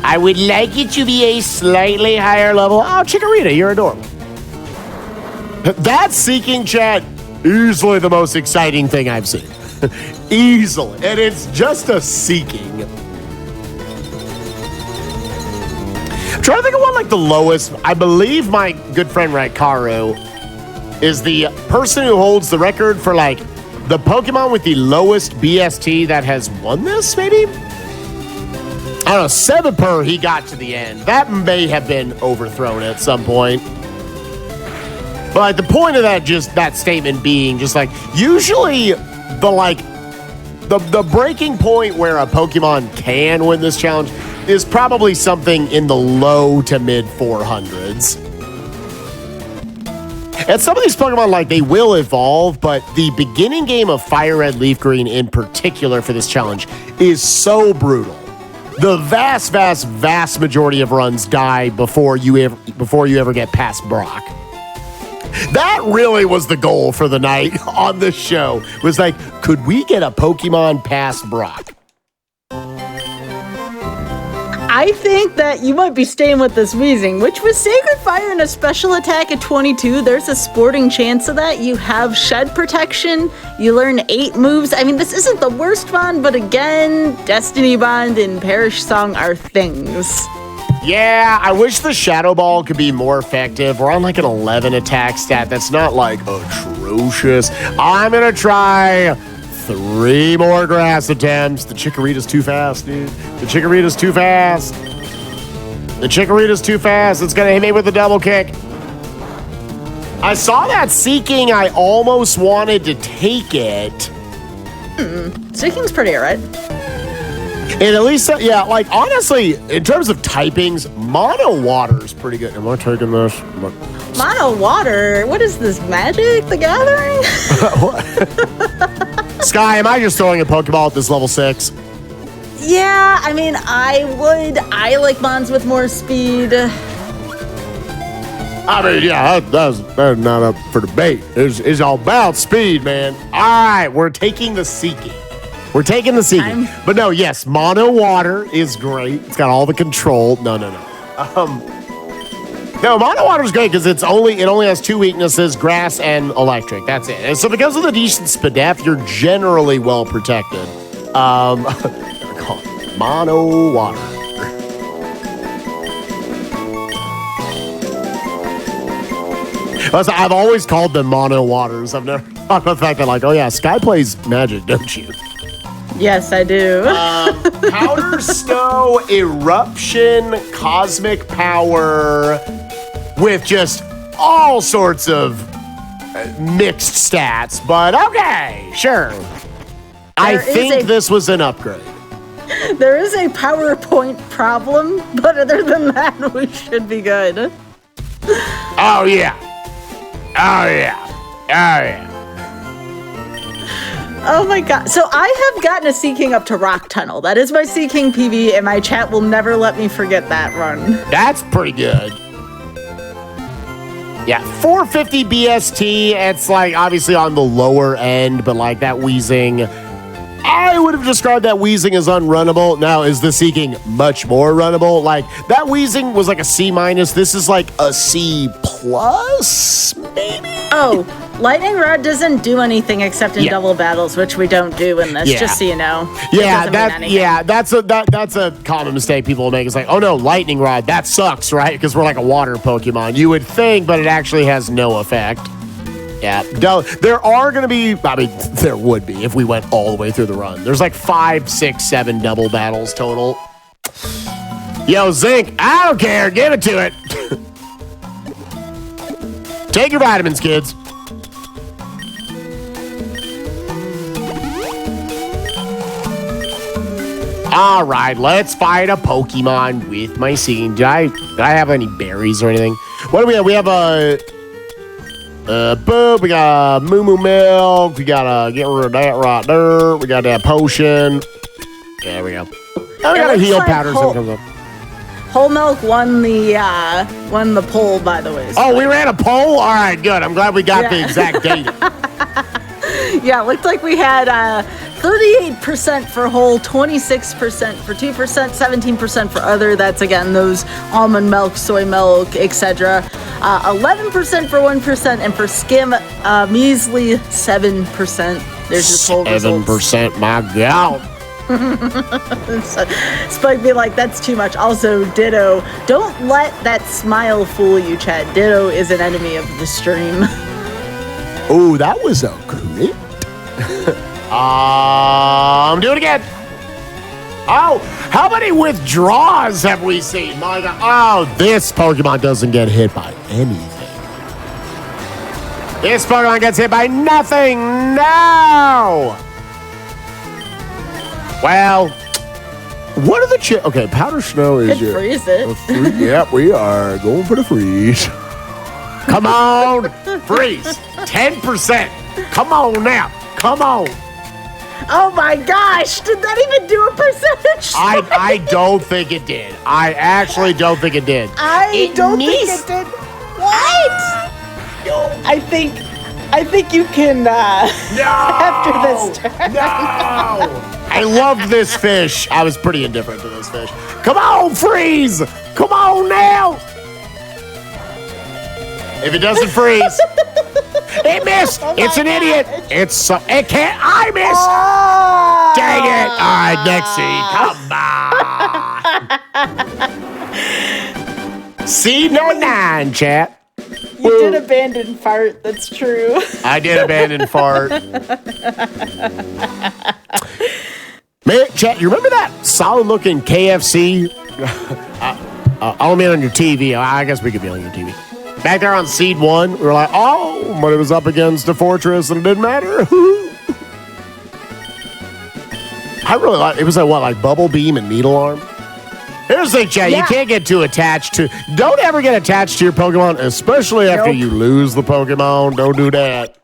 I would like it to be a slightly higher level. Oh, Chikorita, you're adorable. That Seeking, chat, easily the most exciting thing I've seen. Easily. And it's just a Seeking. trying to think of what like the lowest. I believe my good friend Raikaru is the person who holds the record for like the Pokemon with the lowest BST that has won this, maybe? I don't know, Seviper, he got to the end. That may have been overthrown at some point. But like the point of that statement being just like, usually the breaking point where a Pokemon can win this challenge is probably something in the low to mid 400s. And some of these Pokemon, like, they will evolve, but the beginning game of FireRed Leaf Green in particular for this challenge is so brutal. The vast majority of runs die before you ever get past Brock. That really was the goal for the night on this show. Was like, could we get a Pokemon past Brock? I think that you might be staying with this Weezing, which was Sacred Fire and a special attack at 22. There's a sporting chance of that. You have Shed Protection. You learn 8 moves. I mean, this isn't the worst one, but again, Destiny Bond and Perish Song are things. Yeah, I wish the Shadow Ball could be more effective. We're on like an 11 attack stat. That's not like atrocious. I'm going to try 3 more grass attempts. The Chikorita's too fast, dude. The Chikorita's too fast. The Chikorita's too fast. It's going to hit me with a double kick. I saw that Seeking. I almost wanted to take it. Seeking's pretty alright. And at least, yeah, like, honestly, in terms of typings, Mono Water's pretty good. Am I taking this? Mono Water? What is this, Magic the Gathering? Sky, am I just throwing a Pokeball at this level 6? Yeah, I mean, I would. I like Mons with more speed. I mean, yeah, that's not up for debate. It's all about speed, man. All right, we're taking the Seeking. We're taking the Seeking. But no, yes, Mono Water is great. It's got all the control. No. No, Mono Water is great because it only has 2 weaknesses, grass and electric. That's it. And so because of the decent SPDF, you're generally well protected. Mono Water. I've always called them Mono Waters. I've never thought about the fact that, like, oh yeah, Sky plays Magic, don't you? Yes, I do. Powder Snow, Eruption, Cosmic Power, with just all sorts of mixed stats. But okay, sure. I think this was an upgrade. There is a PowerPoint problem, but other than that, we should be good. Oh yeah. Oh yeah. Oh yeah. Oh my god. So I have gotten a Seeking up to Rock Tunnel. That is my Seeking PB, and my chat will never let me forget that run. That's pretty good. Yeah, 450 BST. It's like obviously on the lower end, but like that Weezing, I would have described that Weezing as unrunnable. Now, is the Seeking much more runnable? Like that Weezing was like a C-. This is like a C+, maybe? Oh, Lightning Rod doesn't do anything except in double battles, which we don't do in this, just so you know. Yeah, that's a common mistake people make. It's like, oh no, Lightning Rod, that sucks, right? Because we're like a water Pokemon. You would think, but it actually has no effect. Yeah, there are going to be, I mean, there would be if we went all the way through the run. There's like 5, 6, 7 double battles total. Yo, Zinc, I don't care. Give it to it. Take your vitamins, kids. All right, let's fight a Pokemon with my Seeking. Do I have any berries or anything? What do we have? We have a... boom, we got a Moo Moo Milk. We gotta get rid of that right there. We got that potion. There we go. Oh, we got a heal powder. Comes up. Whole Milk won the poll, by the way. So oh, we ran a poll? All right, good. I'm glad we got the exact data. Yeah, it looked like we had 38% for whole, 26% for 2%, 17% for other. That's, again, those almond milk, soy milk, etc. 11% for 1%, and for skim, measly 7%. There's just whole results. 7%, my God. Spike be like, that's too much. Also, Ditto, don't let that smile fool you, chat. Ditto is an enemy of the stream. Oh, that was a crit. Do it again. Oh, how many withdraws have we seen? My God. Oh, this Pokemon doesn't get hit by anything. This Pokemon gets hit by nothing. No. Well, what are the okay, Powder Snow is Could freeze it. Yep, we are going for the freeze. Come on, freeze. 10%. Come on now. Come on. Oh my gosh, did that even do a percentage? I don't think it did. I actually don't think it did. I don't think it did. What? I think you can, No! after this turn. No! I loved this fish. I was pretty indifferent to this fish. Come on, freeze! Come on now! If it doesn't freeze, it missed. Oh it's an God. idiot. It can't. I missed. Oh. Dang it! All right, next seed. Come on. Seed number 9, chat. You did abandon fart, that's true. I did abandon fart. Man, chat, you remember that solid-looking KFC? I'll be on your TV. I guess we could be on your TV. Back there on Seed 1, we were like, oh, but it was up against a fortress and it didn't matter. I really like it. Was like Bubble Beam and Needle Arm? Here's the thing, chat. Yeah. You can't get too attached to... Don't ever get attached to your Pokemon, especially after you lose the Pokemon. Don't do that.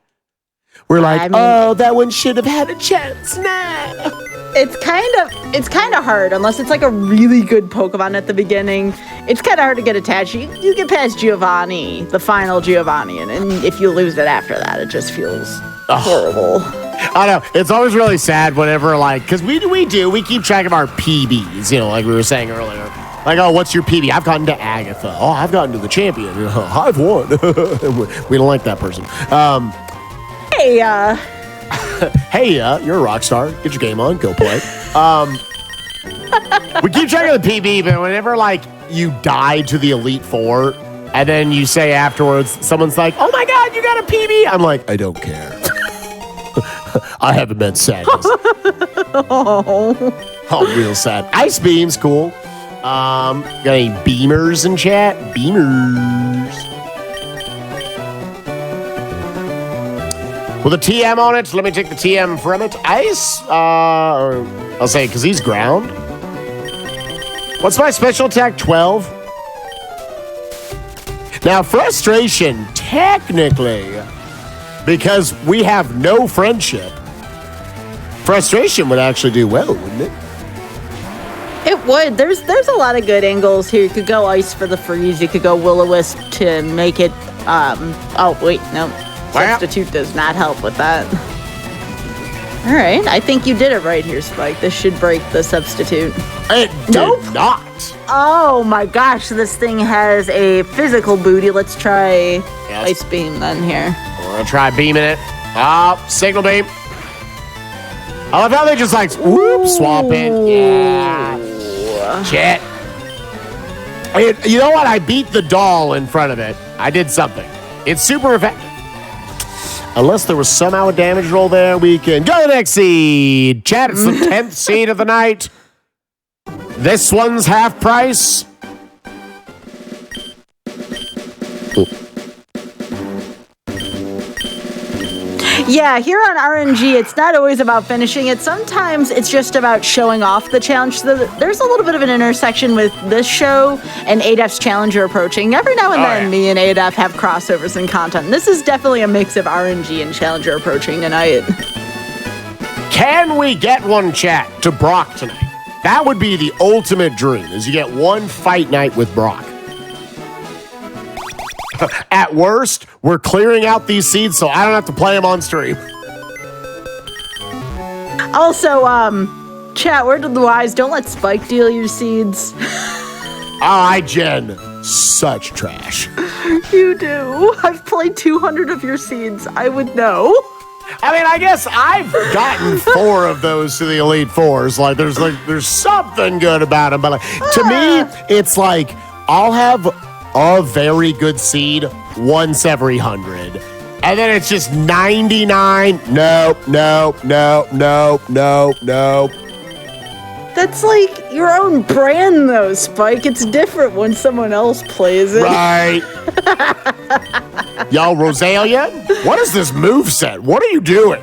We're like, oh, that one should have had a chance. Nah. It's kind of hard, unless it's like a really good Pokemon at the beginning. It's kind of hard to get attached. You get past Giovanni, the final Giovanni, and if you lose it after that, it just feels horrible. I know. It's always really sad whenever, like, because we keep track of our PBs, you know, like we were saying earlier. Like, oh, what's your PB? I've gotten to Agatha. Oh, I've gotten to the champion. I've won. We don't like that person. Hey, you're a rock star. Get your game on. Go play. We keep track of the PB, but whenever, like, you die to the Elite Four, and then you say afterwards, someone's like, oh my God, you got a PB. I'm like, I don't care. I haven't been sadness. Oh, real sad. Ice Beam's cool. Got any beamers in chat? Beamers. With a TM on it, let me take the TM from it. Ice? I'll say, because he's ground. What's my special attack? 12? Now, frustration, technically, because we have no friendship, frustration would actually do well, wouldn't it? It would. There's a lot of good angles here. You could go ice for the freeze. You could go Will-O-Wisp to make it. Oh wait, no. Substitute does not help with that. All right, I think you did it right here, Spike. This should break the substitute. It did not. Oh my gosh, this thing has a physical booty. Let's try Ice Beam then here. We're gonna try beaming it. Signal Beam. I love how they just like swap it. Yeah. Shit. You know what? I beat the doll in front of it. I did something. It's super effective. Unless there was somehow a damage roll there, we can go to the next seed. Chat, it's the 10th seed of the night. This one's half price. Yeah, here on RNG, it's not always about finishing it. Sometimes it's just about showing off the challenge. So there's a little bit of an intersection with this show and ADEF's Challenger approaching. Every now and then, me and ADEF have crossovers in content. This is definitely a mix of RNG and Challenger approaching tonight. Can we get one, chat, to Brock tonight? That would be the ultimate dream, is you get one fight night with Brock. At worst, we're clearing out these seeds so I don't have to play them on stream. Also, chat, word to the wise, don't let Spike deal your seeds. Jen. Such trash. You do. I've played 200 of your seeds. I would know. I mean, I guess I've gotten 4 of those to the Elite Fours. Like, there's something good about them. But to me, it's like I'll have a very good seed once every 100. And then it's just 99. Nope. That's like your own brand, though, Spike. It's different when someone else plays it. Right. Yo, Rosalia, what is this moveset? What are you doing?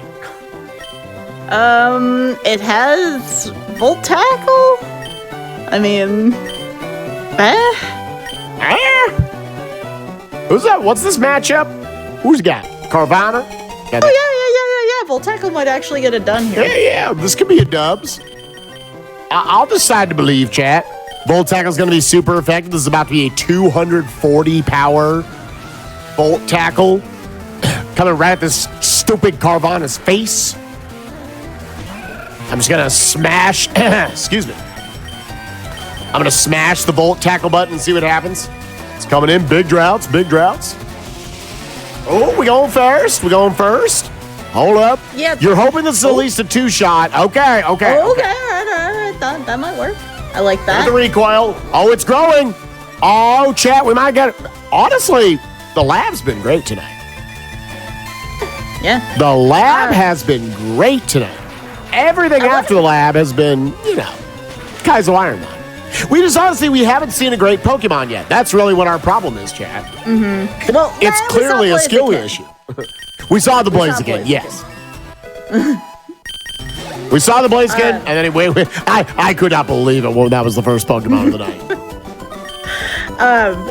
It has Volt Tackle. I mean, Who's that? What's this matchup? Who's got Carvana? Oh, yeah. Volt Tackle might actually get it done here. Yeah. This could be a dubs. I'll decide to believe, chat. Volt Tackle's going to be super effective. This is about to be a 240 power Volt Tackle. Coming right at this stupid Carvana's face. I'm just going to smash... excuse me. I'm going to smash the Volt Tackle button and see what happens. It's coming in. Big droughts. Oh, we going first. Hold up. Yeah. You're hoping this is at least a 2-shot. Okay. All right. That might work. I like that. The recoil. Oh, it's growing. Oh, chat, we might get it. Honestly, the lab's been great tonight. Yeah. The lab has been great tonight. Everything after the lab has been, Kaizo IronMON. We haven't seen a great Pokemon yet. That's really what our problem is, chat. Mm-hmm. Well, it's clearly a skill issue. We saw the Blaziken, yes. We saw the Blaziken, and then I could not believe it when that was the first Pokemon of the night.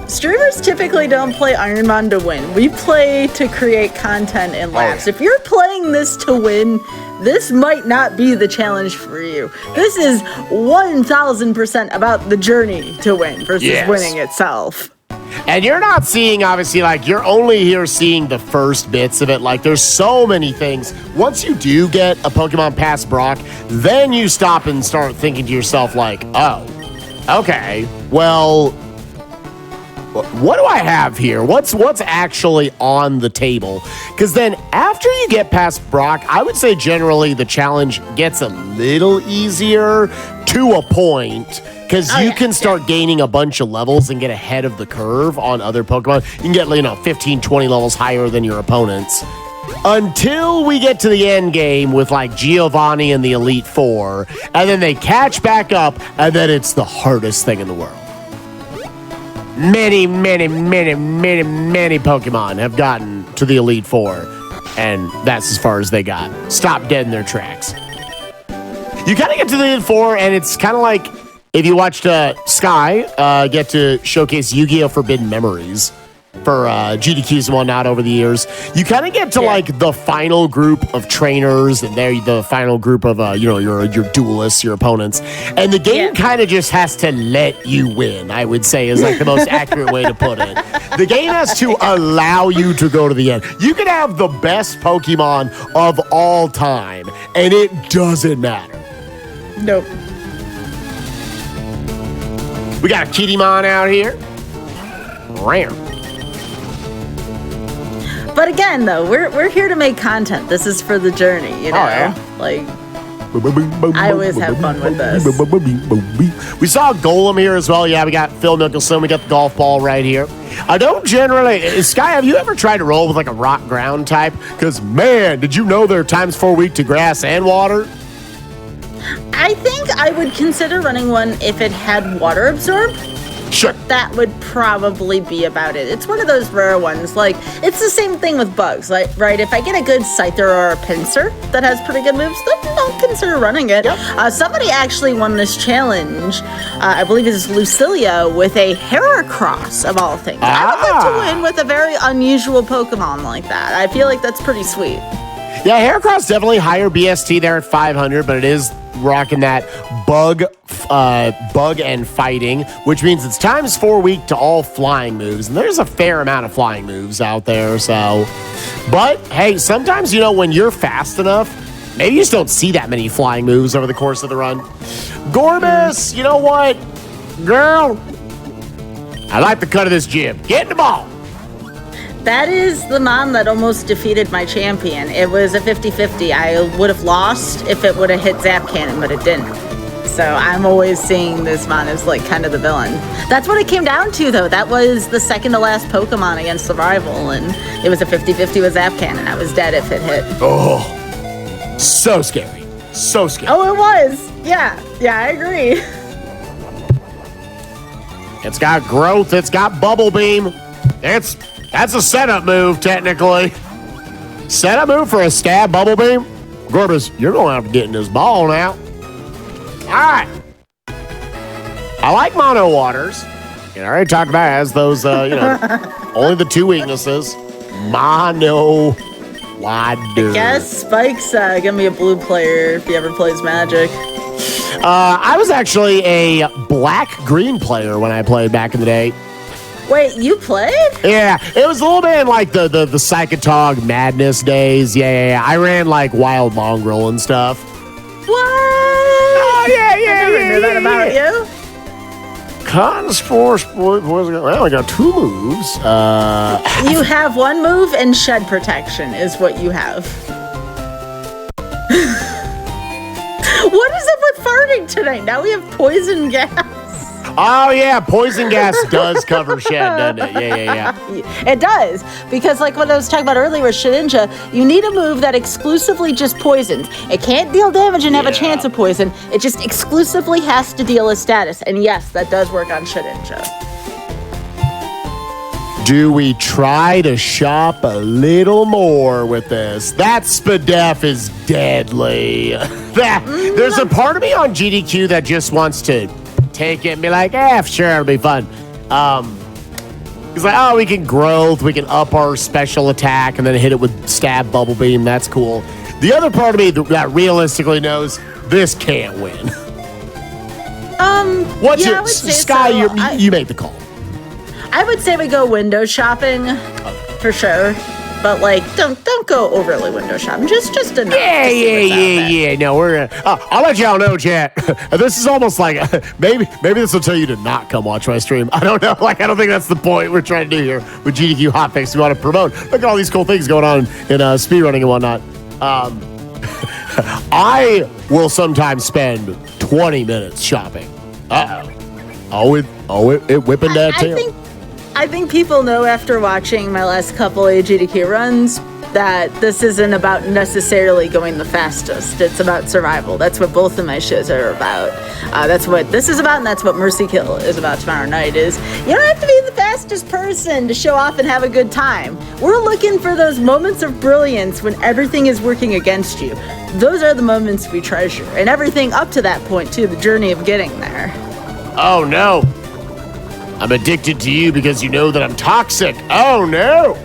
Streamers typically don't play IronMON to win. We play to create content in labs. Yeah. If you're playing this to win, this might not be the challenge for you. This is 1,000% about the journey to win versus winning itself. And you're not seeing, obviously, you're only here seeing the first bits of it. There's so many things. Once you do get a Pokemon past Brock, then you stop and start thinking to yourself, oh, okay, well, what do I have here? What's actually on the table? Because then after you get past Brock, I would say generally the challenge gets a little easier to a point. Because you can start gaining a bunch of levels and get ahead of the curve on other Pokemon. You can get, 15, 20 levels higher than your opponents. Until we get to the end game with, Giovanni and the Elite Four. And then they catch back up, and then it's the hardest thing in the world. Many Pokemon have gotten to the Elite Four. And that's as far as they got. Stop dead in their tracks. You kind of get to the Elite Four, and it's kind of like... If you watched Sky get to showcase Yu-Gi-Oh! Forbidden Memories for GDQs and whatnot over the years, you kind of get to the final group of trainers, and they're the final group of your duelists, your opponents, and the game kind of just has to let you win. I would say is the most accurate way to put it. The game has to allow you to go to the end. You can have the best Pokemon of all time, and it doesn't matter. Nope. We got a Kittymon out here. Ram. But again, though, we're here to make content. This is for the journey, Oh, yeah. I always have fun with this. We saw a Golem here as well. Yeah, we got Phil Mickelson. We got the golf ball right here. I don't generally... Sky, have you ever tried to roll with a rock ground type? Because, man, did you know they're times 4 weak to grass and water? I think I would consider running one if it had water absorb. Sure. That would probably be about it. It's one of those rare ones. It's the same thing with bugs. Right? If I get a good Scyther or a Pinsir that has pretty good moves, then I'll consider running it. Yep. Somebody actually won this challenge. I believe it's Lucilia with a Heracross of all things. I would like to win with a very unusual Pokemon like that. I feel like that's pretty sweet. Yeah, Heracross definitely higher BST there at 500, but it is rocking that bug and fighting, which means it's times 4 weak to all flying moves, and there's a fair amount of flying moves out there. So, but hey, sometimes when you're fast enough, maybe you just don't see that many flying moves over the course of the run. Gorbis, you know what, girl? I like the cut of this jib. Get in the ball. That is the mon that almost defeated my champion. It was a 50-50. I would have lost if it would have hit Zap Cannon, but it didn't. So I'm always seeing this mon as like kind of the villain. That's what it came down to, though. That was the second to last Pokemon against Survival, and it was a 50-50 with Zap Cannon. I was dead if it hit. Oh, so scary. So scary. Oh, it was. Yeah, I agree. It's got growth. It's got Bubble Beam. That's a setup move, technically. Setup move for a stab Bubble Beam? Gorbis, you're going to have to get in this ball now. All right. I like Mono Waters. I already talked about it as those, only the two weaknesses. Mono Water. I guess Spike's going to be a blue player if he ever plays Magic. I was actually a black-green player when I played back in the day. Wait, you played? Yeah, it was a little bit in like the Psychotog Madness days. Yeah. I ran like Wild Mongrel and stuff. What? Oh, yeah. I never knew that about you. Cotton Spore, well, I got two moves. You have one move, and Shed Protection is what you have. What is up with farting tonight? Now we have poison gas. Oh, yeah, poison gas does cover Shed, doesn't it? Yeah. It does, because like what I was talking about earlier with Shedinja, you need a move that exclusively just poisons. It can't deal damage and have a chance of poison. It just exclusively has to deal a status. And yes, that does work on Shedinja. Do we try to shop a little more with this? That Spadef is deadly. There's a part of me on GDQ that just wants to take it and be like, sure, it'll be fun. He's like, we can growth, we can up our special attack and then hit it with stab Bubble Beam. That's cool. The other part of me that realistically knows this can't win. What's your Sky? So. You make the call. I would say we go window shopping for sure. But like, don't go overly window shopping. Just enough. Yeah. No, we're. I'll let y'all know, chat. This is almost like maybe this will tell you to not come watch my stream. I don't know. Like, I don't think that's the point we're trying to do here with GDQ Hotfix. We want to promote. Look at all these cool things going on in speedrunning and whatnot. I will sometimes spend 20 minutes shopping. It whipping that tail. I think people know after watching my last couple of GDQ runs that this isn't about necessarily going the fastest. It's about survival. That's what both of my shows are about. That's what this is about, and that's what Mercy Kill is about tomorrow night. Is you don't have to be the fastest person to show off and have a good time. We're looking for those moments of brilliance when everything is working against you. Those are the moments we treasure, and everything up to that point too, the journey of getting there. Oh no. I'm addicted to you because you know that I'm toxic. Oh, no.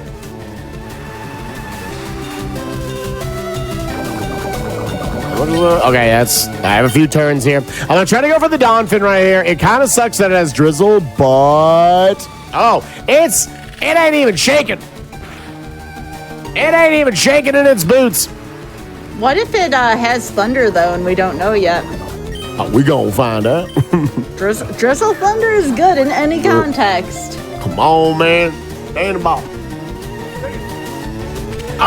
Okay, I have a few turns here. I'm going to try to go for the Donphin right here. It kind of sucks that it has Drizzle, but... it ain't even shaking. It ain't even shaking in its boots. What if it has Thunder, though, and we don't know yet? We gonna find out. Drizzle Thunder is good in any context. Come on, man. Stay in the ball.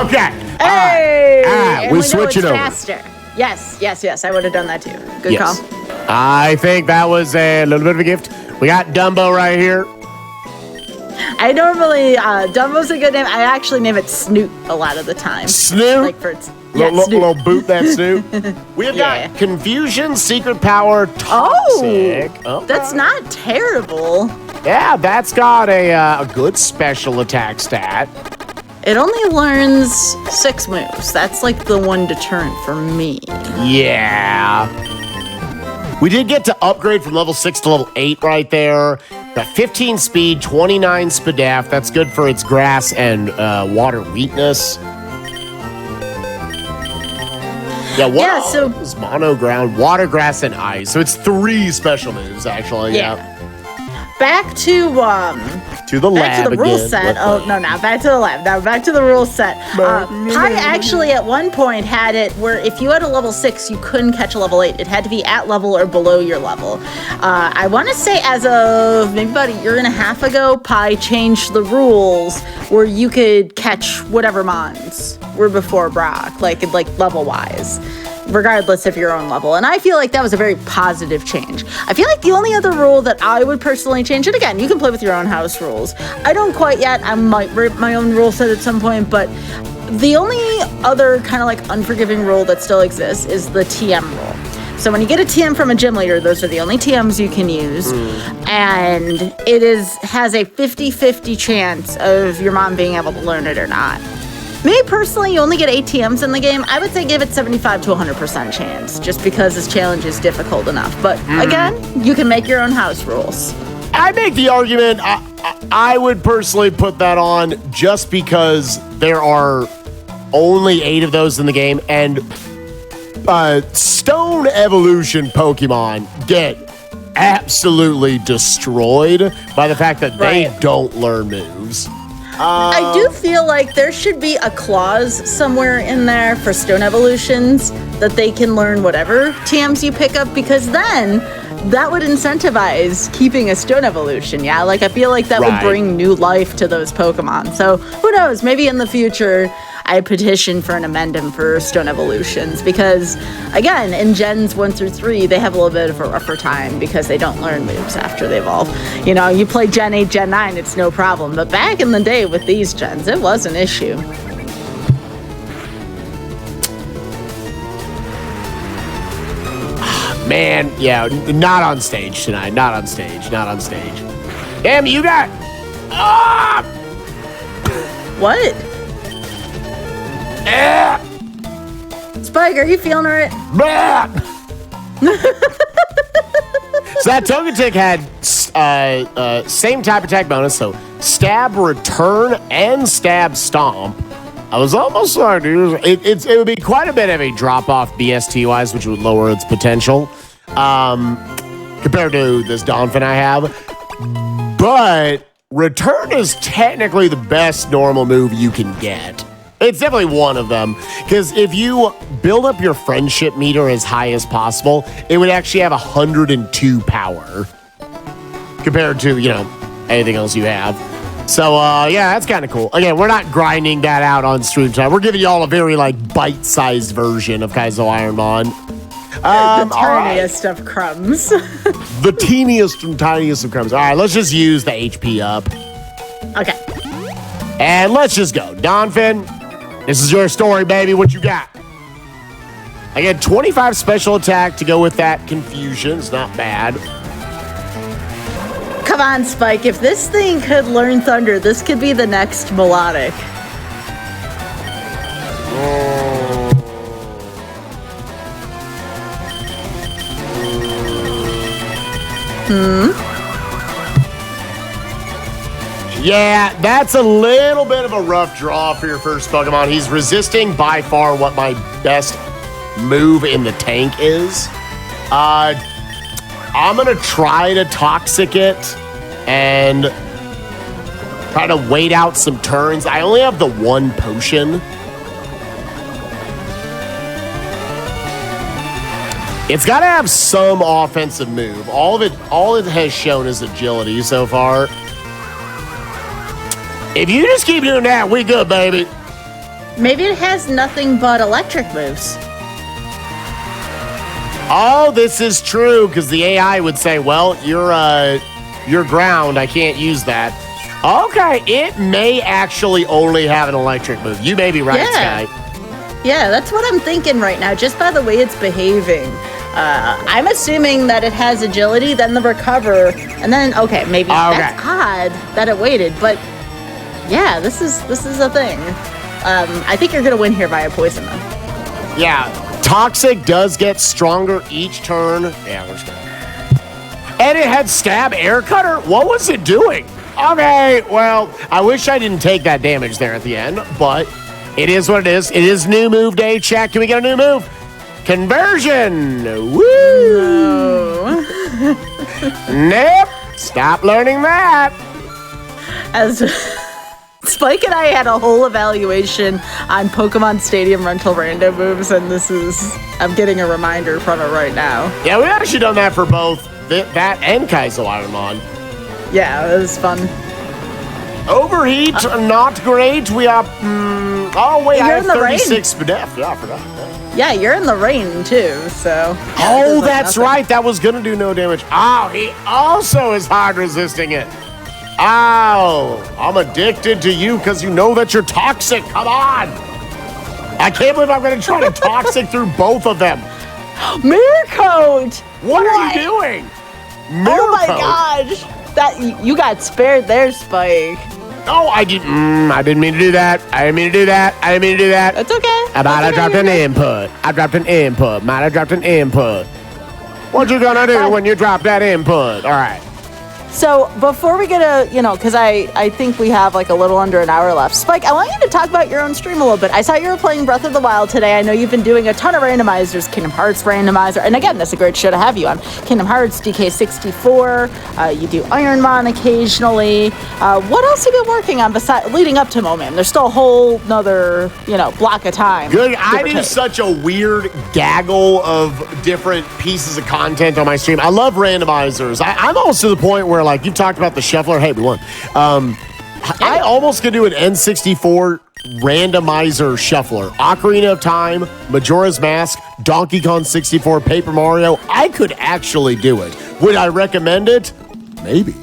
Okay. Hey! All right. We switch it over. Faster. Yes. I would have done that too. Good call. I think that was a little bit of a gift. We got Dumbo right here. I normally, Dumbo's a good name. I actually name it Snoot a lot of the time. Snoot? Like for its... Little boot that Snoot. We've got Confusion, Secret Power, Toxic. That's not terrible. Yeah, that's got a good special attack stat. It only learns 6 moves. That's like the one deterrent for me. Yeah. We did get to upgrade from level 6 to level 8 right there. Got 15 speed, 29 Spadaf. That's good for its grass and water weakness. So it's mono ground, water, grass, and ice. So it's 3 special moves, actually. Yeah. back to the lab back to the rule again. set. Oh no, now back to the lab. Now back to the rule set. Pi actually at one point had it where if you had a level 6, you couldn't catch a level 8. It had to be at level or below your level. I want to say as of maybe about a year and a half ago, Pi changed the rules where you could catch whatever mons were before Brock, like level wise, regardless of your own level. And I feel like that was a very positive change. I feel like the only other rule that I would personally change, and again, you can play with your own house rules. I don't quite yet. I might write my own rule set at some point, but the only other kind of like unforgiving rule that still exists is the TM rule. So when you get a TM from a gym leader, those are the only TMs you can use. And it has a 50-50 chance of your mom being able to learn it or not. Me personally, you only get 8 TMs in the game. I would say give it 75 to 100% chance, just because this challenge is difficult enough. But again, you can make your own house rules. I make the argument, I would personally put that on just because there are only 8 of those in the game, and Stone Evolution Pokemon get absolutely destroyed by the fact that they don't learn moves. I do feel like there should be a clause somewhere in there for Stone Evolutions that they can learn whatever TMs you pick up, because then that would incentivize keeping a Stone Evolution, yeah? Like, I feel like that would bring new life to those Pokemon. So, who knows? Maybe in the future, I petition for an amendment for Stone Evolutions, because, again, in Gens 1 through 3, they have a little bit of a rougher time because they don't learn moves after they evolve. You know, you play Gen 8, Gen 9, it's no problem. But back in the day with these gens, it was an issue. Man, yeah, not on stage tonight. Not on stage. Damn, you got... What? Spike, are you feeling it? So that Togetic had same type attack bonus, so stab, return, and stab, stomp. I was almost like, it would be quite a bit of a drop-off BST-wise, which would lower its potential compared to this Donphin I have. But return is technically the best normal move you can get. It's definitely one of them, because if you build up your friendship meter as high as possible, it would actually have 102 power compared to, you know, anything else you have. So, yeah, that's kind of cool. Again, we're not grinding that out on stream time. We're giving you all a very, like, bite-sized version of Kaizo IronMON. The tiniest of crumbs. The teeniest and tiniest of crumbs. All right, let's just use the HP up. Okay. And let's just go. Donphin, this is your story, baby. What you got? I get 25 special attack to go with that confusion. It's not bad. Come on, Spike. If this thing could learn Thunder, this could be the next Melodic. Yeah, that's a little bit of a rough draw for your first Pokemon. He's resisting by far what my best move in the tank is. I'm going to try to Toxic it and try to wait out some turns. I only have the one potion. It's got to have some offensive move. All it has shown is agility so far. If you just keep doing that, we good, baby. Maybe it has nothing but electric moves. Oh, this is true, because the AI would say, well, you're ground. I can't use that. Okay, it may actually only have an electric move. You may be right, Sky. Yeah, that's what I'm thinking right now, just by the way it's behaving. I'm assuming that it has agility, then the recover, and then, okay, maybe that's odd that it waited, but yeah, this is a thing. I think you're going to win here via poison, though. Yeah, Toxic does get stronger each turn. Yeah, we're good. And it had Stab Air Cutter. What was it doing? Okay, well, I wish I didn't take that damage there at the end, but it is what it is. It is new move day, chat. Can we get a new move? Conversion. Woo! No. Nope. Stop learning that. As Spike and I had a whole evaluation on Pokemon Stadium rental random moves, and I'm getting a reminder from it right now. Yeah, we've actually done that for both that and Kaizo IronMON. Yeah, it was fun. Overheat, not great. We are. Oh wait, I have 36 rain. def. Yeah, I forgot. Yeah, you're in the rain too, so. Oh, that's right. That was gonna do no damage. Oh, he also is hard resisting it. Oh, I'm addicted to you because you know that you're toxic. Come on. I can't believe I'm gonna try to toxic through both of them. Mirror Coat. What are you doing? Mirror Oh my Coat? gosh. That you got spared there, Spike. No, I didn't. I didn't mean to do that. I didn't mean to do that. That's okay. I might have dropped an input. Might have dropped an input. What you gonna do when you drop that input? All right. So before we get because I think we have like a little under an hour left. Spike, I want you to talk about your own stream a little bit. I saw you were playing Breath of the Wild today. I know you've been doing a ton of randomizers, Kingdom Hearts randomizer. And again, that's a great show to have you on. Kingdom Hearts, DK64, you do IronMON occasionally. What else have you been working on leading up to Moment? There's still a whole nother, block of time. Good. I do such a weird gaggle of different pieces of content on my stream. I love randomizers. I'm almost to the point where, like, you've talked about the shuffler. Hey, we won. I almost could do an N64 randomizer shuffler. Ocarina of Time, Majora's Mask, Donkey Kong 64, Paper Mario. I could actually do it. Would I recommend it? Maybe.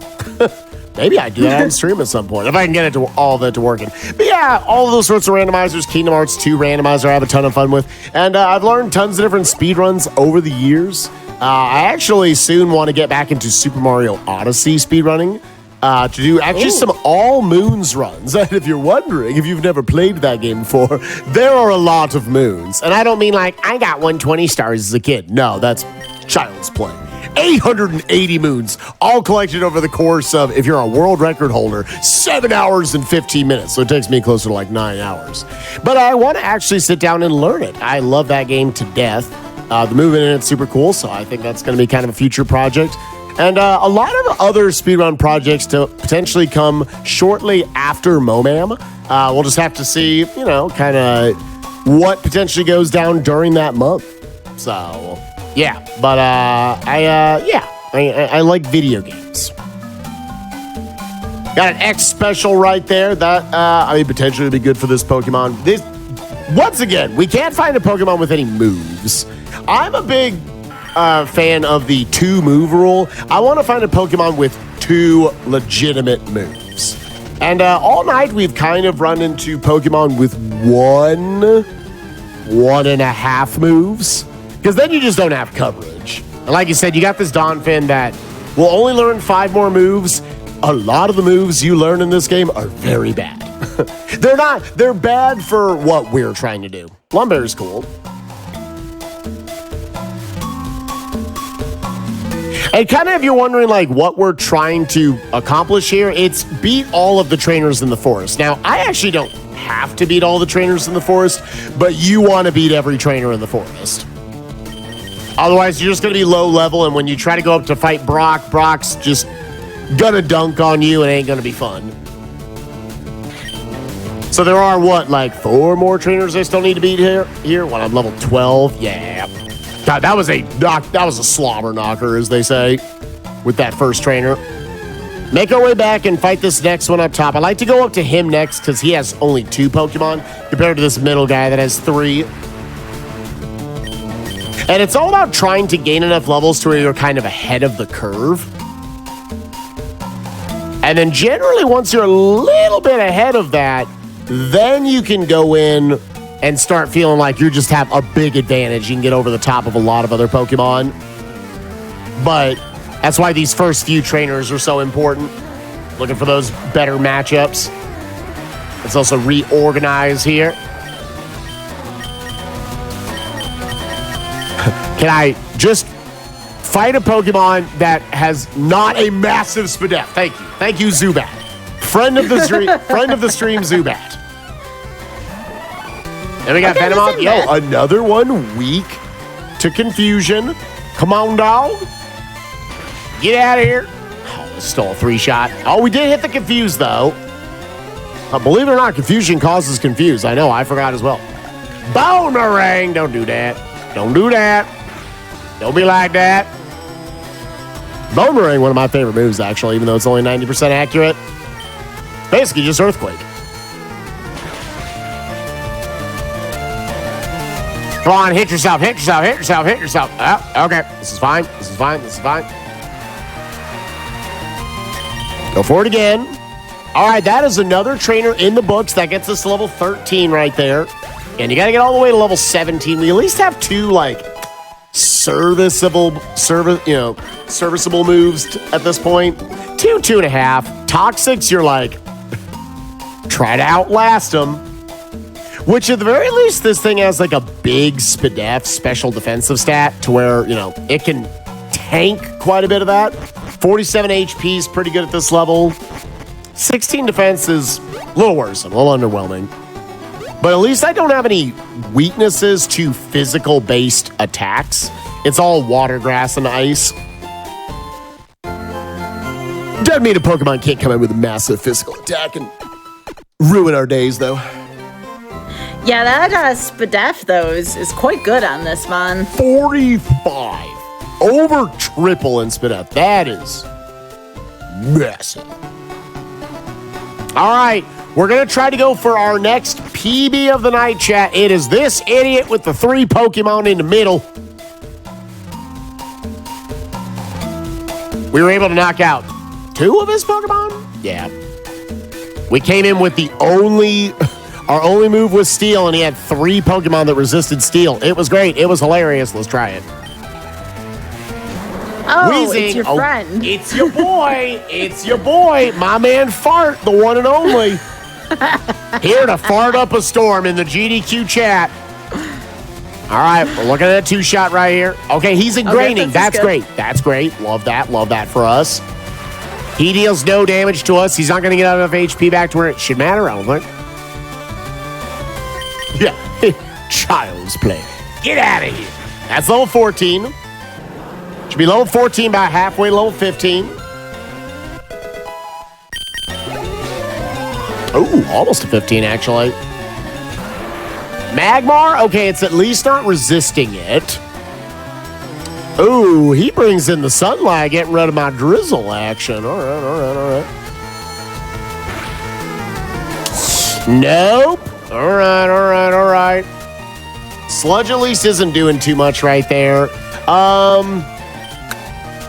Maybe I'd do that on stream at some point if I can get it to all of it to working. But yeah, all of those sorts of randomizers. Kingdom Hearts 2 randomizer I have a ton of fun with. And I've learned tons of different speedruns over the years. I actually soon want to get back into Super Mario Odyssey speedrunning to do actually some all moons runs. And if you're wondering, if you've never played that game before, there are a lot of moons. And I don't mean like I got 120 stars as a kid. No, that's child's play. 880 moons, all collected over the course of, if you're a world record holder, 7 hours and 15 minutes. So it takes me closer to like 9 hours. But I want to actually sit down and learn it. I love that game to death. The movement in it's super cool, so I think that's going to be kind of a future project. And a lot of other speedrun projects to potentially come shortly after MoMAM. We'll just have to see, kind of what potentially goes down during that month. So, yeah. But I like video games. Got an X special right there. That potentially would be good for this Pokemon. Once again, we can't find a Pokemon with any moves. I'm a big fan of the 2-move rule. I want to find a Pokemon with 2 legitimate moves. And all night we've kind of run into Pokemon with 1.5 moves. Because then you just don't have coverage. And like you said, you got this Donphin that will only learn 5 more moves. A lot of the moves you learn in this game are very bad. They're bad for what we're trying to do. Lumbear's cool. And kind of if you're wondering like what we're trying to accomplish here, it's beat all of the trainers in the forest. Now, I actually don't have to beat all the trainers in the forest, but you want to beat every trainer in the forest. Otherwise, you're just going to be low level, and when you try to go up to fight Brock's just gonna dunk on you and ain't gonna be fun. So there are, 4 more trainers I still need to beat here when I'm level 12? Yeah. God, that was a slobber knocker, as they say, with that first trainer. Make our way back and fight this next one up top. I like to go up to him next because he has only 2 Pokemon compared to this middle guy that has 3. And it's all about trying to gain enough levels to where you're kind of ahead of the curve. And then generally, once you're a little bit ahead of that, then you can go in and start feeling like you just have a big advantage. You can get over the top of a lot of other Pokemon. But that's why these first few trainers are so important. Looking for those better matchups. Let's also reorganize here. Can I just fight a Pokemon that has not a massive Spadef? Thank you. Thank you, Zubat. Friend of the stream, Zubat. Then we got Venomoth. Yo, another one weak to confusion. Come on, dog. Get out of here. Oh, Stole a 3-shot. Oh, we did hit the confuse, though. Believe it or not, confusion causes confuse. I know, I forgot as well. Boomerang! Don't do that. Don't do that. Don't be like that. Boomerang, one of my favorite moves, actually, even though it's only 90% accurate. Basically, just Earthquake. Come on, hit yourself, hit yourself, hit yourself, hit yourself. Oh, okay, this is fine, this is fine, this is fine. Go for it again. All right, that is another trainer in the books. That gets us to level 13 right there. And you got to get all the way to level 17. We at least have 2, like, serviceable moves at this point. 2.5. Toxics, you're like, try to outlast them. Which, at the very least, this thing has, like, a big SPDEF, special defensive stat, to where, it can tank quite a bit of that. 47 HP is pretty good at this level. 16 defense is a little worse, a little underwhelming. But at least I don't have any weaknesses to physical-based attacks. It's all water, grass, and ice. Doesn't mean a Pokemon can't come in with a massive physical attack and ruin our days, though. Yeah, that SPDEF, though, is quite good on this, man. 45. Over triple in SPDEF. That is massive. All right, we're going to try to go for our next PB of the night, chat. It is this idiot with the 3 Pokemon in the middle. We were able to knock out 2 of his Pokemon? Yeah. We came in with our only move was Steel, and he had 3 Pokemon that resisted Steel. It was great. It was hilarious. Let's try it. Oh, Wheezing. It's your friend. It's your boy. It's your boy. My man Fart, the one and only. Here to fart up a storm in the GDQ chat. All right, we're looking at a 2-shot right here. Okay, he's ingraining. Okay, that's great. That's great. Love that. Love that for us. He deals no damage to us. He's not going to get enough HP back to where it should matter, I don't think. Yeah, child's play. Get out of here. That's level 14. Should be level 14, about halfway to level 15. Oh, almost to 15, actually. Magmar? Okay, it's at least not resisting it. Ooh, he brings in the sunlight, getting rid of my drizzle action. All right, all right, all right. Nope. All right, all right, all right. Sludge at least isn't doing too much right there.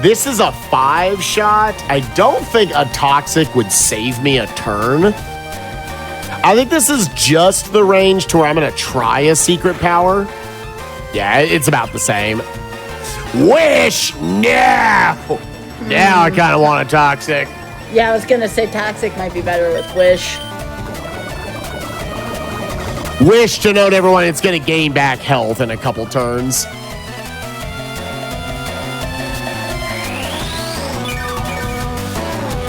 This is a 5-shot. I don't think a Toxic would save me a turn. I think this is just the range to where I'm going to try a Secret Power. Yeah, it's about the same. Wish! No! Now I kind of want a Toxic. Yeah, I was going to say Toxic might be better with Wish. Wish, to note everyone, it's going to gain back health in a couple turns.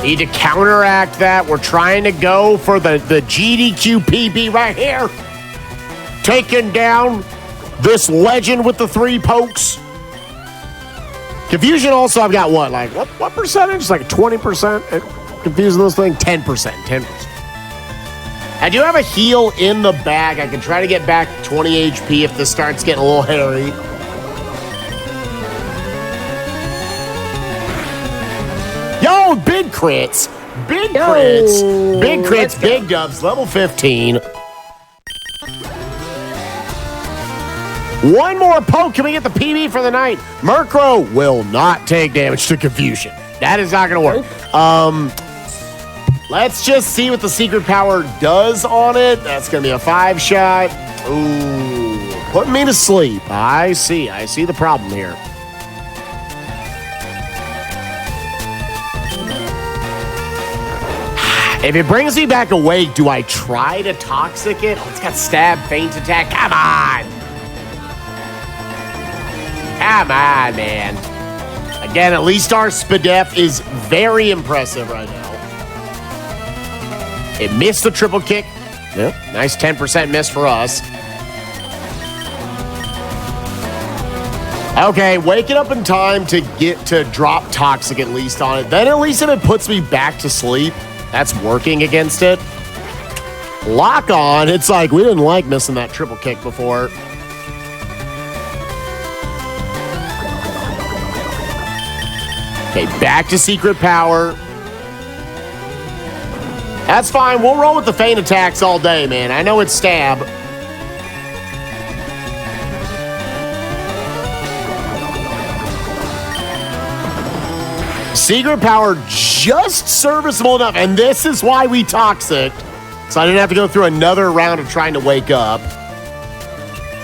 Need to counteract that. We're trying to go for the GDQ PB right here. Taking down this legend with the 3 pokes. Confusion also, I've got what? Like, what percentage? Like 20%? Confusing this thing? 10%. 10%. I do have a heal in the bag. I can try to get back 20 HP if this starts getting a little hairy. Yo, big crits. Big crits. Big crits, big dubs. Level 15. One more poke. Can we get the PB for the night? Murkrow will not take damage to Confusion. That is not going to work. Let's just see what the Secret Power does on it. That's going to be a 5-shot. Ooh, putting me to sleep. I see the problem here. If it brings me back awake, do I try to Toxic it? Oh, it's got Stab, Feint Attack. Come on! Come on, man. Again, at least our SPDEF is very impressive right now. It missed the triple kick. Yep, nice 10% miss for us. Okay, waking up in time to get to drop Toxic at least on it. Then at least if it puts me back to sleep, that's working against it. Lock on. It's like we didn't like missing that triple kick before. Okay, back to secret power. That's fine. We'll roll with the feint attacks all day, man. I know it's stab. Secret power just serviceable enough, and this is why we toxic. So I didn't have to go through another round of trying to wake up.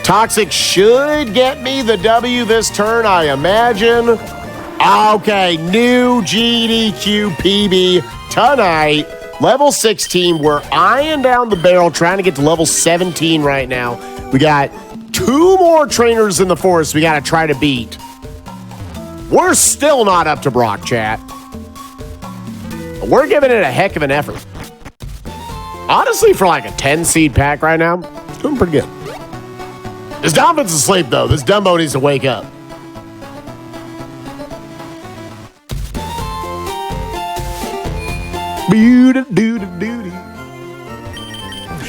Toxic should get me the W this turn, I imagine. Okay, new GDQ PB tonight. Level 16, we're eyeing down the barrel, trying to get to level 17 right now. We got 2 more trainers in the forest we got to try to beat. We're still not up to Brock, chat. We're giving it a heck of an effort. Honestly, for like a 10-seed pack right now, it's doing pretty good. This Dolphin's asleep, though. This Dumbo needs to wake up.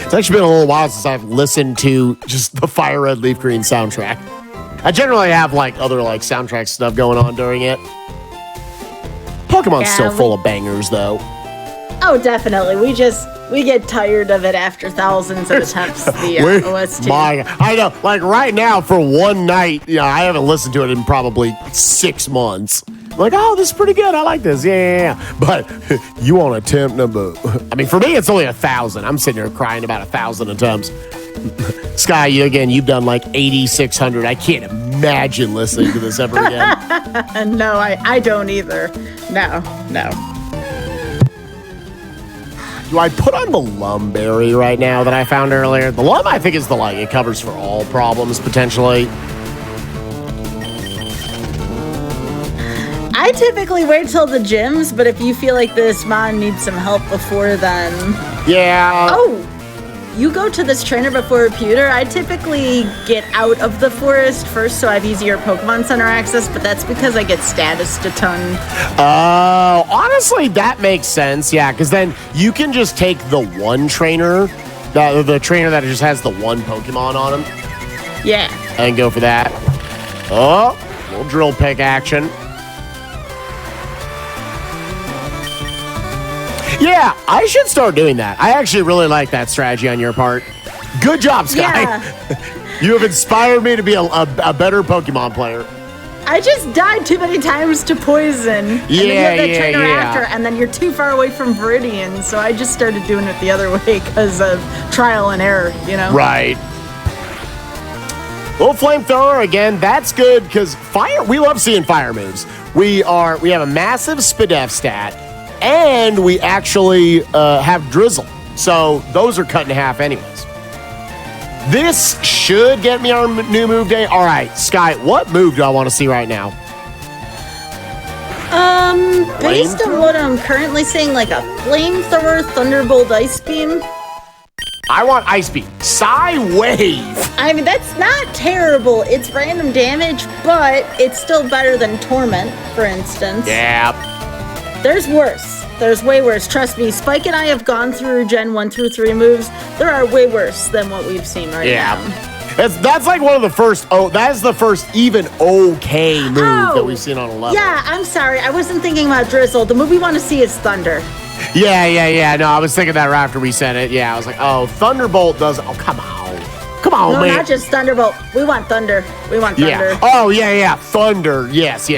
It's actually been a little while since I've listened to just the FireRed Leaf Green soundtrack. I generally have like other like soundtrack stuff going on during it. Pokemon's still full of bangers, though. Oh, definitely. We get tired of it after thousands of attempts. The OST. I know. Like right now, for one night, I haven't listened to it in probably 6 months. Like, oh, this is pretty good. I like this. Yeah. But you want attempt number? I mean, for me, it's only 1,000. I'm sitting here crying about 1,000 attempts. Sky, you've done like 8,600. I can't imagine listening to this ever again. No, I don't either. No. Do I put on the Lumberry right now that I found earlier? The Lum, I think, is it covers for all problems, potentially. I typically wait till the gyms, but if you feel like this mon needs some help before then... Yeah. Oh! You go to this trainer before Pewter. I typically get out of the forest first so I have easier Pokemon Center access, but that's because I get statused a ton. Honestly, that makes sense, yeah, because then you can just take the one trainer, the trainer that just has the one Pokemon on him. Yeah. And go for that. Oh, little drill pick action. Yeah, I should start doing that. I actually really like that strategy on your part. Good job, Sky. Yeah. You have inspired me to be a better Pokemon player. I just died too many times to poison. And then you have that trainer after, and then you're too far away from Viridian, so I just started doing it the other way because of trial and error, Right. Little flamethrower again. That's good because fire. We love seeing fire moves. We have a massive Spadef stat. And we actually have Drizzle. So those are cut in half anyways. This should get me our new move day. All right, Sky, what move do I want to see right now? Based on what I'm currently seeing, like a Flamethrower, Thunderbolt, Ice Beam. I want Ice Beam. Psy Wave. I mean, that's not terrible. It's random damage, but it's still better than Torment, for instance. Yeah. There's worse. There's way worse. Trust me, Spike and I have gone through Gen 1 through 3 moves. There are way worse than what we've seen right now. That's like one of the first, that's the first even okay move that we've seen on a level. Yeah, I'm sorry. I wasn't thinking about Drizzle. The move we want to see is Thunder. Yeah. No, I was thinking that right after we said it. Yeah, I was like, Thunderbolt does, come on. Come on, no, man. No, not just Thunderbolt. We want Thunder. We want Thunder. Yeah. Oh, yeah. Thunder. Yes.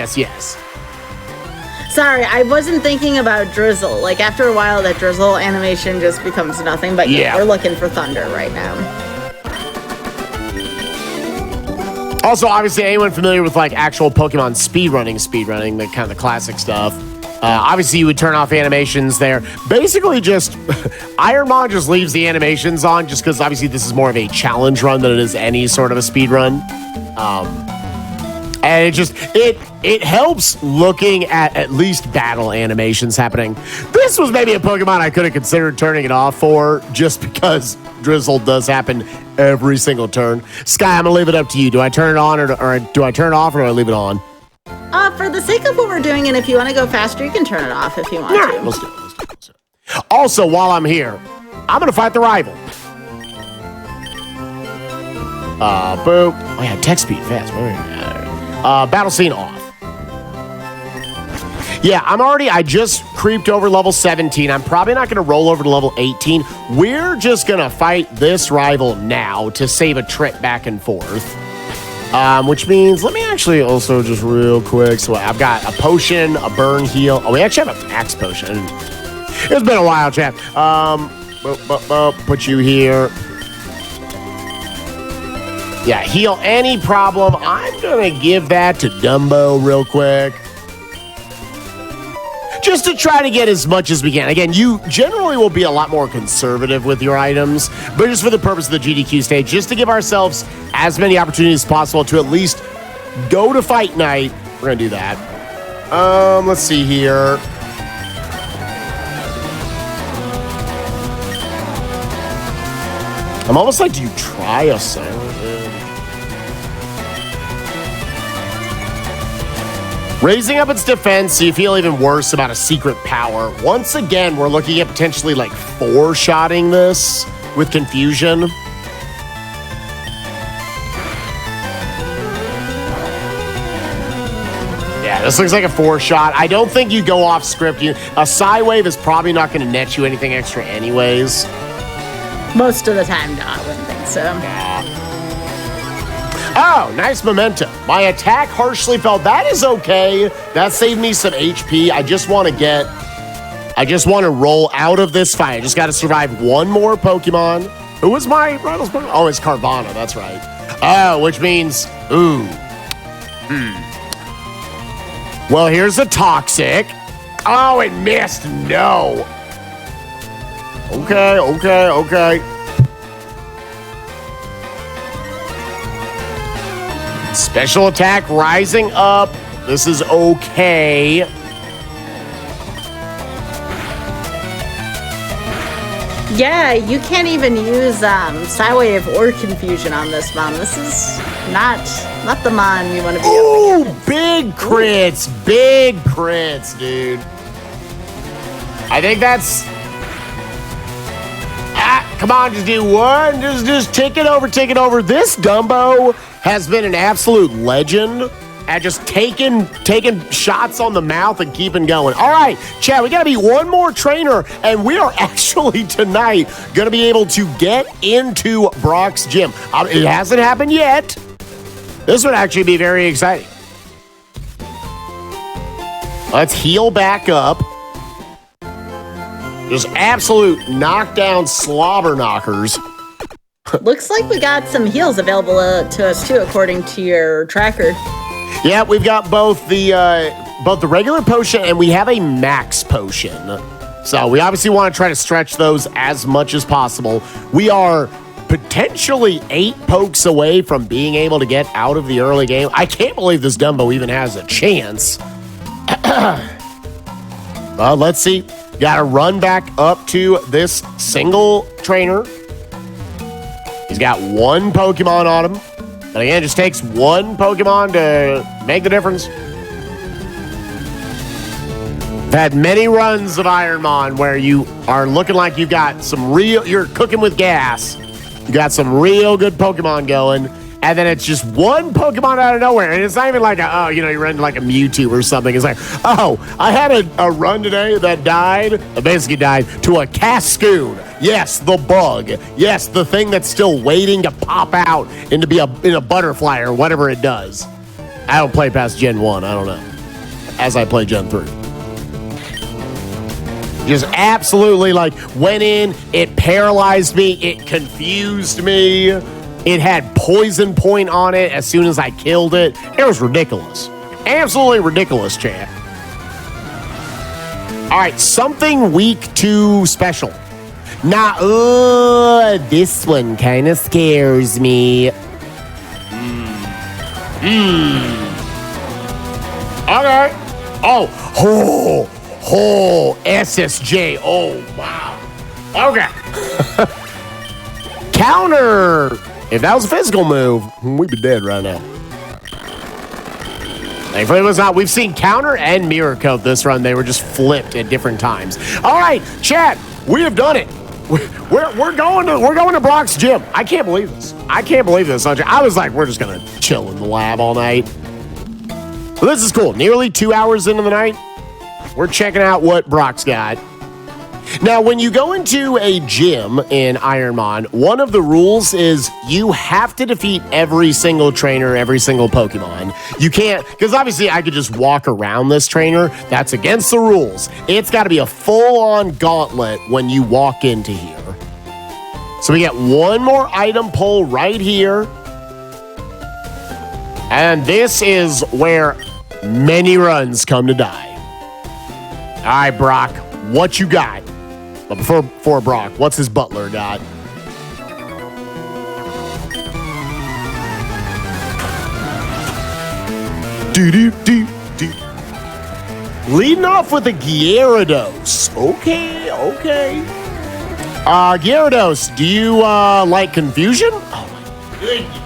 Sorry, I wasn't thinking about Drizzle. Like, after a while, that Drizzle animation just becomes nothing. But yeah, we're looking for Thunder right now. Also, obviously, anyone familiar with, like, actual Pokemon speedrunning, the kind of the classic stuff, obviously, you would turn off animations there. Basically, just IronMON just leaves the animations on just because, obviously, this is more of a challenge run than it is any sort of a speed run. And it helps looking at least battle animations happening. This was maybe a Pokemon I could have considered turning it off for just because drizzle does happen every single turn. Sky, I'm going to leave it up to you. Do I turn it on or do I turn it off or do I leave it on? For the sake of what we're doing, and if you want to go faster, you can turn it off if you want to. Let's do it. Also, while I'm here, I'm going to fight the rival. Boop. Oh, yeah, text speed fast. Battle scene off. Yeah, I just creeped over level 17. I'm probably not going to roll over to level 18. We're just going to fight this rival now to save a trip back and forth. Which means, let me actually also just real quick. So I've got a potion, a burn heal. Oh, we actually have a max potion. It's been a while, chat. Put you here. Yeah, heal any problem. I'm going to give that to Dumbo real quick. Just to try to get as much as we can. Again, you generally will be a lot more conservative with your items, but just for the purpose of the GDQ stage, just to give ourselves as many opportunities as possible to at least go to fight night. We're going to do that. Let's see here. I'm almost like, do you try a silent? Raising up its defense so you feel even worse about a secret power. Once again, we're looking at potentially like 4-shotting this with confusion. Yeah, this looks like a 4-shot. I don't think you go off script. A Psy Wave is probably not going to net you anything extra anyways. Most of the time, no, I wouldn't think so. Yeah. Oh, nice memento. My attack harshly fell. That is okay. That saved me some HP. I just want to roll out of this fight. I just got to survive one more Pokemon. Who was my rival's Pokemon? Oh, it's Carvana. That's right. Oh, which means, ooh. Well, here's a Toxic. Oh, it missed. No. Okay. Special attack rising up. This is okay. Yeah, you can't even use Psywave or Confusion on this Mon. This is not the Mon you want to be Ooh, big crits, dude. I think that's... come on, just do one. Just take it over. This Dumbo has been an absolute legend at just taking shots on the mouth and keeping going. All right, Chad, we got to beat one more trainer, and we are actually tonight going to be able to get into Brock's gym. It hasn't happened yet. This would actually be very exciting. Let's heal back up. Just absolute knockdown slobber knockers. Looks like we got some heals available to us too, according to your tracker. Yeah, we've got both the regular potion and we have a max potion. So we obviously want to try to stretch those as much as possible. We are potentially 8 pokes away from being able to get out of the early game. I can't believe this Dumbo even has a chance. Let's see. Got to run back up to this single trainer. He's got one Pokemon on him. But again, it just takes one Pokemon to make the difference. I've had many runs of IronMON where you are looking like you've got you're cooking with gas. You got some real good Pokemon going. And then it's just one Pokemon out of nowhere. And it's not even like you run like a Mewtwo or something. It's like, I had a run today that basically died to a Cascoon. Yes, the bug. Yes, the thing that's still waiting to pop out and to be in a butterfly or whatever it does. I don't play past Gen 1. I don't know. As I play Gen 3. Just absolutely went in. It paralyzed me. It confused me. It had poison point on it as soon as I killed it. It was ridiculous. Absolutely ridiculous, chat. All right, something week 2 special. Now, this one kind of scares me. Okay. Oh, SSJ. Oh, wow. Okay. Counter. If that was a physical move, we'd be dead right now. Thankfully, it was not. We've seen counter and mirror coat this run. They were just flipped at different times. All right, chat, we have done it. We're going to Brock's gym. I can't believe this. I was like, we're just gonna chill in the lab all night. Well, this is cool. Nearly 2 hours into the night, we're checking out what Brock's got. Now, when you go into a gym in IronMON, one of the rules is you have to defeat every single trainer, every single Pokemon. You can't, because obviously I could just walk around this trainer. That's against the rules. It's got to be a full-on gauntlet when you walk into here. So we get one more item pull right here. And this is where many runs come to die. All right, Brock, what you got? But before Brock, what's his butler got? Leading off with a Gyarados. Okay. Gyarados, do you like confusion? Oh my goodness.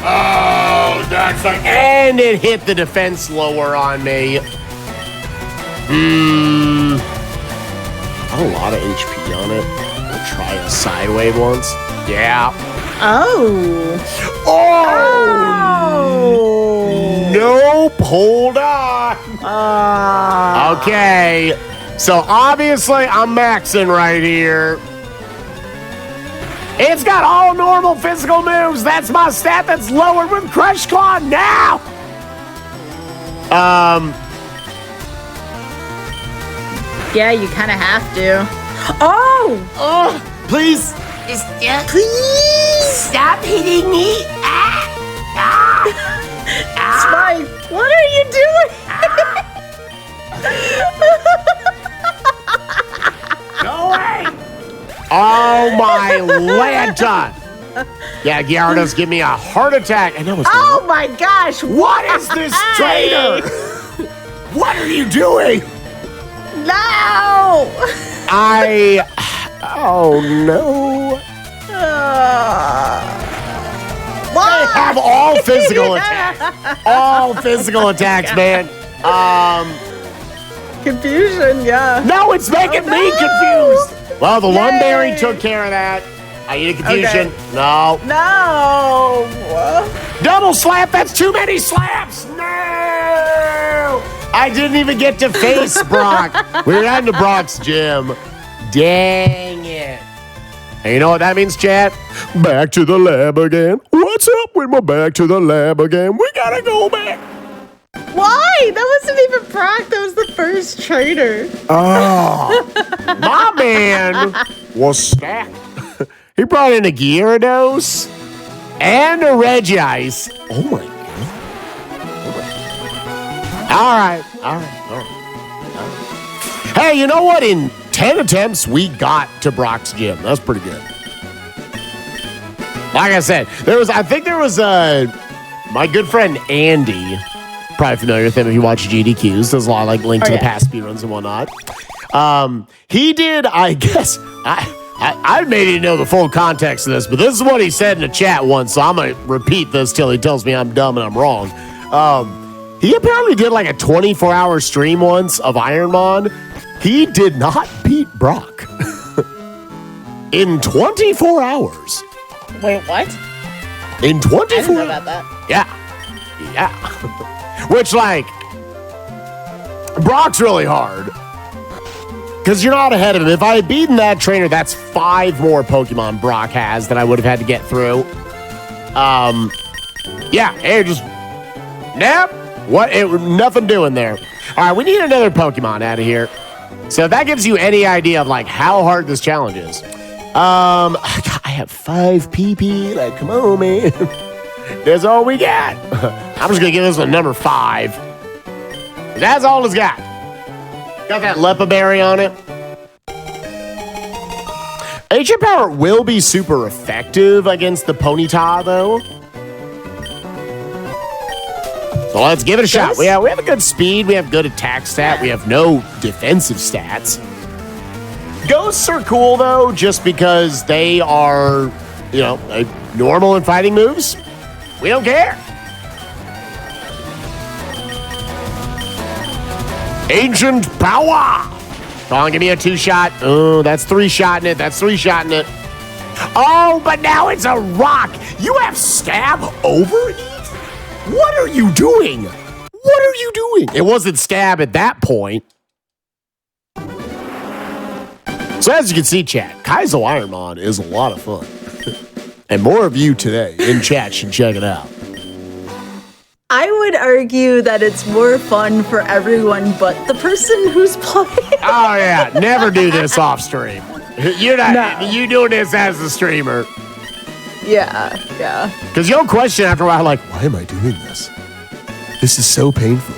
Oh, that's like, and it hit the defense lower on me. A lot of HP on it. I'll try a sidewave once. Yeah. Oh. Nope. Hold on. Okay. So obviously I'm maxing right here. It's got all normal physical moves. That's my stat that's lowered with Crush Claw now. Yeah, you kind of have to. Oh, please. Please stop hitting me. Spike, what are you doing? Go away. Oh, my Lanta. Yeah, Gyarados, give me a heart attack. And that was oh, my gosh. What is this trainer? What are you doing? No! Oh no. They have all physical attacks. All physical attacks, man. Confusion, yeah. No, it's making me confused. Well, the one berry took care of that. I need a confusion. Okay. No. Double slap, that's too many slaps. No. I didn't even get to face Brock. We were heading to Brock's gym. Dang it. And you know what that means, chat? Back to the lab again. What's up with my back to the lab again? We gotta go back. Why? That wasn't even Brock. That was the first trainer. Oh, my man was stacked. He brought in a Gyarados and a Regice. Oh, my God. All right. Hey, you know what? In 10 attempts, we got to Brock's gym. That's pretty good. Like I said, I think there was my good friend Andy, probably familiar with him if you watch GDQs, does a lot of like Link to the Past speedruns and whatnot. He did, I guess, I may not know the full context of this, but this is what he said in the chat once, so I'm going to repeat this till he tells me I'm dumb and I'm wrong. He apparently did like a 24-hour stream once of IronMON. He did not beat Brock in 24 hours. Wait, what? In 24 I didn't know about that. Yeah. Which, like, Brock's really hard. Because you're not ahead of him. If I had beaten that trainer, that's 5 more Pokemon Brock has that I would have had to get through. Yeah, it just... Nope. Nothing doing there. All right, we need another Pokemon out of here. So if that gives you any idea of, like, how hard this challenge is. I have 5 PP. Like, come on, man. That's all we got. I'm just going to give this one number 5. That's all it's got. Got that Lepa Berry on it. HM Power will be super effective against the Ponyta, though. So let's give it a shot. We have a good speed. We have good attack stat. We have no defensive stats. Ghosts are cool, though, just because they are normal and fighting moves, we don't care. Ancient power. Come on, give me a 2-shot. Oh, that's 3-shotting it. That's 3-shotting it. Oh, but now it's a rock. You have stab overheat? What are you doing? What are you doing? It wasn't stab at that point. So as you can see, chat, Kaizo IronMON is a lot of fun. And more of you today in chat should check it out. I would argue that it's more fun for everyone but the person who's playing. Oh, yeah. Never do this off stream. You doing this as a streamer. Yeah. Because you'll question after a while, like, why am I doing this? This is so painful.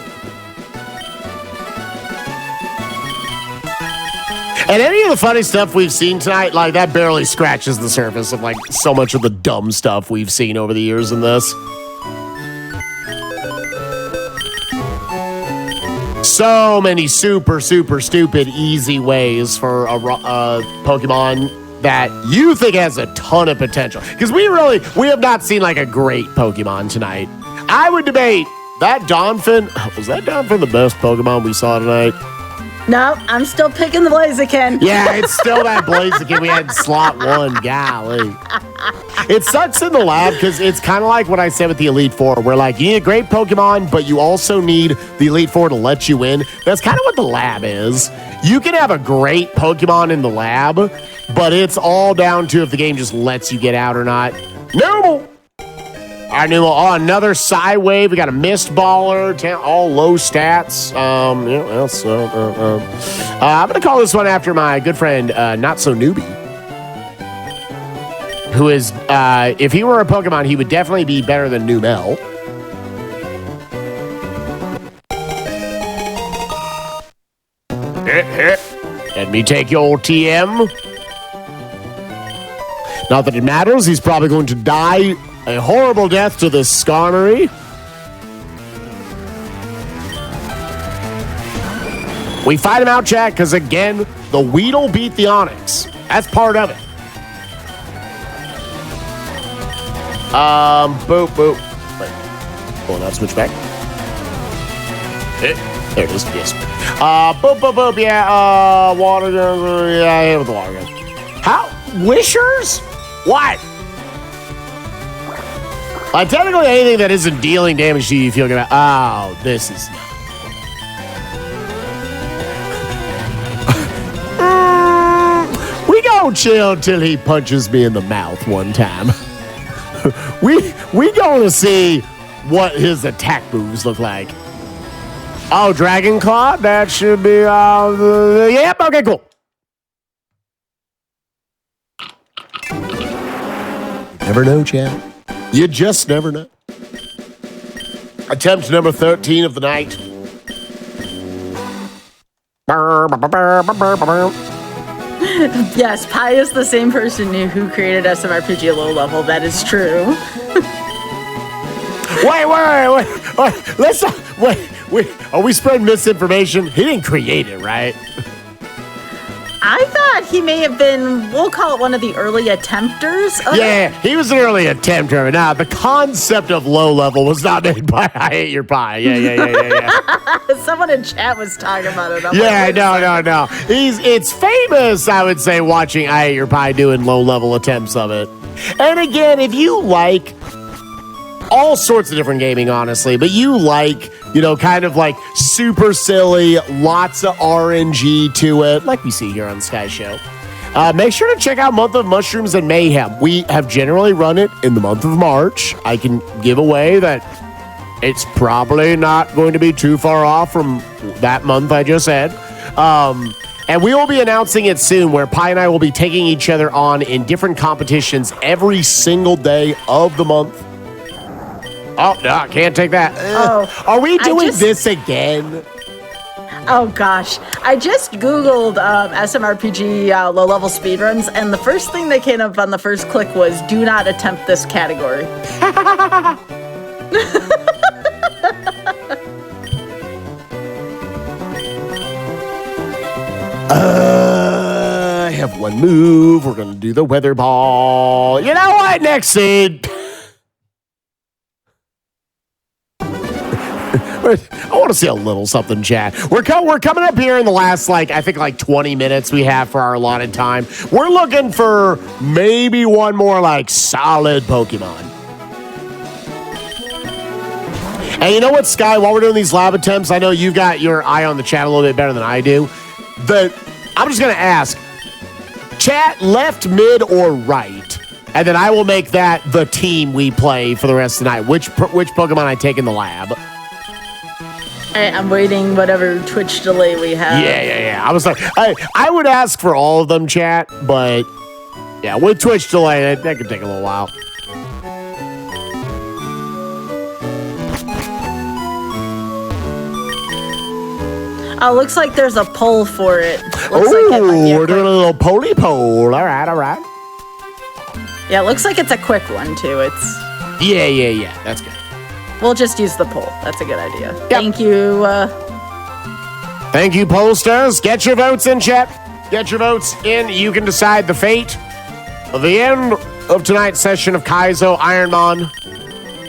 And any of the funny stuff we've seen tonight, like, that barely scratches the surface of, like, so much of the dumb stuff we've seen over the years in this. So many super, super stupid, easy ways for a Pokemon that you think has a ton of potential. Because we have not seen like a great Pokemon tonight. I would debate that Donphin. Was that Donphin the best Pokemon we saw tonight? No, I'm still picking the Blaziken. Yeah, it's still that Blaziken we had in slot 1. Golly. It sucks in the lab because it's kind of like what I said with the Elite Four. Where like you need a great Pokemon, but you also need the Elite Four to let you in. That's kind of what the lab is. You can have a great Pokemon in the lab, but it's all down to if the game just lets you get out or not. No! Our new another Psy Wave. We got a Mist Baller, all low stats. I'm gonna call this one after my good friend Not So Newbie, who is if he were a Pokemon, he would definitely be better than Numel. Let me take your TM. Not that it matters. He's probably going to die a horrible death to this Skarmory. We fight him out, chat, because again, the Weedle beat the Onix. That's part of it. Boop. Wait. Hold on, switch back. There it is. Yes. Boop. Yeah. Water gun. Yeah, I hit with the water gun. How? Wishers? What? Technically, anything that isn't dealing damage to you, you feel good about. Oh, this is. We gon' chill till he punches me in the mouth one time. we gonna see what his attack moves look like. Oh, Dragon Claw? That should be. Yep. Okay. Cool. You never know, champ. You just never know. Attempt number 13 of the night. Yes, Pi is the same person who created SMRPG low level. That is true. Wait. Are we spreading misinformation? He didn't create it, right? I thought he may have been, we'll call it one of the early attempters. Yeah, he was an early attempter. Now, the concept of low level was not made by I Hate Your Pie. Yeah. Someone in chat was talking about it. No. It's famous, I would say, watching I Hate Your Pie doing low level attempts of it. And again, if you like all sorts of different gaming, honestly, but you like, kind of like super silly, lots of RNG to it, like we see here on the Sky Show. Make sure to check out Month of Mushrooms and Mayhem. We have generally run it in the month of March. I can give away that it's probably not going to be too far off from that month I just said. And we will be announcing it soon, where Pi and I will be taking each other on in different competitions every single day of the month. Oh, no, I can't take that. Are we doing this again? Oh, gosh. I just Googled SMRPG low-level speedruns, and the first thing that came up on the first click was, do not attempt this category. I have have one move. We're going to do the weather ball. You know what? Next seed. I want to see a little something, chat. We're coming up here in the last, I think 20 minutes we have for our allotted time. We're looking for maybe one more, solid Pokemon. And you know what, Sky? While we're doing these lab attempts, I know you've got your eye on the chat a little bit better than I do. I'm just going to ask, chat, left, mid, or right? And then I will make that the team we play for the rest of the night. Which Pokemon I take in the lab? I'm waiting whatever Twitch delay we have. Yeah. I was I would ask for all of them, chat, but yeah, with Twitch delay, that could take a little while. Oh, looks like there's a poll for it. We're doing a little poly poll. All right. Yeah, it looks like it's a quick one, too. Yeah. That's good. We'll just use the poll. That's a good idea. Yep. Thank you. Thank you, pollsters. Get your votes in, chat. Get your votes in. You can decide the fate of the end of tonight's session of Kaizo IronMON.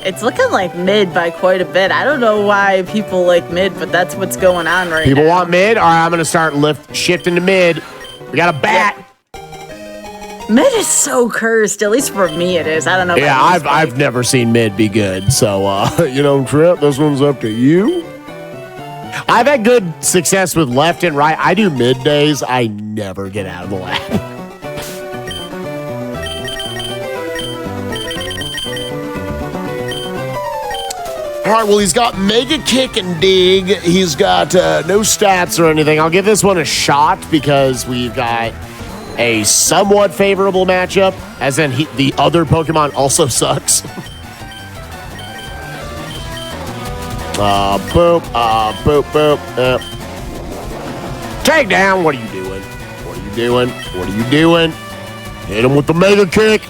It's looking like mid by quite a bit. I don't know why people like mid, but that's what's going on right now. People want mid? All right, I'm going to start shifting to mid. We got a bat. Yeah. Mid is so cursed. At least for me it is. I don't know. Yeah, I've never seen mid be good. So, Trip, this one's up to you. I've had good success with left and right. I do mid days. I never get out of the lab. All right, well, he's got Mega Kick and Dig. He's got no stats or anything. I'll give this one a shot because we've got a somewhat favorable matchup, as in the other Pokemon also sucks. Boop. Take down. What are you doing? Hit him with the Mega Kick.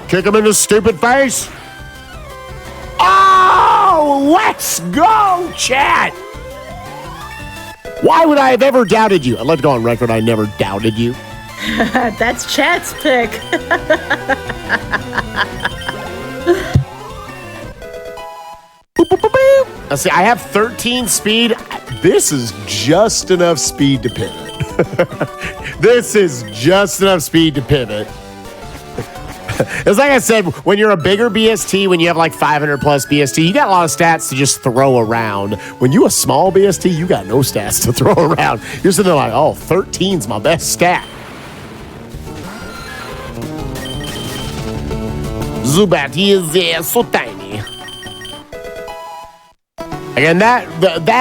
Kick him in the stupid face. Oh, let's go, chat. Why would I have ever doubted you? I'd like to go on record. I never doubted you. That's chat's pick. Let's see, I have 13 speed. This is just enough speed to pivot. It's like I said, when you're a bigger BST, when you have 500 plus BST, you got a lot of stats to just throw around. When you a small BST, you got no stats to throw around. You're sitting there 13's my best stat. Zubat, he is so tiny. Again, that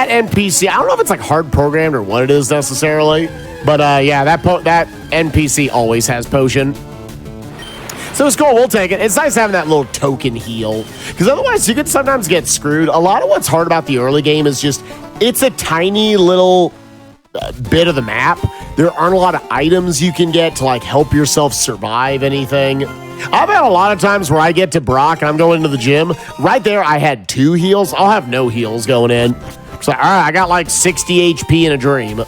NPC, I don't know if it's hard programmed or what it is necessarily, but that NPC always has potion. So it's cool, we'll take it. It's nice having that little token heal, because otherwise you could sometimes get screwed. A lot of what's hard about the early game is just, it's a tiny little bit of the map. There aren't a lot of items you can get to help yourself survive anything. I've had a lot of times where I get to Brock and I'm going into the gym. Right there, I had 2 heals. I'll have no heals going in. It's all right, I got 60 HP in a dream.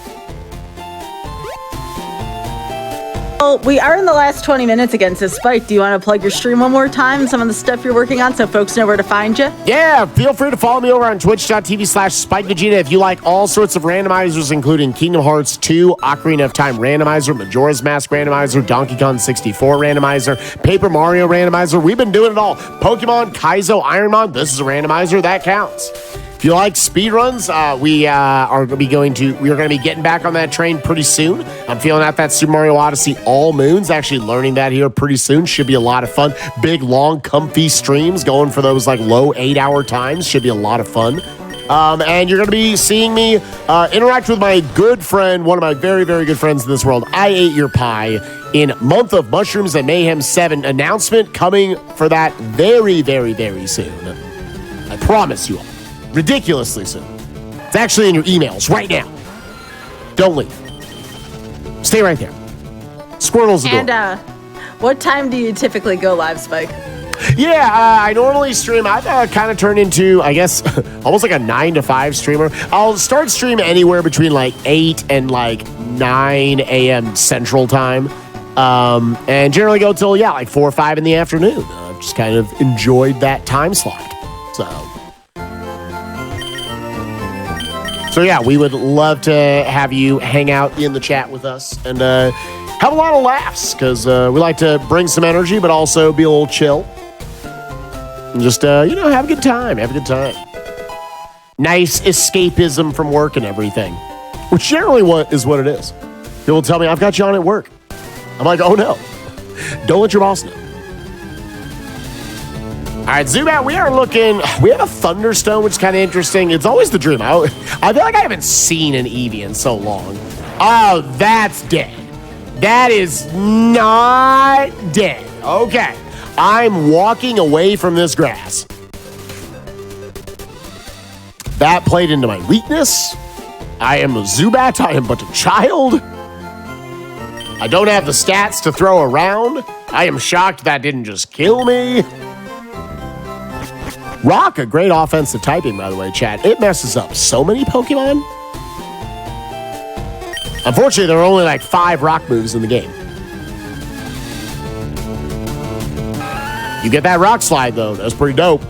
Well, we are in the last 20 minutes again, so Spike, do you want to plug your stream one more time? Some of the stuff you're working on so folks know where to find you? Yeah, feel free to follow me over on twitch.tv/SpikeVegeta if you like all sorts of randomizers, including Kingdom Hearts 2, Ocarina of Time randomizer, Majora's Mask randomizer, Donkey Kong 64 randomizer, Paper Mario randomizer. We've been doing it all. Pokemon, Kaizo, IronMON, this is a randomizer. That counts. If you like speedruns, we are going to be getting back on that train pretty soon. I'm feeling out that Super Mario Odyssey all moons, actually learning that here pretty soon. Should be a lot of fun. Big, long, comfy streams going for those low 8-hour times. Should be a lot of fun. And you're going to be seeing me interact with my good friend, one of my very, very good friends in this world. I Ate Your Pie in Month of Mushrooms and Mayhem 7. Announcement coming for that very, very, very soon. I promise you all. Ridiculously soon. It's actually in your emails right now. Don't leave. Stay right there. Squirtle's the door. And what time do you typically go live, Spike? Yeah, I normally stream. I've kind of turned into, I guess, almost a 9 to 5 streamer. I'll start stream anywhere between 8 and 9 a.m. Central Time. and generally go till, yeah, like 4 or 5 in the afternoon. Just kind of enjoyed that time slot. So yeah, we would love to have you hang out in the chat with us and have a lot of laughs because we like to bring some energy, but also be a little chill. And just, have a good time. Have a good time. Nice escapism from work and everything, which generally is what it is. People tell me, I've got you on at work. I'm like, oh no, don't let your boss know. All right, zoom out. We have a Thunderstone, which is kind of interesting. It's always the dream. I feel like I haven't seen an Eevee in so long. Oh, that's dead. That is not dead. Okay, I'm walking away from this grass. That played into my weakness. I am a Zubat. I am but a child. I don't have the stats to throw around. I am shocked that didn't just kill me. Rock, a great offensive typing, by the way, chat. It messes up so many Pokemon. Unfortunately, there are only like 5 rock moves in the game. You get that rock slide, though. That's pretty dope.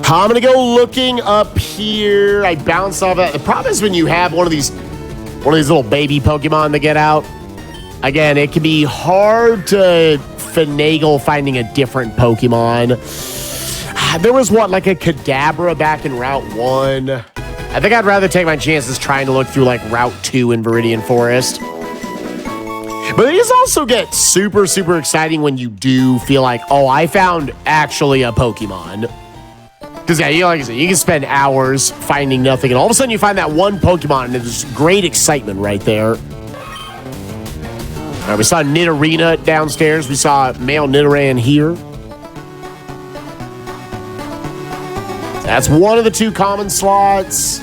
I'm going to go looking up here. I bounce off that. The problem is when you have one of these little baby Pokemon that get out. Again, it can be hard to finagle finding a different Pokemon. There was like a Kadabra back in Route 1. I think I'd rather take my chances trying to look through like Route 2 in Viridian Forest. But these also get super, super exciting when you do feel like, oh, I found actually a Pokemon. Because, yeah, like I said, you can spend hours finding nothing, and all of a sudden you find that one Pokemon, and there's great excitement right there. All right, we saw Nidorina downstairs. We saw male Nidoran here. That's one of the 2 common slots.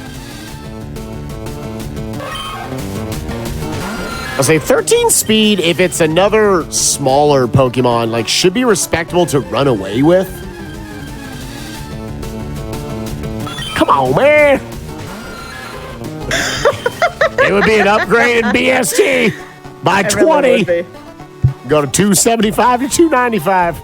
I'll say 13 speed, if it's another smaller Pokemon, like, should be respectable to run away with. Come on, man. It would be an upgrade in BST by 20. Really go to 275 to 295.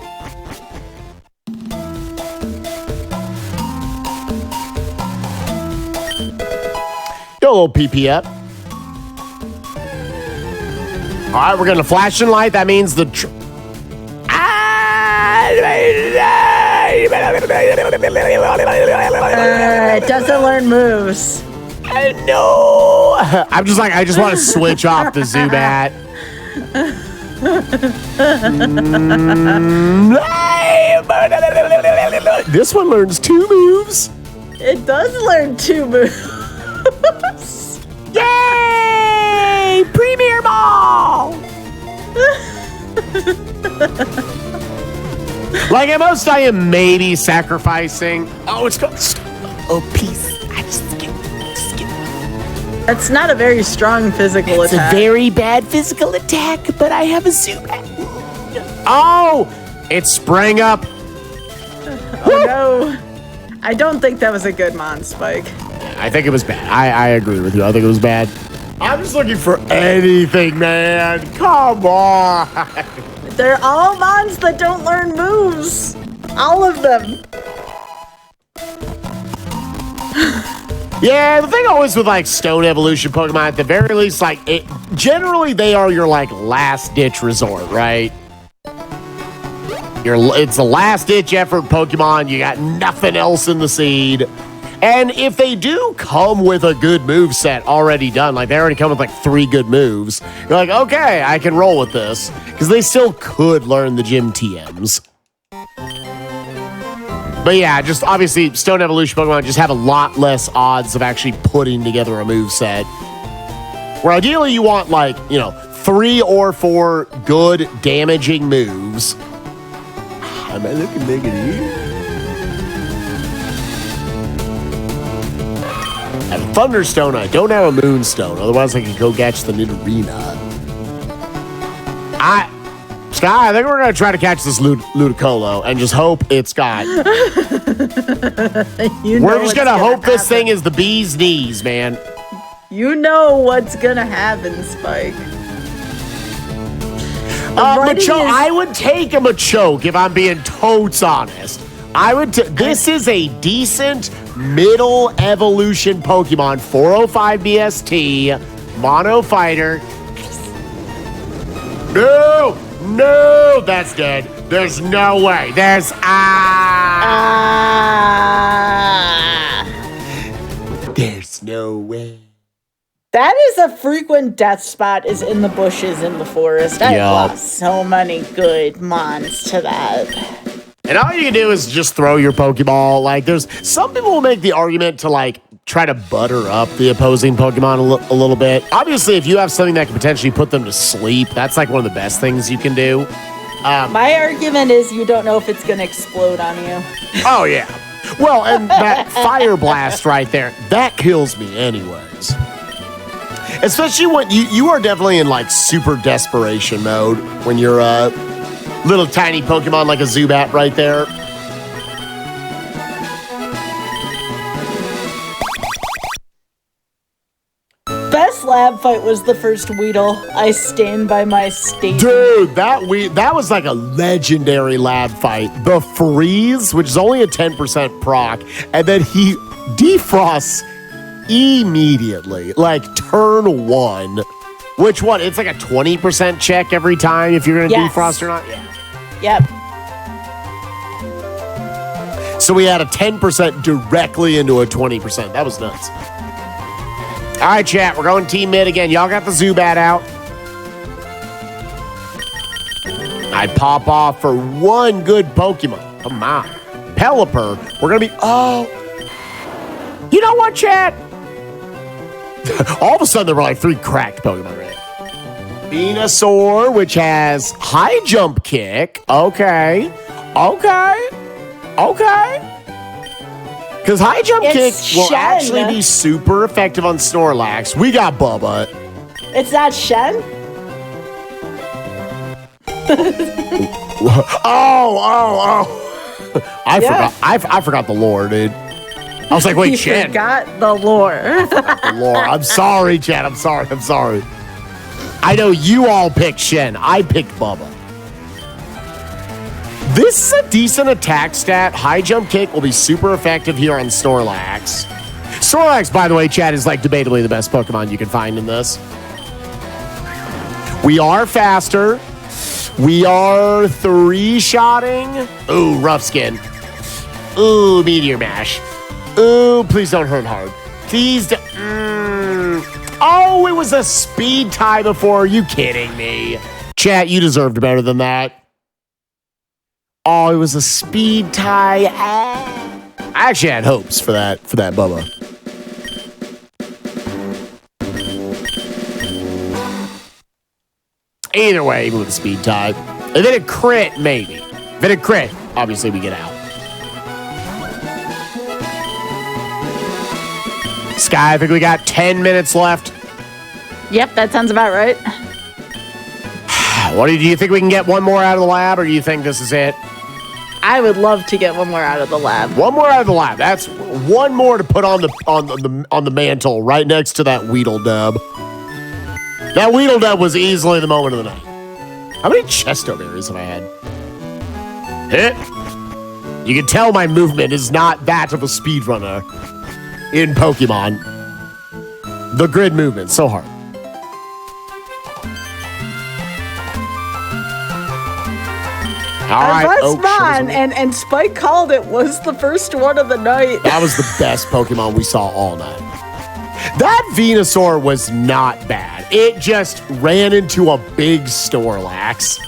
Go a little PP up. All right, we're going to flash and light. That means the... It doesn't learn moves. No. I just want to switch off the Zubat. This one learns 2 moves. It does learn 2 moves. Yay! Premier Ball! Like at most, I am maybe sacrificing. Oh, it's going. Oh, please! I just skip. That's not a very strong physical attack. It's a very bad physical attack, but I have a Zubat. Oh! It sprang up. Oh no! I don't think that was a good Mon Spike. I think it was bad. I agree with you. I think it was bad. I'm just looking for anything, man. Come on. They're all Mons that don't learn moves. All of them. Yeah, the thing always with like Stone Evolution Pokemon, at the very least, like generally they are your like last ditch resort, right? It's a last ditch effort Pokemon. You got nothing else in the seed. And if they do come with a good move set already done, like they already come with like 3 good moves, you're like, okay, I can roll with this. Because they still could learn the gym TMs. But yeah, just obviously Stone Evolution Pokemon just have a lot less odds of actually putting together a move set. Where ideally you want like, 3 or 4 good damaging moves. Am I looking negative? I have a Thunderstone. I don't have a Moonstone. Otherwise, I could go catch the Nidorina. Sky, I think we're going to try to catch this Ludicolo and just hope it's got... We're just going to hope this thing is the bee's knees, man. You know what's going to happen, Spike. I would take a Machoke if I'm being totes honest. This is a decent middle evolution Pokemon, 405 BST, Mono Fighter. No, that's dead. There's no way. There's There's no way. That is a frequent death spot, is in the bushes in the forest. I've lost so many good mons to that. And all you can do is just throw your Pokeball. Like, some people will make the argument to, like, try to butter up the opposing Pokemon a little bit. Obviously, if you have something that can potentially put them to sleep, that's, like, one of the best things you can do. My argument is you don't know if it's going to explode on you. Oh, yeah. Well, and that Fire Blast right there, that kills me anyways. Especially when you are definitely in, like, super desperation mode when you're a little tiny Pokemon like a Zubat right there. Best lab fight was the first Weedle. I stand by my statement. Dude, that was like a legendary lab fight. The freeze, which is only a 10% proc, and then he defrosts immediately, like turn 1. Which one? It's like a 20% check every time if you're going to defrost or not? Yeah. Yep. So we had a 10% directly into a 20%. That was nuts. All right, chat, we're going team mid again. Y'all got the Zubat out. I pop off for one good Pokemon. Come on. Pelipper. We're going to be... Oh. You know what, chat? All of a sudden, there were like 3 cracked Pokemon, right? Venusaur, which has high jump kick. Okay. Because high jump kick will actually be super effective on Snorlax. We got Bubba. It's not Shen? I forgot the lore, dude. I was like, wait, Shen. Forgot the lore. I'm sorry, Chad. I'm sorry. I know you all picked Shen. I picked Bubba. This is a decent attack stat. High jump kick will be super effective here on Snorlax. Snorlax, by the way, Chad, is like debatably the best Pokemon you can find in this. We are faster. We are 3-shotting. Ooh, rough skin. Ooh, Meteor Mash. Ooh, please don't hurt hard. Please don't. Oh, it was a speed tie before. Are you kidding me? Chat, you deserved better than that. Oh, it was a speed tie. I actually had hopes for that Bubba. Either way, even with a speed tie. If it had crit, maybe. If it had crit, obviously we get out. Sky, I think we got 10 minutes left. Yep, that sounds about right. Do you think we can get one more out of the lab, or do you think this is it? I would love to get one more out of the lab. One more out of the lab. That's one more to put on the mantle right next to that Weedle Dub. That Weedle Dub was easily the moment of the night. How many Chesto berries have I had? You can tell my movement is not that of a speedrunner in Pokemon. The grid movement, so hard. All right, and Spike called it was the first one of the night. That was the best Pokemon we saw all night. That Venusaur was not bad. It just ran into a big Snorlax.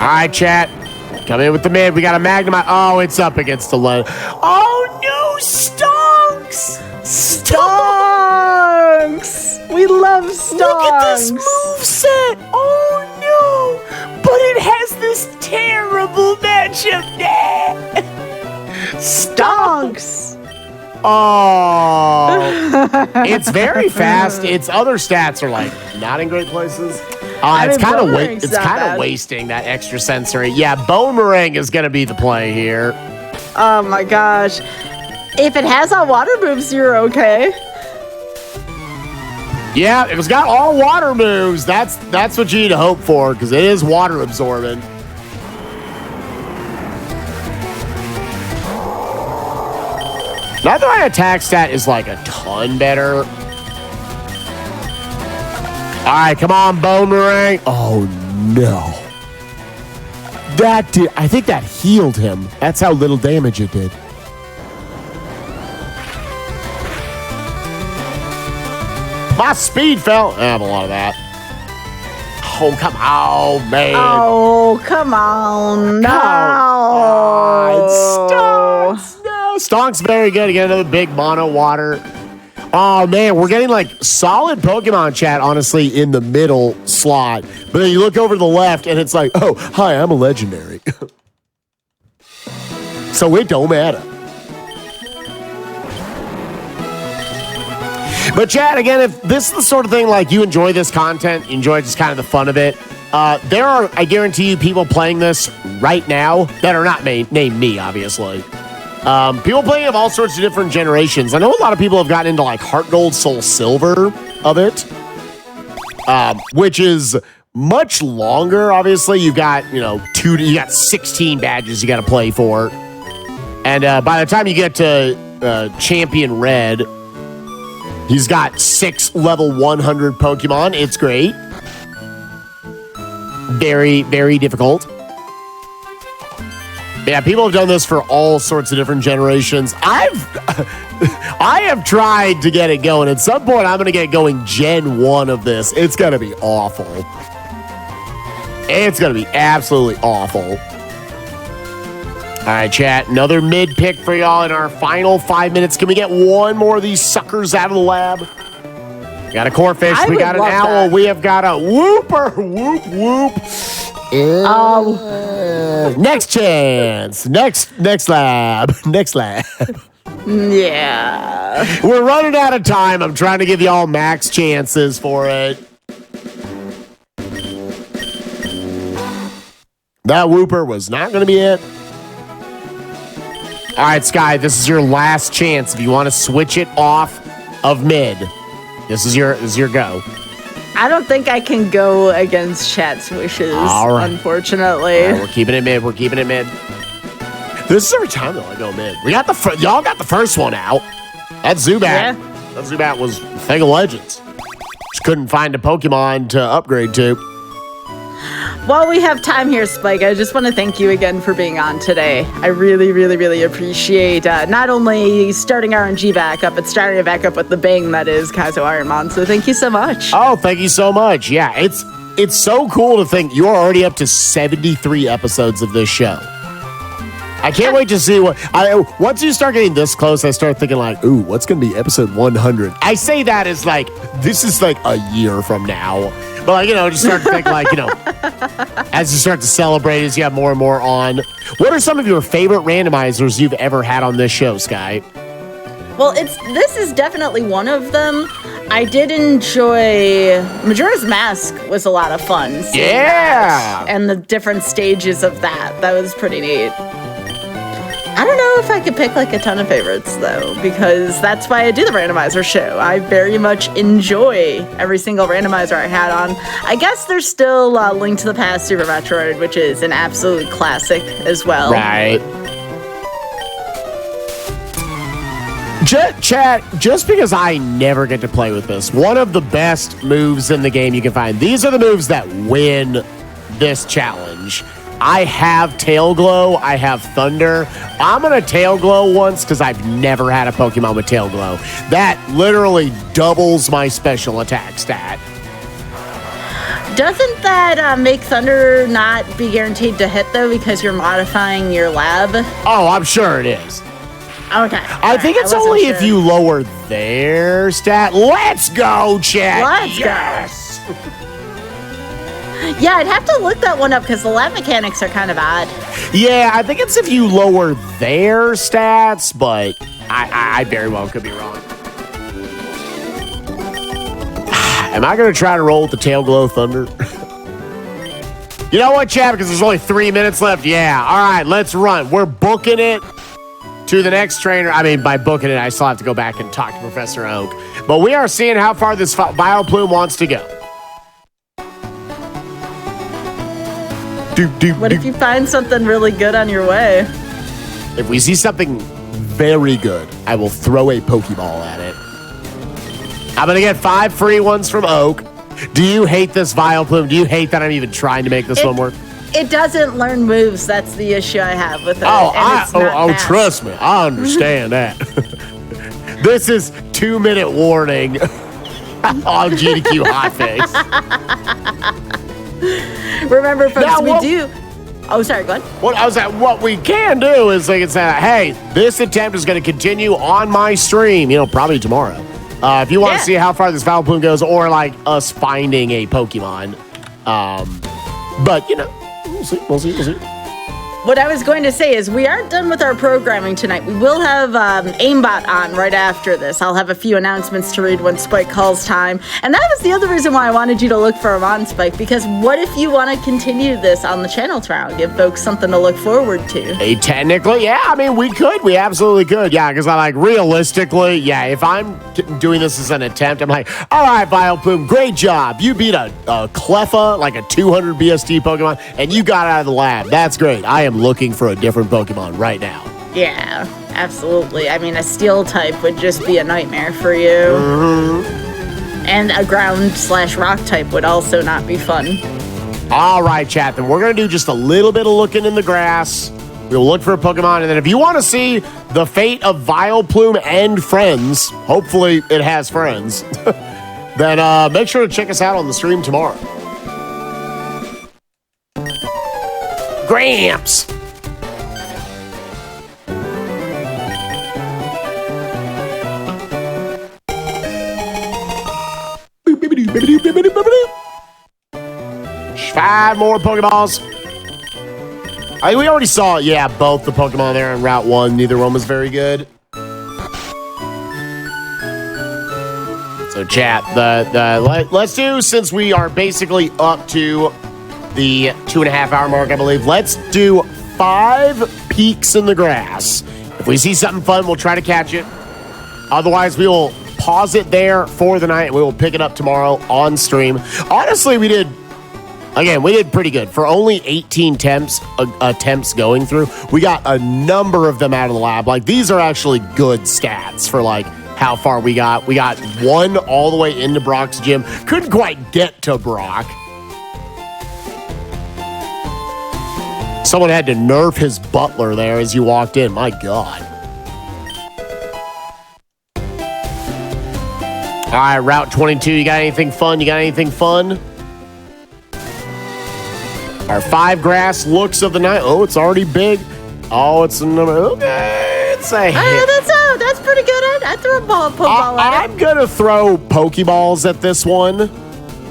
All right, chat. Come in with the mid. We got a Magnemite. Oh, it's up against the line. Oh, no, Stonks! Stonks! We love Stonks! Look at this moveset! Oh, no! But it has this terrible matchup. Stonks! Oh. It's very fast. Its other stats are, like, not in great places. It's kind of wasting that extra sensory. Yeah, Boomerang is going to be the play here. Oh my gosh. If it has on water moves, you're okay. Yeah, if it's got all water moves, that's what you need to hope for, because it is water absorbent. Not that my attack stat is like a ton better. All right, come on, Boomerang. Oh, no. I think that healed him. That's how little damage it did. My speed fell. I have a lot of that. Oh, come on, man. Oh, come on. No. Stonks. No. Stonk's very good. Again, another big mono water. Oh, man, we're getting like solid Pokemon chat, honestly, in the middle slot. But then you look over to the left and it's like, oh, hi, I'm a legendary. So it don't matter. But chat, again, if this is the sort of thing like you enjoy this content, you enjoy just kind of the fun of it, there are, I guarantee you, people playing this right now that are not named me, obviously. People playing of all sorts of different generations. I know a lot of people have gotten into like Heart Gold, Soul Silver of it, which is much longer. Obviously, you've got, you got 16 badges you got to play for. And by the time you get to Champion Red, he's got 6 level 100 Pokemon. It's great. Very, very difficult. Yeah, people have done this for all sorts of different generations. I have tried to get it going. At some point, I'm going to get going Gen 1 of this. It's going to be awful. It's going to be absolutely awful. All right, chat. Another mid pick for y'all in our final 5 minutes. Can we get one more of these suckers out of the lab? We got a Corphish. We got an owl. That. We have got a Whooper. Whoop, whoop. Next chance. Next lab. Next lab. Yeah. We're running out of time. I'm trying to give y'all max chances for it. That Whooper was not going to be it. All right, Sky, this is your last chance. If you want to switch it off of mid, this is your go. I don't think I can go against chat's wishes, unfortunately. All right, we're keeping it mid. We're keeping it mid. This is every time though I go mid. We got y'all got the first one out. That Zubat. Yeah. That Zubat was a thing of legends. Just couldn't find a Pokemon to upgrade to. While we have time here, Spike, I just want to thank you again for being on today. I really, really, really appreciate not only starting RNG back up, but starting it back up with the bang that is Kaizo IronMON. So thank you so much. Oh, thank you so much. Yeah, it's so cool to think you're already up to 73 episodes of this show. I can't wait to see once you start getting this close, I start thinking like, ooh, what's going to be episode 100? I say that as like, this is like a year from now. But, like, just start to think, like, as you start to celebrate, as you have more and more on. What are some of your favorite randomizers you've ever had on this show, Sky? Well, this is definitely one of them. I did enjoy Majora's Mask was a lot of fun. Yeah. And the different stages of that. That was pretty neat. I don't know if I could pick like a ton of favorites though, because that's why I do the randomizer show. I very much enjoy every single randomizer I had on. I guess there's still Link to the Past Super Metroid, which is an absolute classic as well. Right. Chat, just because I never get to play with this, one of the best moves in the game you can find. These are the moves that win this challenge. I have Tail Glow. I have Thunder. I'm going to Tail Glow once because I've never had a Pokemon with Tail Glow. That literally doubles my special attack stat. Doesn't that make Thunder not be guaranteed to hit, though, because you're modifying your lab? Oh, I'm sure it is. Okay. I think it's only if you lower their stat. Let's go, chat. Let's go. Yeah, I'd have to look that one up because the lab mechanics are kind of odd. Yeah, I think it's if you lower their stats, but I very well could be wrong. Am I going to try to roll with the Tail Glow Thunder? You know what, chat? Because there's only 3 minutes left. Yeah, all right, let's run. We're booking it. to the next trainer. I mean, by booking it, I still have to go back and talk to Professor Oak. But we are seeing how far this Vileplume wants to go. What if you find something really good on your way? If we see something very good, I will throw a Pokeball at it. I'm going to get 5 free ones from Oak. Do you hate this Vileplume? Do you hate that I'm even trying to make this one work? It doesn't learn moves. That's the issue I have with it. Trust me. I understand that. This is 2-minute warning on GDQ Hotfix. Remember, folks, Oh, sorry, go ahead. What we can do is they can say, hey, this attempt is going to continue on my stream, probably tomorrow. If you want to see how far this Vileplume goes, or like us finding a Pokemon. But, we'll see. What I was going to say is we aren't done with our programming tonight. We will have Aimbot on right after this. I'll have a few announcements to read when Spike calls time. And that was the other reason why I wanted you to look for him on, Spike, because what if you want to continue this on the channel tomorrow and give folks something to look forward to? Hey, technically, yeah, I mean, we could. We absolutely could. Yeah, because realistically, yeah, if I'm doing this as an attempt, I'm like, all right, Vileplume, great job. You beat a Cleffa, like a 200 BST Pokemon, and you got out of the lab. That's great. I am looking for a different Pokemon right now. Yeah, absolutely. I mean, a steel type would just be a nightmare for you. Mm-hmm. And a ground/rock type would also not be fun. All right, chat, then we're going to do just a little bit of looking in the grass. We'll look for a Pokemon, and then if you want to see the fate of Vileplume and friends, hopefully it has friends, then make sure to check us out on the stream tomorrow. Gramps! Five more Pokeballs. I think we already saw, both the Pokemon there in Route 1. Neither one was very good. So, chat, let's do, since we are basically up to the 2.5-hour mark, I believe, let's do 5 peaks in the grass. If we see something fun, we'll try to catch it. Otherwise, we will pause it there for the night. We will pick it up tomorrow on stream. Honestly, we did pretty good. For only 18 attempts going through, we got a number of them out of the lab. These are actually good stats for, how far we got. We got 1 all the way into Brock's gym. Couldn't quite get to Brock. Someone had to nerf his butler there as you walked in. My God. All right, Route 22. You got anything fun? Our 5 grass looks of the night. Oh, it's already big. Oh, it's a number. Okay, it's a hit. That's pretty good. I threw a Pokeball at it. I'm going to throw Pokeballs at this one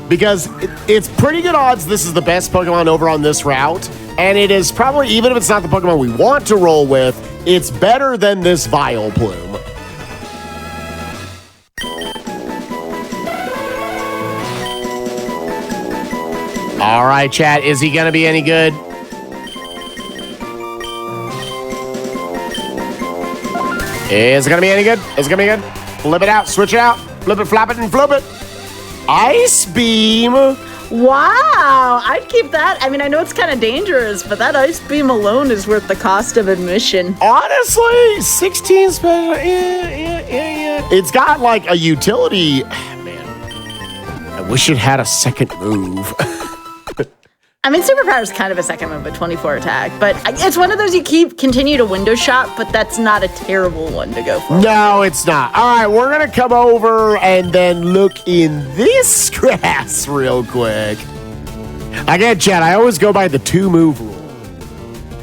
because it's pretty good odds this is the best Pokemon over on this route. And it is probably, even if it's not the Pokemon we want to roll with, it's better than this Vileplume. All right, chat. Is he going to be any good? Is it going to be any good? Flip it out. Switch it out. Flip it, flap it, and flip it. Ice Beam. Wow, I'd keep that. I mean, I know it's kind of dangerous, but that Ice Beam alone is worth the cost of admission. Honestly, 16 special. Yeah. It's got a utility. Man, I wish it had a second move. I mean, Superpower is kind of a second move, but 24 attack. But it's one of those you continue to window shop, but that's not a terrible one to go for. No, it's not. All right, we're going to come over and then look in this grass real quick. Again, chat, I always go by the 2-move rule.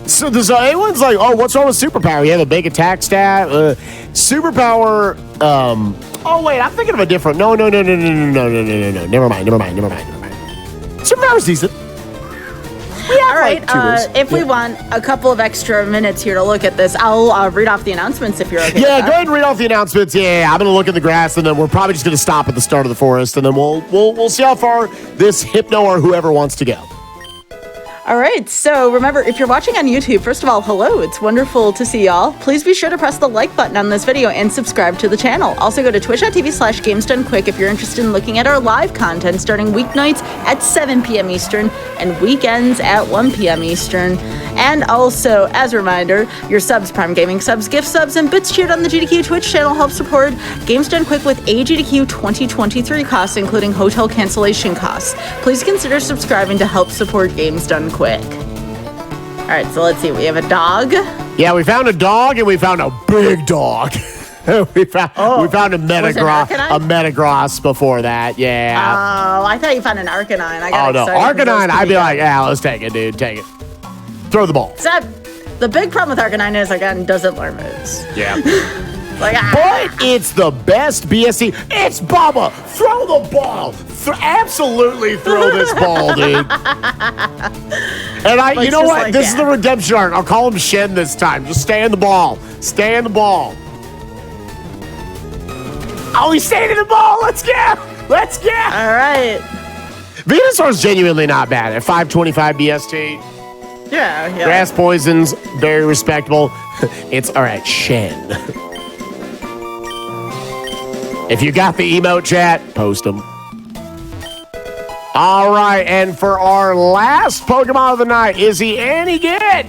So anyone's like, oh, what's wrong with Superpower? You have a big attack stat? Superpower, oh, wait, I'm thinking of a different. No. Never mind. Superpower's decent. All right, if we want a couple of extra minutes here to look at this, I'll read off the announcements if you're okay with that. Yeah, go ahead and read off the announcements. Yeah, I'm going to look in the grass, and then we're probably just going to stop at the start of the forest, and then we'll see how far this Hypno or whoever wants to go. All right, so remember, if you're watching on YouTube, first of all, hello, it's wonderful to see y'all. Please be sure to press the like button on this video and subscribe to the channel. Also go to twitch.tv/GamesDoneQuick if you're interested in looking at our live content starting weeknights at 7 p.m. Eastern and weekends at 1 p.m. Eastern. And also, as a reminder, your subs, Prime Gaming subs, gift subs, and bits cheered on the GDQ Twitch channel help support Games Done Quick with a GDQ 2023 costs, including hotel cancellation costs. Please consider subscribing to help support Games Done Quick. All right, so let's see. We have a dog. Yeah, we found a dog and we found a big dog. we found a Metagross before that. Yeah. Oh, I thought you found an Arcanine. I got excited. Arcanine, I'd be like, yeah, let's take it, dude. Take it. Throw the ball. Except the big problem with Arcanine is, again, doesn't learn moves. Yeah. But it's the best BSC. It's Bubba. Throw the ball. Absolutely throw this ball, dude. And you know what? This is the redemption arc. I'll call him Shen this time. Just stay in the ball. Stay in the ball. Oh, he's staying in the ball. Let's go. Let's go. All right. Venusaur's genuinely not bad at 525 BST. Yeah. Grass poisons, very respectable. It's all right, Shen. If you got the emote chat, post them. All right, and for our last Pokemon of the night, is he any good?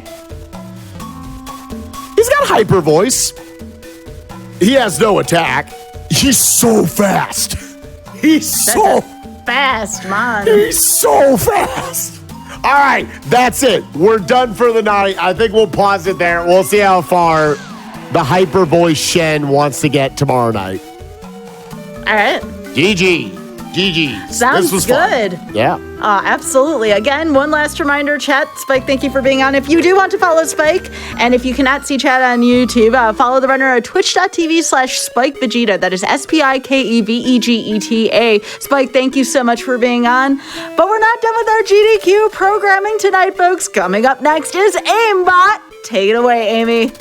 He's got hyper voice. He has no attack. He's so fast. He's so fast, man. He's so fast. All right, that's it. We're done for the night. I think we'll pause it there. We'll see how far the hyper voice Shen wants to get tomorrow night. All right. GG. Sounds good. Fun. Yeah. Absolutely. Again, one last reminder, chat. Spike, thank you for being on. If you do want to follow Spike, and if you cannot see chat on YouTube, follow the runner at twitch.tv/SpikeVegeta. That is SpikeVegeta. Spike, thank you so much for being on. But we're not done with our GDQ programming tonight, folks. Coming up next is Aimbot. Take it away, Amy.